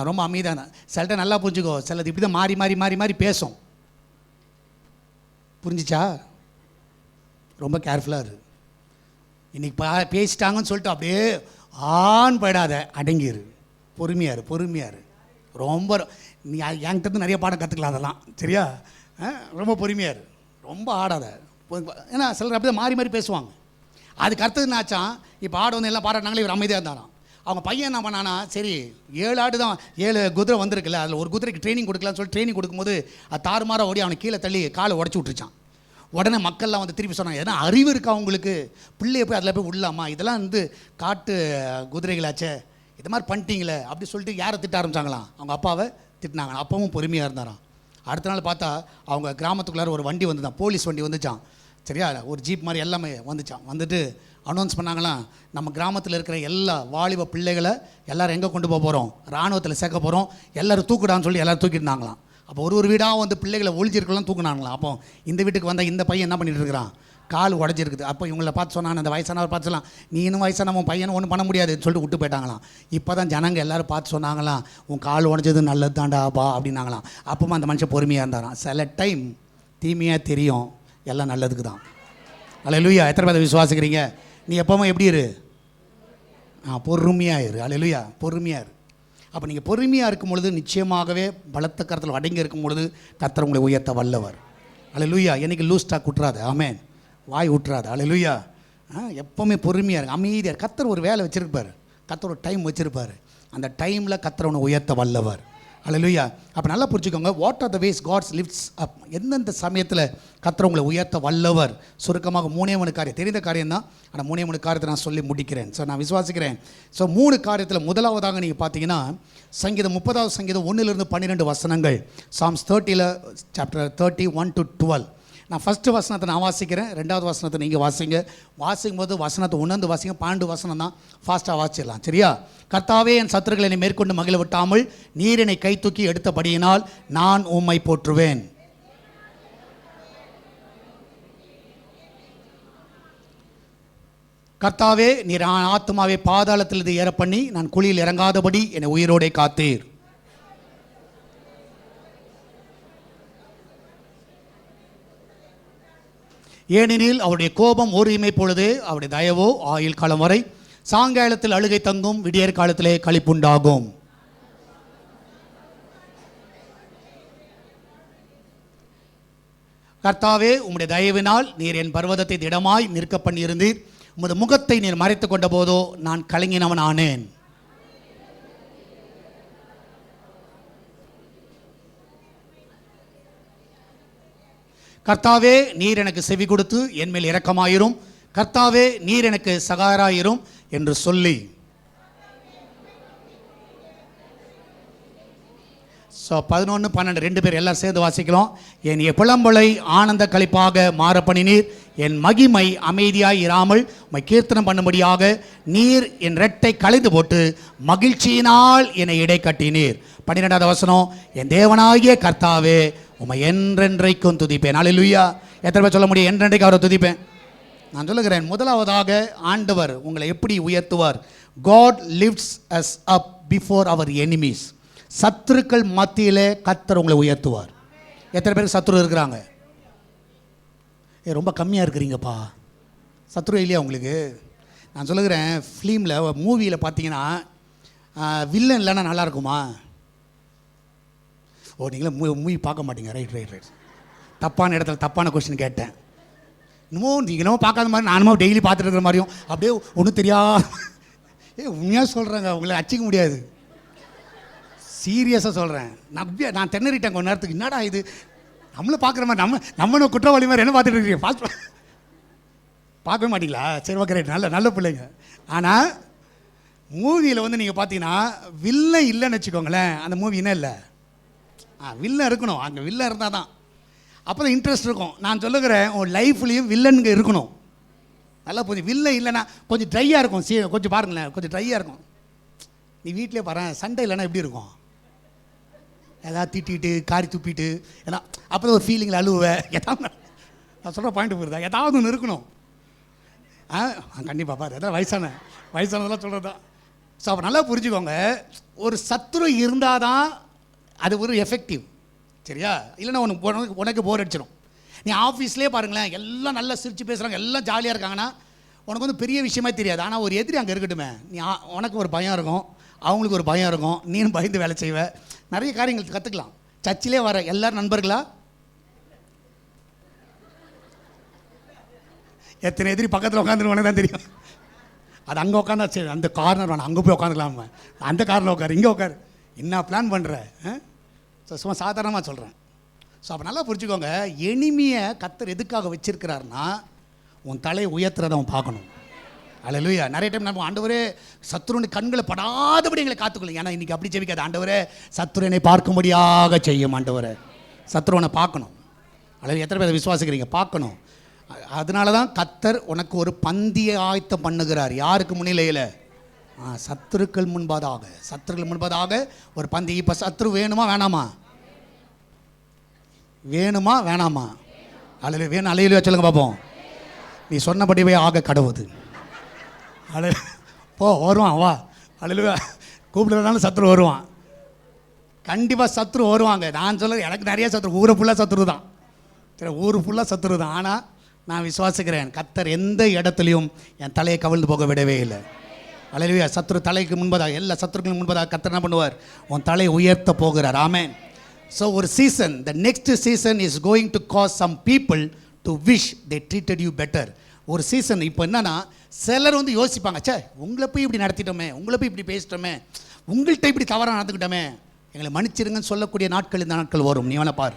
ரொம்ப அமைதியாக இருந்தா. சிலட்ட நல்லா புரிஞ்சுக்கோ, சிலது இப்படி தான் மாறி மாறி மாறி மாறி பேசும். புரிஞ்சிச்சா? ரொம்ப கேர்ஃபுல்லாக இரு. இன்றைக்கி பேசிட்டாங்கன்னு சொல்லிட்டு அப்படியே ஆன் போயிடாத, அடங்கிரு, பொறுமையாரு, பொறுமையாரு. ரொம்ப நீ என்கிட்ட நிறைய பாடம் கற்றுக்கலாம் அதெல்லாம். சரியா? ரொம்ப பொறுமையாரு, ரொம்ப ஆடாத. ஏன்னா சிலர் அப்படியே மாறி மாறி பேசுவாங்க. அதுக்கு அடுத்தது என்னாச்சான், இப்போ ஆடு வந்து எல்லாம் பாராட்டினாங்களே, இவர் அமைதியாக இருந்தாராம். அவங்க பையன் என்ன பண்ணானா, சரி 7 ஆடு தான் 7 குதிரை வந்திருக்குல்ல, அதில் ஒரு குதிரைக்கு ட்ரைனிங் கொடுக்கலான்னு சொல்லி ட்ரைனிங் கொடுக்கும்போது அது தாறுமாறாக ஓடி அவனை கீழே தள்ளி காலை உடச்சி விட்டுருச்சான். உடனே மக்கள்லாம் வந்து திருப்பி சொன்னாங்க, ஏன்னா அறிவு இருக்கா உங்களுக்கு, பிள்ளையை போய் அதில் போய் விடலாமா, இதெல்லாம் வந்து காட்டு குதிரைகளாச்சே, இது மாதிரி பண்ணிட்டீங்களே அப்படி சொல்லிட்டு யாரை திட்ட ஆரம்பிச்சாங்களாம், அவங்க அப்பாவை திட்டினாங்க. அப்பவும் பொறுமையாக இருந்தாராம். அடுத்த நாள் பார்த்தா அவங்க கிராமத்துக்குள்ளார ஒரு வண்டி வந்துதான், போலீஸ் வண்டி வந்துச்சான். சரியா? ஒரு ஜீப் மாதிரி எல்லாமே வந்துச்சான். வந்துட்டு அனௌன்ஸ் பண்ணாங்களாம், நம்ம கிராமத்தில் இருக்கிற எல்லா வாலிப பிள்ளைகளை எல்லோரும் எங்கே கொண்டு போக போகிறோம், இராணுவத்தில் சேர்க்க போகிறோம், எல்லோரும் தூக்கிடான்னு சொல்லி எல்லோரும் தூக்கிட்டாங்களாம். அப்போ ஒரு வீடாக வந்து பிள்ளைகளை ஒழிச்சிருக்கலாம் தூக்குனாங்களாம். அப்போ இந்த வீட்டுக்கு வந்தால் இந்த பையன் என்ன பண்ணிட்டு இருக்கிறான், கால் உடஞ்சிருக்குது. அப்போ இவங்கள பார்த்து சொன்னாங்க, அந்த வயசானவர் பார்த்து சொல்லலாம், நீ இன்னும் வயசானவன் பையனை ஒன்றும் பண்ண முடியாதுன்னு சொல்லிட்டு விட்டு போயிட்டாங்களாம். இப்போ தான் ஜனங்க எல்லோரும் பார்த்து சொன்னாங்களாம், உன் கால் உடஞ்சது நல்லது தாண்டாப்பா அப்படின்னாங்களாம். அப்போமா அந்த மனுஷன் பொறுமையாக இருந்தாராம். சில டைம் தீமையாக தெரியும், எல்லாம் நல்லதுக்கு தான். அல்லேலூயா. எத்தனை பேர் விசுவாசிக்கிறீங்க? நீ எப்போவுமே எப்படி இரு, பொறுமையாக இரு. அல்லேலூயா. பொறுமையாக இரு. அப்போ நீங்கள் பொறுமையாக இருக்கும் பொழுது நிச்சயமாகவே பலத்த கருத்தில் அடங்கி இருக்கும் பொழுது கர்த்தர் உங்களை உயர்த்த வல்லவர். அல்லேலூயா. என்னைக்கு லூஸ் டாக் விட்டுறாது. ஆமென். வாய் விட்டுறாது. அல்லேலூயா. எப்போவுமே பொறுமையாக இருக்கு, அமைதியாக. கர்த்தர் ஒரு வேலை வச்சுருப்பார், கர்த்தர் ஒரு டைம் வச்சுருப்பார். அந்த டைமில் கர்த்தர் உன்னை உயர்த்த வல்லவர். அல்லேலூயா. அப்போ நல்லா புரிஞ்சுக்கோங்க, what are the ways God's lifts up. எந்தெந்த சமயத்தில் கர்த்தர் உங்களை உயர்த்த வல்லவர். சுருக்கமாக 3 காரியம், தெரிந்த காரியம் தான், ஆனால் 3 காரியத்தை நான் சொல்லி முடிக்கிறேன். ஸோ நான் விசுவாசிக்கிறேன். ஸோ 3 காரியத்தில் முதலாவதாக நீங்கள் பார்த்தீங்கன்னா சங்கீதம் 30 சங்கீதம் 1-12 வசனங்கள். Psalms 30 chapter 30 1-12. நான் ஃபஸ்ட்டு வசனத்தை நான் வாசிக்கிறேன், 2வது வசனத்தை நீங்கள் வாசிங்க. வாசிக்கும் போது வசனத்தை உணர்ந்து வாசிங்க. 12 வசனம் தான், ஃபாஸ்ட்டாக வாசிடலாம். சரியா? கர்த்தாவே, என் சத்துருக்களை என்னை மேற்கொண்டு மகிழ விட்டாமல் நீர் என்னை கை தூக்கி எடுத்தபடியினால் நான் உம்மை போற்றுவேன். கர்த்தாவே, நீர் ஆத்துமாவை பாதாளத்திலிருந்து ஏற பண்ணி நான் குழியில் இறங்காதபடி என்னை உயிரோடே காத்தீர். ஏனெனில் அவருடைய கோபம் ஒரு இமை பொழுது, அவருடைய தயவோ ஆயுள் காலம் வரை. சாயங்காலத்தில் அழுகை தங்கும், விடியற் காலத்திலே களிப்புண்டாகும். கர்த்தாவே, உம்முடைய தயவினால் நீர் என் பர்வதத்தை திடமாய் நிற்க பண்ணியிருந்தீர். உமது முகத்தை நீர் மறைத்து கொண்ட போதோ நான் கலங்கினவன் ஆனேன். கர்த்தாவே, நீர் எனக்கு செவி கொடுத்து என் மேல் இரக்கமாயிரும். கர்த்தாவே, நீர் எனக்கு சகாயராயிரும் என்று சொல்லி. ஸோ 11, 12 2 பேர் எல்லாம் சேர்ந்து வாசிக்கலாம். என் புலம்பலை ஆனந்த களிப்பாக மாற பண்ணினீர். என் மகிமை அமைதியாய் இராமல் உம்மை கீர்த்தனம் பண்ணும்படியாக நீர் என் ரெட்டை களைந்து போட்டு மகிழ்ச்சியினால் என்னை இடை கட்டினீர். 12வது வசனம், என் தேவனாகிய கர்த்தாவே, உம்மை என்றென்றைக்கும் துதிப்பேன். அல்லேலூயா. எத்தனை பேர் சொல்ல முடியும் என்றென்றைக்கு அவரை துதிப்பேன்? நான் சொல்லுகிறேன், முதலாவதாக ஆண்டவர் உங்களை எப்படி உயர்த்துவார்? God lifts us up before our enemies. சத்துருக்கள் மத்தியிலே கர்த்தர் உங்களை உயர்த்துவார். எத்தனை பேருக்கு சத்துரு இருக்கிறாங்க? ரொம்ப கம்மியாக இருக்கிறீங்கப்பா. சத்துரு இல்லையா உங்களுக்கு? நான் சொல்லுகிறேன், ஃபிலிமில் மூவியில் பார்த்தீங்கன்னா வில்லன் இல்லைன்னா நல்லா இருக்குமா? ஓ, நீங்களே மூவி பார்க்க மாட்டீங்க. ரைட். தப்பான இடத்துல தப்பான கொஸ்டின் கேட்டேன். இன்னமும் நீங்கள் என்னமோ பார்க்காத மாதிரி நானும் டெய்லி பார்த்துட்டு இருக்கிற மாதிரியும் அப்படியே ஒன்றும் தெரியாது. உண்மையாக சொல்கிறேங்க, உங்களை அச்சிக்க முடியாது. சீரியஸாக சொல்கிறேன். நான் தென்னறிட்டேன் கொஞ்ச நேரத்துக்கு. என்னடா இது, நம்மளும் பார்க்குற மாதிரி நம்ம குற்றவாளி மாதிரி என்ன பார்த்துட்டு இருக்கீங்க? ஃபாஸ்ட் பார்க்கவே மாட்டீங்களா? சரி, ஓகே, ரைட். நல்ல பிள்ளைங்க. ஆனால் மூவியில் வந்து நீங்கள் பார்த்தீங்கன்னா வில்லன் இல்லைன்னு வச்சுக்கோங்களேன், அந்த மூவி என்ன இல்லை, வில்லன் இருக்கணும். அங்கே வில்லன் இருந்தால் தான் அப்போ தான் இன்ட்ரெஸ்ட் இருக்கும். நான் சொல்லுகிறேன், உன் லைஃப்லேயும் வில்லனுங்க இருக்கணும். நல்லா கொஞ்சம் வில்லன் இல்லைன்னா கொஞ்சம் ட்ரையாக இருக்கும். கொஞ்சம் பாருங்களேன், கொஞ்சம் ட்ரையாக இருக்கும். நீ வீட்டிலே பாரு, சண்டை இல்லைன்னா எப்படி இருக்கும்? ஏதாவது திட்டிட்டு காரி துப்பிட்டு ஏன்னா அப்போ தான் ஒரு ஃபீலிங்கில் அழுவேன். ஏதாவது நான் சொல்கிற பாயிண்ட் போயிருந்தா ஏதாவது ஒன்று இருக்கணும். கண்டிப்பாக பாரு, ஏதாவது வயசானதெல்லாம் சொல்கிறது தான். ஸோ அப்போ நல்லா புரிஞ்சுக்கோங்க, ஒரு சத்துரு இருந்தால் தான் அது ஒரு எஃபெக்டிவ். சரியா? இல்லைன்னா உனக்கு போர் அடிச்சிடும். நீ ஆஃபீஸ்லேயே பாருங்களேன், எல்லாம் நல்லா சிரித்து பேசுகிறாங்க, எல்லாம் ஜாலியாக இருக்காங்கன்னா உனக்கு வந்து பெரிய விஷயமே தெரியாது. ஆனால் ஒரு எதிரி அங்கே இருக்கட்டுமே, நீ உனக்கு ஒரு பயம் இருக்கும், அவங்களுக்கு ஒரு பயம் இருக்கும், நீனும் பயந்து வேலை செய்வேன். நிறைய காரியங்கள் கற்றுக்கலாம். சர்ச்சிலே வர எல்லாரும் நண்பர்களா? எத்தனை எதிரி பக்கத்தில் உட்காந்துருவானு தான் தெரியும். அது அங்கே உட்காந்தா சரி, அந்த கார்னர் வேணாம், அங்கே போய் உட்காந்துக்கலாம், அந்த கார்னர் உட்காரு, இங்கே உட்காரு, என்ன பிளான் பண்ணுற? சும்மா சாதாரணமாக சொல்கிறேன். ஸோ அப்போ நல்லா புரிஞ்சுக்கோங்க, எனிமியை கர்த்தர் எதுக்காக வச்சிருக்கிறாருன்னா உன் தலையை உயர்த்துறதை அவன் பார்க்கணும். அல்லேலூயா. நிறைய டைம் நம்ம ஆண்டவரே சத்துருவின் கண்களை படாதபடி எங்களை காத்துக்கொள்ளுங்க. ஏன்னா இன்றைக்கி அப்படி ஜெபிக்காது. ஆண்டவரே சத்துருனை பார்க்கும்படியாக செய்யும். ஆண்டவரே சத்துருவனை பார்க்கணும். அல்லது எத்தனை பேர் விசுவாசிக்கிறீங்க? பார்க்கணும். அதனால தான் கர்த்தர் உனக்கு ஒரு பந்தியை ஆயத்தம் பண்ணுகிறார். யாருக்கு முன்னிலையில்? சத்துருக்கள் முன்பதாக ஒரு பந்தி. இப்போ சத்துரு வேணுமா வேணாமா? அல்லது வேணும். அலையிலுயா சொல்லுங்க பார்ப்போம். நீ சொன்னபடியே ஆக கடவுது. போ, வருவான், வா. அல்லையா, கூப்பிடுறதுனால சத்துரு வருவான். கண்டிப்பாக சத்துரு வருவாங்க. நான் சொல்ல எனக்கு நிறைய சத்துரு, ஊரை ஃபுல்லாக சத்துரு தான். சரி, ஊர் ஃபுல்லாக சத்துரு தான். ஆனால் நான் விசுவாசிக்கிறேன், கர்த்தர் எந்த இடத்துலையும் என் தலையை கவிழ்ந்து போக விடவே இல்லை. அல்லேலூயா. சத்துரு தலைக்கு முன்பதாக, எல்லா சத்துருக்களும் முன்பதாக கர்த்தர் என்ன பண்ணுவார்? உன் தலையை உயர்த்த போகிறார். ஆமென். ஸோ ஒரு சீசன், the next season is going to cause some people to wish they treated you better. ஒரு சீசன் இப்போ என்னன்னா, சிலர் வந்து யோசிப்பாங்க, சே உங்களை போய் இப்படி நடத்திட்டோமே, உங்களை போய் இப்படி பேசிட்டோமே, உங்கள்கிட்ட இப்படி தவறாக நடந்துக்கிட்டோமே, எங்களை மன்னிச்சிருங்கன்னு சொல்லக்கூடிய நாட்கள் இந்த நாட்கள் வரும். நீ வேணா பார்.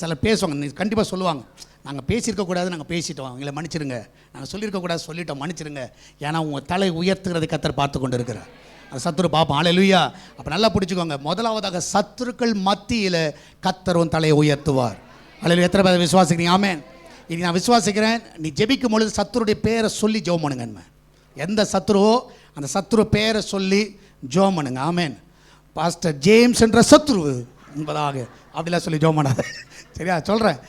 சிலர் பேசுவாங்க, நீ கண்டிப்பாக சொல்லுவாங்க, நாங்கள் பேசியிருக்கக்கூடாது, நாங்கள் பேசிட்டோம், எங்களை மன்னிச்சிருங்க, நாங்கள் சொல்லியிருக்கக்கூடாது, சொல்லிட்டோம், மன்னிச்சிருங்க. ஏன்னா உங்கள் தலை உயர்த்துகிறதை கர்த்தர் பார்த்து கொண்டு இருக்கிறார். அது சத்துரு பார்ப்போம். அல்லேலூயா. அப்போ நல்லா பிடிச்சிக்கோங்க, முதலாவதாக சத்துருக்கள் மத்தியில் கர்த்தர் உன் தலையை உயர்த்துவார். அல்லேலூயா. எத்தனை பேர் விசுவாசிக்கிறீங்க? ஆமென். இனி நான் விசுவாசிக்கிறேன், நீ ஜெபிக்கும் பொழுது சத்துருடைய பேரை சொல்லி ஜெபம் பண்ணுங்க. எந்த சத்துருவோ அந்த சத்துரு பேரை சொல்லி ஜெபம் பண்ணுங்க. ஆமென். பாஸ்டர் ஜேம்ஸ் என்ற சத்துரு என்பதாக அப்படிலாம் சொல்லி ஜெபம் பண்ணாத, சரியா? சொல்கிறேன்,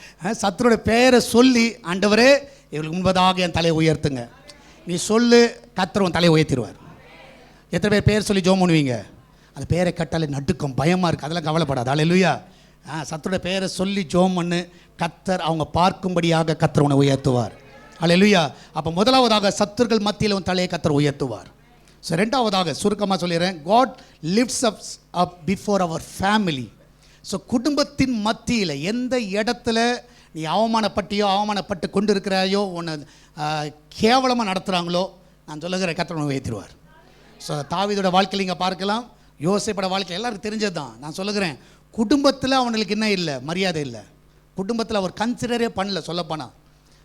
சத்துருடைய பேரை சொல்லி ஆண்டவரே இவர்களுக்கு முன்பதாக என் தலையை உயர்த்துங்க. நீ சொல்லு, கர்த்தர் உன் தலையை உயர்த்திடுவார். எத்தனை பேர் பேர் சொல்லி ஜெபம் பண்ணுவீங்க? அந்த பேரை கட்டாலே நடுக்கம், பயமாக இருக்குது, அதெல்லாம் கவலைப்படாது. அல்லேலூயா. சத்துருடைய பேரை சொல்லி ஜெபம் பண்ணு, கர்த்தர் அவங்க பார்க்கும்படியாக கர்த்தர் உன்னை உயர்த்துவார். அல்லேலூயா. அப்போ முதலாவதாக சத்துருக்கள் மத்தியில் உன் தலையை கர்த்தர் உயர்த்துவார். ஸோ ரெண்டாவதாக சுருக்கமாக சொல்லிடுறேன், God lifts us up before our family. So குடும்பத்தின் மத்தியில் எந்த இடத்துல நீ அவமானப்பட்டு கொண்டு இருக்கிறாயோ, உன்னை கேவலமாக நடத்துகிறாங்களோ, நான் சொல்லுகிற கர்த்தர் உன்னை உயர்த்திடுவார். ஸோ தாவீதோட வாழ்க்கையில் நீங்கள் பார்க்கலாம், யோசேப்போட வாழ்க்கையில் எல்லாருக்கும் தெரிஞ்சது தான். நான் சொல்லுகிறேன், குடும்பத்தில் அவனுக்கு என்ன இல்லை, மரியாதை இல்லை. குடும்பத்தில் அவர் கன்சிடரே பண்ணல சொல்லப்போனால்.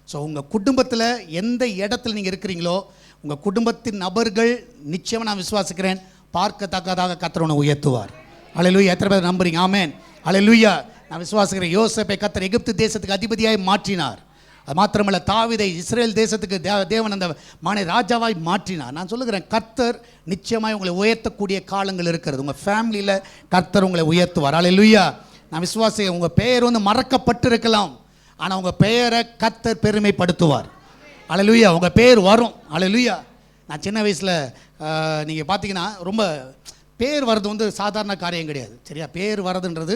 ஸோ உங்கள் குடும்பத்தில் எந்த இடத்துல நீங்கள் இருக்கிறீங்களோ, உங்கள் குடும்பத்தின் நபர்கள் நிச்சயமாக நான் விசுவாசிக்கிறேன் பார்க்கத்தக்கதாக கர்த்தர் உன்னை உயர்த்துவார். அல்லேலூயா. எத்தனை பேர் நம்புறீங்க? ஆமென். அல்லேலூயா. நான் விசுவாசிக்கிறேன், யோசேப்பை கர்த்தர் எகிப்து தேசத்துக்கு அதிபதியாய் மாற்றினார். அது மாத்திரமல்ல, தாவீதை இஸ்ரேல் தேசத்துக்கு தேவன் அந்த மானை ராஜாவாய் மாற்றினார். நான் சொல்லுகிறேன், கர்த்தர் நிச்சயமாய் உங்களை உயர்த்தக்கூடிய காலங்கள் இருக்கிறது. உங்கள் ஃபேமிலியில் கர்த்தர் உங்களை உயர்த்துவார். அல்லேலூயா. நான் விசுவாசிக்கிறேன், உங்கள் பெயர் மறக்கப்பட்டு இருக்கலாம், ஆனால் உங்கள் பெயரை கர்த்தர் பெருமைப்படுத்துவார். அல்லேலூயா. உங்கள் பேர் வரும். அல்லேலூயா. நான் சின்ன வயசில் நீங்கள் பார்த்தீங்கன்னா, ரொம்ப பேர் வர்றது சாதாரண காரியம் கிடையாது, சரியா? பேர் வர்றதுன்றது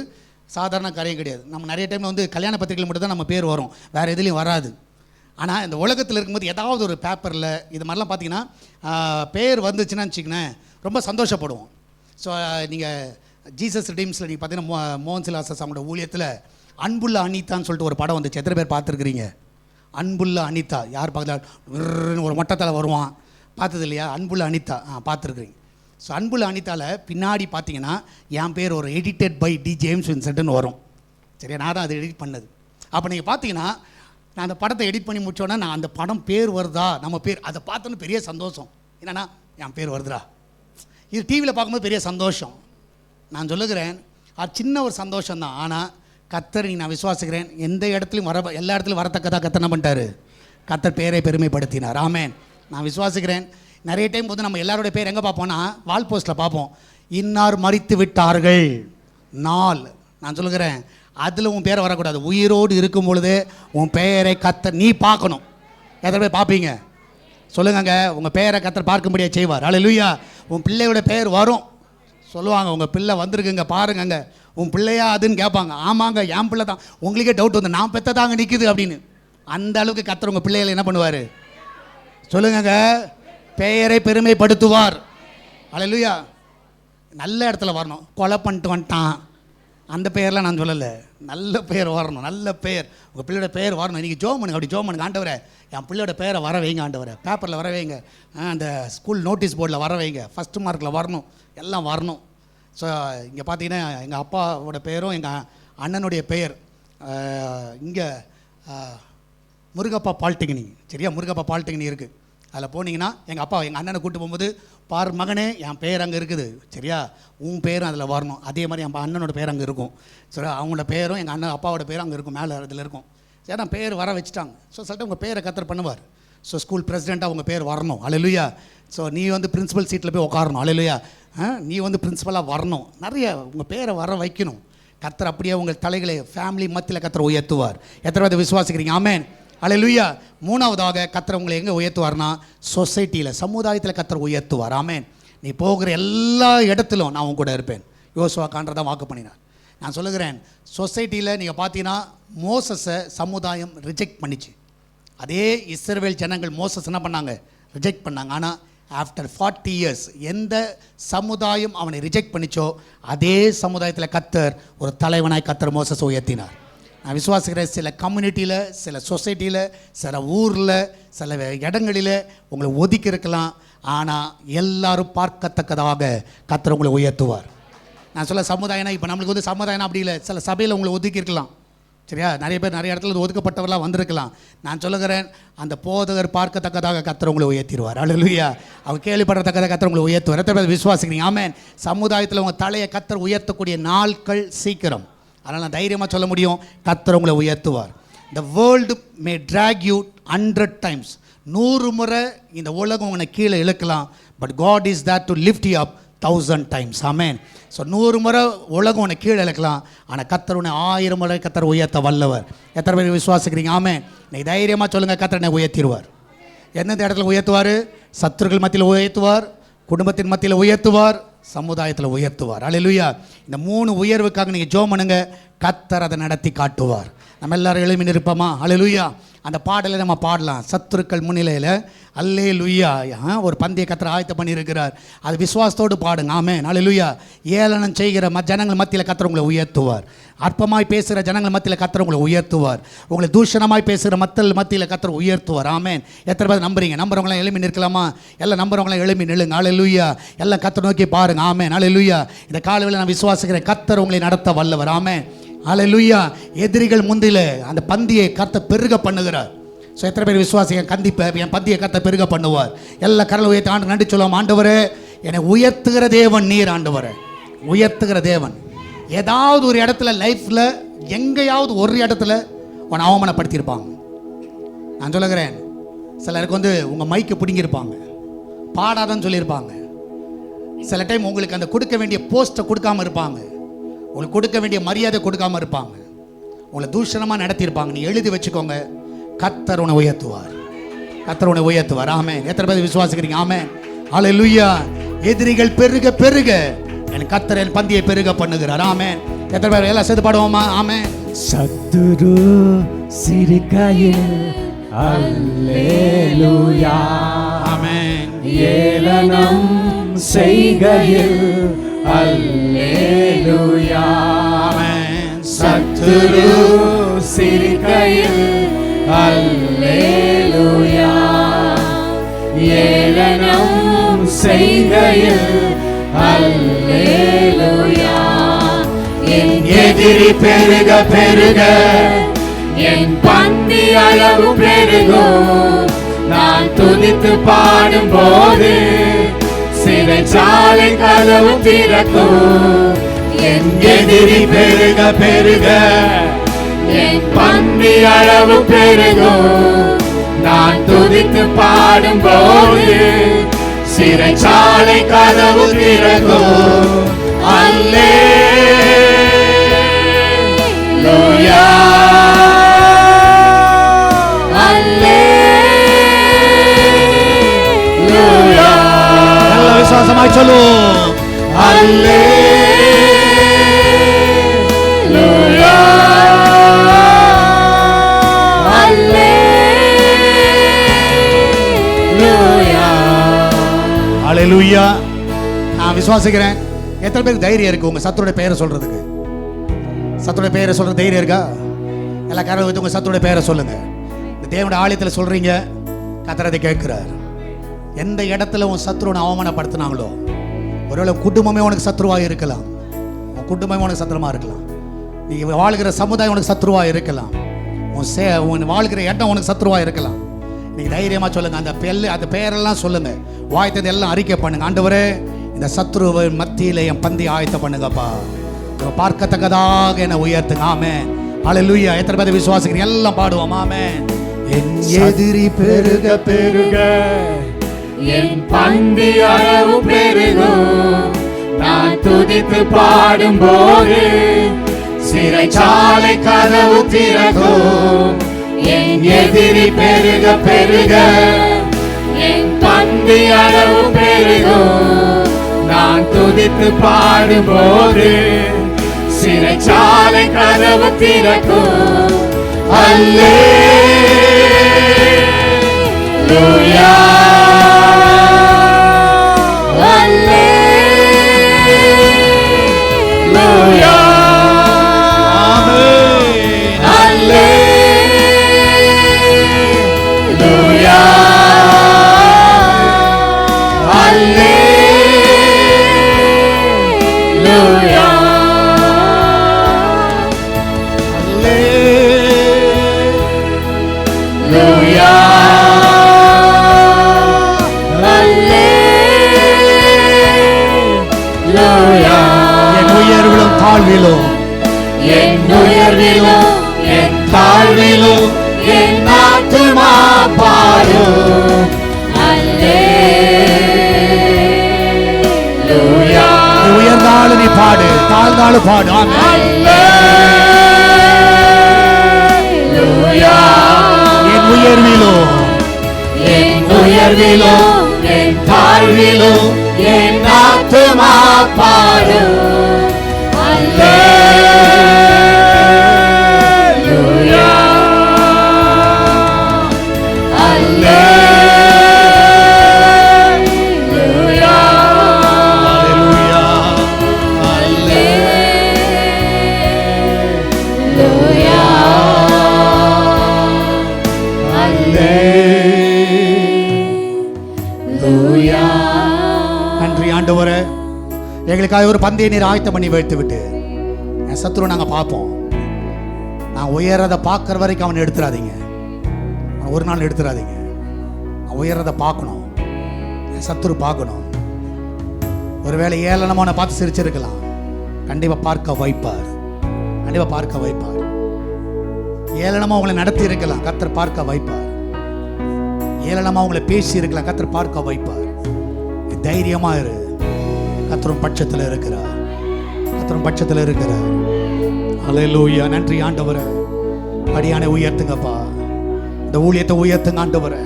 சாதாரண காரியம் கிடையாது. நம்ம நிறைய டைமில் கல்யாண பத்திரிகையில் மட்டும் தான் நம்ம பேர் வரும், வேறு எதுலேயும் வராது. ஆனால் இந்த உலகத்தில் இருக்கும்போது ஏதாவது ஒரு பேப்பரில் இது மாதிரிலாம் பார்த்தீங்கன்னா பேர் வந்துச்சுன்னா வச்சுக்கினேன், ரொம்ப சந்தோஷப்படுவோம். ஸோ நீங்கள் ஜீசஸ் ரிடீம்ஸில் நீங்கள் பார்த்தீங்கன்னா மோகன் சிலாசஸ் அவங்களோட ஊழியத்தில் அன்புள்ள அனிதான்னு சொல்லிட்டு ஒரு படம் வந்துச்சு. எத்தனை பேர் பார்த்துருக்குறீங்க? அன்புள்ள அனிதா. யார் பார்க்கல? ஒரு மொட்டத்தில் வருவான், பார்த்தது இல்லையா? அன்புள்ள அனிதா பார்த்துருக்குறீங்க. ஸோ அன்புள்ள அனிதாவில் பின்னாடி பார்த்தீங்கன்னா என் பேர் ஒரு எடிட்டட் பை டி ஜேம்ஸ் வின்சென்ட்னு வரும், சரியா? நான் தான் அதை எடிட் பண்ணது. அப்போ நீங்கள் பார்த்தீங்கன்னா, நான் அந்த படத்தை எடிட் பண்ணி முடிச்சோன்னா, நான் அந்த படம் பேர் வருதா, நம்ம பேர், அதை பார்த்தோன்னு பெரிய சந்தோஷம். என்னென்னா என் பேர் வருதுடா. இது டிவியில் பார்க்கும்போது பெரிய சந்தோஷம். நான் சொல்லுகிறேன், அது சின்ன ஒரு சந்தோஷம் தான். ஆனால் கர்த்தர், நான் விசுவாசிக்கிறேன், எந்த இடத்துலையும் எல்லா இடத்துலையும் வரத்தக்கதாக கர்த்தர் என்ன பண்ணிட்டாரு? கர்த்தர் பேரை பெருமைப்படுத்தினார். ஆமென். நான் விசுவாசிக்கிறேன். நிறைய டைம் நம்ம எல்லாரோட பேர் எங்கே பார்ப்போம்னா, வால் போஸ்ட்டில் பார்ப்போம், இன்னார் மரித்து விட்டார்கள் நாள். நான் சொல்லுகிறேன், அதில் உன் பேரை வரக்கூடாது. உயிரோடு இருக்கும் பொழுது உன் பெயரை கர்த்தர் நீ பார்க்கணும். எத்தனை பேர் பார்ப்பீங்க? சொல்லுங்க. உங்கள் பெயரை கர்த்தர் பார்க்கும்படியாக செய்வார். அல்லேலூயா. உன் பிள்ளையோட பெயர் வரும். சொல்லுவாங்க, உங்கள் பிள்ளை வந்திருக்குங்க பாருங்கங்க, உன் பிள்ளையா அதுன்னு கேட்பாங்க. ஆமாங்க, என் பிள்ளை தான். உங்களுக்கே டவுட் வந்து, நான் பெற்றதாங்க நிற்குது அப்படின்னு. அந்த அளவுக்கு கர்த்தர் உங்கள் பிள்ளைகளை என்ன பண்ணுவார்? சொல்லுங்க, பெயரை பெருமைப்படுத்துவார். அல்லேலூயா. நல்ல இடத்துல வரணும். கொலை பண்ணிட்டு வந்துட்டான் அந்த பெயர்லாம் நான் சொல்லலை. நல்ல பெயர் வரணும், நல்ல பெயர். உங்கள் பிள்ளையோட பெயர் வரணும். இன்றைக்கி ஜோம் பண்ணுங்க, அப்படி ஜோம் பண்ணுங்க. ஆண்டவரே, என் பிள்ளையோட பெயரை வர வைங்க ஆண்டவரே, பேப்பரில் வர வைங்க, அந்த ஸ்கூல் நோட்டீஸ் போர்டில் வர வைங்க, ஃபஸ்ட்டு மார்க்கில் வரணும், எல்லாம் வரணும். ஸோ இங்கே பார்த்தீங்கன்னா எங்கள் அப்பாவோட பெயரும் எங்கள் அண்ணனுடைய பெயர் இங்கே முருகப்பா பாலிடெக்னிக், சரியா? முருகப்பா பாலிடெக்னிக் இருக்குது. அதில் போனீங்கன்னா எங்கள் அப்பா எங்கள் அண்ணனை கூப்பிட்டு போகும்போது, பார் மகனே, என் பேர் அங்கே இருக்குது, சரியா? உன் பேரும் அதில் வரணும். அதே மாதிரி என் அண்ணனோட பேர் அங்கே இருக்கும், சரி? அவங்களோட பேரும் எங்கள் அண்ணன் அப்பாவோட பேரும் அங்கே இருக்கும், மேலே இதில் இருக்கும். சரி, நான் பேர் வர வச்சுட்டாங்க. ஸோ சொல்லிட்டு உங்கள் பேரை கர்த்தர் பண்ணுவார். ஸோ ஸ்கூல் பிரசிடெண்ட்டாக உங்கள் பேர் வரணும். அல்லேலூயா. ஸோ நீ பிரின்சிபல் சீட்டில் போய் உட்காரணும். அல்லேலூயா. நீ பிரின்சிபலாக வரணும். நிறைய உங்கள் பேரை வர வைக்கணும். கர்த்தர் அப்படியே உங்கள் தலைகளை ஃபேமிலி மத்தியில் கர்த்தர் உயர்த்துவார். எத்தனை பேர் விசுவாசிக்கிறீங்க? ஆமென். அல்லேலூயா. மூணாவதாக கர்த்தர் உங்களை எங்கே உயர்த்துவார்னா, சொசைட்டியில், சமுதாயத்தில் கர்த்தர் உயர்த்துவார். ஆமென். நீ போகிற எல்லா இடத்திலும் நான் உங்க கூட இருப்பேன். யோசுவா காண்றதான் வாக்கு பண்ணினார். நான் சொல்லுகிறேன், சொசைட்டியில் நீங்கள் பார்த்தீங்கன்னா மோசஸை சமுதாயம் ரிஜெக்ட் பண்ணிச்சு. அதே இஸ்ரவேல் ஜனங்கள் மோசஸ் என்ன பண்ணாங்க? ரிஜெக்ட் பண்ணாங்க. ஆனால் ஆஃப்டர் 40 years எந்த சமுதாயம் அவனை ரிஜெக்ட் பண்ணிச்சோ, அதே சமுதாயத்தில் கர்த்தர் ஒரு தலைவனாய் கர்த்தர் மோசஸ் உயர்த்தினார். நான் விசுவாசிக்கிறேன், சில கம்யூனிட்டியில், சில சொசைட்டியில், சில ஊரில், சில இடங்களில் உங்களை ஒதுக்கி இருக்கலாம். ஆனால் எல்லாரும் பார்க்கத்தக்கதாக கர்த்தர் உங்களை உயர்த்துவார். நான் சொல்ல சமுதாயம்னா, இப்போ நம்மளுக்கு சமுதாயம் அப்படி இல்லை. சில சபையில் உங்களை ஒதுக்கி இருக்கலாம், சரியா? நிறைய பேர் நிறைய இடத்துல ஒதுக்கப்பட்டவர்களாக வந்திருக்கலாம். நான் சொல்லுகிறேன், அந்த போதகர் பார்க்கத்தக்கதாக கர்த்தர் உங்களை உயர்த்திடுவார். அல்லேலூயா. அவங்க கேள்விப்படத்தக்கதாக கர்த்தர் உங்களை உயர்த்துவார். எத்தனை பேர் விசுவாசிக்கிறீங்க? ஆமென். சமுதாயத்தில் உங்கள் தலையை கர்த்தர் உயர்த்தக்கூடிய நாட்கள் சீக்கிரம். அதனால் நான் தைரியமாக சொல்ல முடியும், கர்த்தர் உங்களை உயர்த்துவார். the world may drag you 100 times. 100 முறை இந்த உலகம் உன்னை கீழே இழுக்கலாம். But God is there to lift you up 1000 times. Amen. So 100 முறை உலகம் உன்னை கீழே இழுக்கலாம், ஆனால் கர்த்தர் உன்னை 1000 முறை கர்த்தர் உயர்த்த வல்லவர். எத்தனை பேர் விசுவாசிக்கிறீங்க? ஆமென். நீ தைரியமாக சொல்லுங்கள், கர்த்தர் என்னை உயர்த்திடுவார். எந்தெந்த இடத்துல உயர்த்துவார்? சத்துருக்கள் மத்தியில் உயர்த்துவார், குடும்பத்தின் மத்தியில் உயர்த்துவார், சமுதாயத்தில் உயர்த்துவார். அல்லேலூயா. இந்த 3 உயர்வுக்காக நீங்கள் ஜெபம் பண்ணுங்க, கர்த்தர் அதை நடத்தி காட்டுவார். நம்ம எல்லாரும் எழுமி நிற்போமா? அல்லேலூயா. அந்த பாடலை நம்ம பாடலாம். சத்துருக்கள் முன்னிலையில் அல்லேலூயா. ஒரு பந்தய கர்த்தர் ஆயத்தம் பண்ணியிருக்கிறார், அது விசுவாசத்தோடு பாடுங்க. ஆமென். அல்லேலூயா. ஏளனம் செய்கிற ஜனங்கள் மத்தியில் கர்த்தர் உங்களை உயர்த்துவார். அற்பமாய் பேசுகிற ஜனங்கள் மத்தியில் கர்த்தர் உங்களை உயர்த்துவார். உங்களை தூஷணமாய் பேசுகிற மக்கள் மத்தியில் கர்த்தர் உயர்த்துவார். ஆமென். எத்தனை பேர் நம்புறீங்க? நம்புறவங்களாம் எழுமி நிற்கலாமா? எல்லாம் நம்புறவங்களாம் எழுமி நில்லுங்க. அல்லேலூயா. எல்லாம் கர்த்தர் நோக்கி பாருங்க. ஆமென். அல்லேலூயா. இந்த காலையில் நான் விசுவாசிக்கிறேன், கர்த்தர் உங்களை நடத்த வல்லவர். ஆமென். அல்லேலூயா. எதிரிகள் முந்தில அந்த பந்தியை கர்த்தர் பெருக பண்ணுகிறார். ஸோ எத்தனை பேர் விசுவாசிங்க? என் பந்தியை கர்த்தர் பெருக பண்ணுவார். எல்லா கரலை உயர்த்தி ஆண்டு நன்றி சொல்லுவோம். ஆண்டவரே, என்னை உயர்த்துகிற தேவன் நீர். ஆண்டவரே, உயர்த்துகிற தேவன். ஏதாவது ஒரு இடத்துல லைஃப்பில் எங்கேயாவது ஒரு இடத்துல உன்னை அவமானப்படுத்தியிருப்பாங்க. நான் சொல்லுகிறேன், சிலருக்கு உங்கள் மைக்கு பிடுங்கியிருப்பாங்க, பாடாதன்னு சொல்லியிருப்பாங்க. சில டைம் உங்களுக்கு அந்த கொடுக்க வேண்டிய போஸ்ட்டை கொடுக்காமல் இருப்பாங்க, உங்களுக்கு கொடுக்க வேண்டிய மரியாதை கொடுக்காமல் இருப்பாங்க, உங்களை தூஷணமாக நடத்தியிருப்பாங்க. நீ எழுதி வச்சுக்கோங்க, கர்த்தர் உன்னை உயர்த்துவார். கர்த்தர் உன்னை உயர்த்துவார். ஆமென். எத்தனை பேர் விசுவாசிக்கிறீங்க? ஆமென். அல்லேலூயா. எதிரிகள் பெருக பெருக என் கர்த்தர் என் பந்தியை பெருக பண்ணுகிறார். ஆமென். எத்தனை பேர் எல்லாம் சேர்த்து பாடுவோமா? ஆமென். சத்துரு சிரிக்கையில் அல்லேலூயா. ஆமென். ஏளனம் செய்கையில் அல்லேலூயா. ஆமென். சத்துரு சிரிக்கையில் அல்லேலூயா. ஏளனம் செய்கையில் அல்லேலூயா. என் எதிரி பெருக பெருக என் பந்தி அளவு பெருகும். நான் துதித்து பாடும்போது சிறைச்சாலை கதவு திறக்கும். என் எதிரி பெருக பெருக என் பந்தி அளவு பெருகும். நான் துதித்து பாடும்போது சிறைச்சாலை கதவு திறக்கும். அல்லேலூயா. அல்லேலூயா. நல்ல விசுவாசமாய் சொல்லுவோம். அல்லேலூயா. அல்லேலூயா. நான் விசுவாசிக்கிறேன். எத்தனை பேருக்கு தைரியம் இருக்கு உங்க சத்துருடைய பெயரை சொல்றதுக்கு? சத்துருடைய பெயரை சொல்ற தைரியம் இருக்கா? எல்லா காரணம் வச்சு உங்க சத்துருடைய பெயரை சொல்லுங்க. இந்த தேவனுடைய ஆலயத்தில் சொல்றீங்க, கர்த்தர் அதை கேட்கிறார். எந்த இடத்துல உன் சத்துருவை அவமானப்படுத்தினாங்களோ, ஒருவேளை குடும்பமே உனக்கு சத்ருவாக இருக்கலாம், உன் குடும்பமே உனக்கு சத்துருமா இருக்கலாம், நீ வாழ்கிற சமுதாயம் உனக்கு சத்ருவாக இருக்கலாம், உன் வாழ்கிற இடம் உனக்கு சத்ருவாக இருக்கலாம். நீங்கள் தைரியமாக சொல்லுங்கள், அந்த பெயரெல்லாம் சொல்லுங்கள், வாய்த்தது எல்லாம் அறிக்கை பண்ணுங்க. ஆண்டவரே, இந்த சத்ருவை மத்தியில் என் பந்தி ஆயத்தம் பண்ணுங்கப்பா, பார்க்கத்தக்கதாக என்னை உயர்த்துங்க. ஆமென். அல்லேலூயா. எத்தனை பேர் விசுவாசிக்கிறீங்க? எல்லாம் பாடுவோம். ஆமென். என் எதிரி பெருக பெருக என் பந்தி அளவு பெருகும். நான் துதித்து பாடும்போது சிறைச்சாலை கதவு திறக்கும். என் எதிரி பெருக பெருக என் பந்தி அளவு பெருகும். நான் துதித்து பாடும்போது சிறைச்சாலை கதவு திறக்கும். அல்லேலூயா. அல்லேலூயா. ஆமென். அல்லேலூயா. அல்லேலூயா. அல்லேலூயா. அல்லேலூயா. என் உயர்விலும் தாழ்விலும், என் உயர்விலும் என் தாழ்விலும் தாழ்விலும் என் ஆத்துமா பாடும். Hallelujah. நீ உயர்ந்தாலும் நீ பாடு, தாழ்ந்தாலும் பாடு. ஆமென். Hallelujah. என் உயர்விலும் என் தாழ்விலும் என் ஆத்துமா பாடும். Hallelujah. Hallelujah. நன்றி ஆண்டவரே, எங்களுக்காக ஒரு பந்தய நீர் ஆயத்தம் பண்ணி வைத்து விட்டு என் சத்துரு நாங்கள் பார்ப்போம். நான் உயரதை பார்க்குற வரைக்கும் அவனை எடுத்துடாதீங்க. அவன் ஒரு நாள் எடுத்துடாதீங்க. அவன் உயரதை பார்க்கணும். என் சத்துரு பார்க்கணும். ஒருவேளை ஏளனமான பார்த்து சிரிச்சிருக்கலாம். கண்டிப்பாக பார்க்க வைப்பார். கண்டிப்பாக பார்க்க வைப்பார். ஏளனமாக உங்களை நடத்தி இருக்கலாம், கர்த்தர் பார்க்க வைப்பார். ஏளனமாக உங்களை பேசி இருக்கலாம், கர்த்தர் பார்க்க வைப்பார். தைரியமா இரு, கர்த்தரும் பட்சத்தில் இருக்கிறார். கர்த்தரும் பட்சத்தில் இருக்கிறார். ஹல்லேலூயா. நன்றி ஆண்டவரே. அடியானை உயர்த்துங்கப்பா. இந்த ஊழியத்தை உயர்த்துங்க ஆண்டவரே.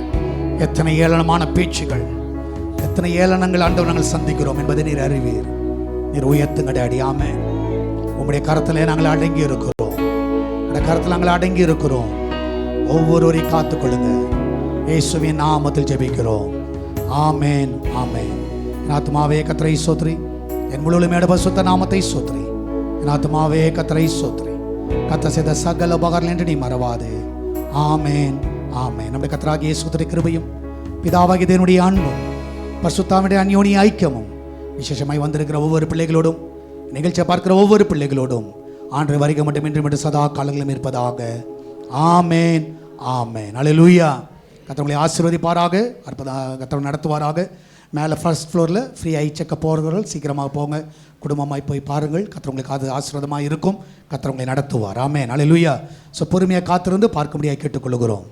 எத்தனை ஏளனமான பேச்சுகள், எத்தனை ஏளனங்கள் ஆண்டவர் நாங்கள் சந்திக்கிறோம் என்பதை நீர் அறிவீர். நீர் உயர்த்துங்க டாடி. ஆமென். உம்முடைய கரத்தில் நாங்கள் அடங்கி இருக்கிறோம். உடைய கரத்தில் நாங்கள் அடங்கி இருக்கிறோம். ஒவ்வொருவரையும் காத்துக்கொள்ளுங்க. இயேசுவின் நாமத்தில் ஜெபிக்கிறோம். ஆமென். ஆமென். என் ஆத்துமாவே கர்த்தரை ஸ்தோத்திரி, என் முழுவதும் பரிசுத்த நாமத்தை ஸ்தோத்திரி. என் ஆத்துமாவே கர்த்தரை ஸ்தோத்திரி, கர்த்தர் செய்த சகல உபகாரங்கள் என்று நீ மறவாதே. ஆமென். ஆமென். நம்முடைய கர்த்தராகிய இயேசுவின் கிருபையும் பிதாவாகிய தேவனுடைய அன்பும் பரிசுத்தாவினுடைய அந்யோன்ய ஐக்கியமும் விசேஷமாய் வந்திருக்கிற ஒவ்வொரு பிள்ளைகளோடும், நிகழ்ச்சியை பார்க்கிற ஒவ்வொரு பிள்ளைகளோடும் ஆண்டு வருகை மட்டும் இன்று சதா காலங்களும் இருப்பதாக. ஆமென். ஆமென். அல்லேலூயா. கர்த்தர் ஆசீர்வதிப்பாராக. அற்புதமாக கர்த்தர் நடத்துவாராக. மேலே ஃபர்ஸ்ட் ஃப்ளோரில் ஃப்ரீ ஐ செக்கப் போகிறவர்கள் சீக்கிரமாக போங்க. குடும்பமாய் போய் பாருங்கள். கர்த்தர் உங்களுக்கு அது ஆசீர்வாதமாக இருக்கும். கர்த்தர் உங்களை நடத்துவார். ஆமென். அல்லேலூயா. ஸோ பொறுமையாக காத்திருந்து பார்க்கும்படியாக கேட்டுக்கொள்கிறோம்.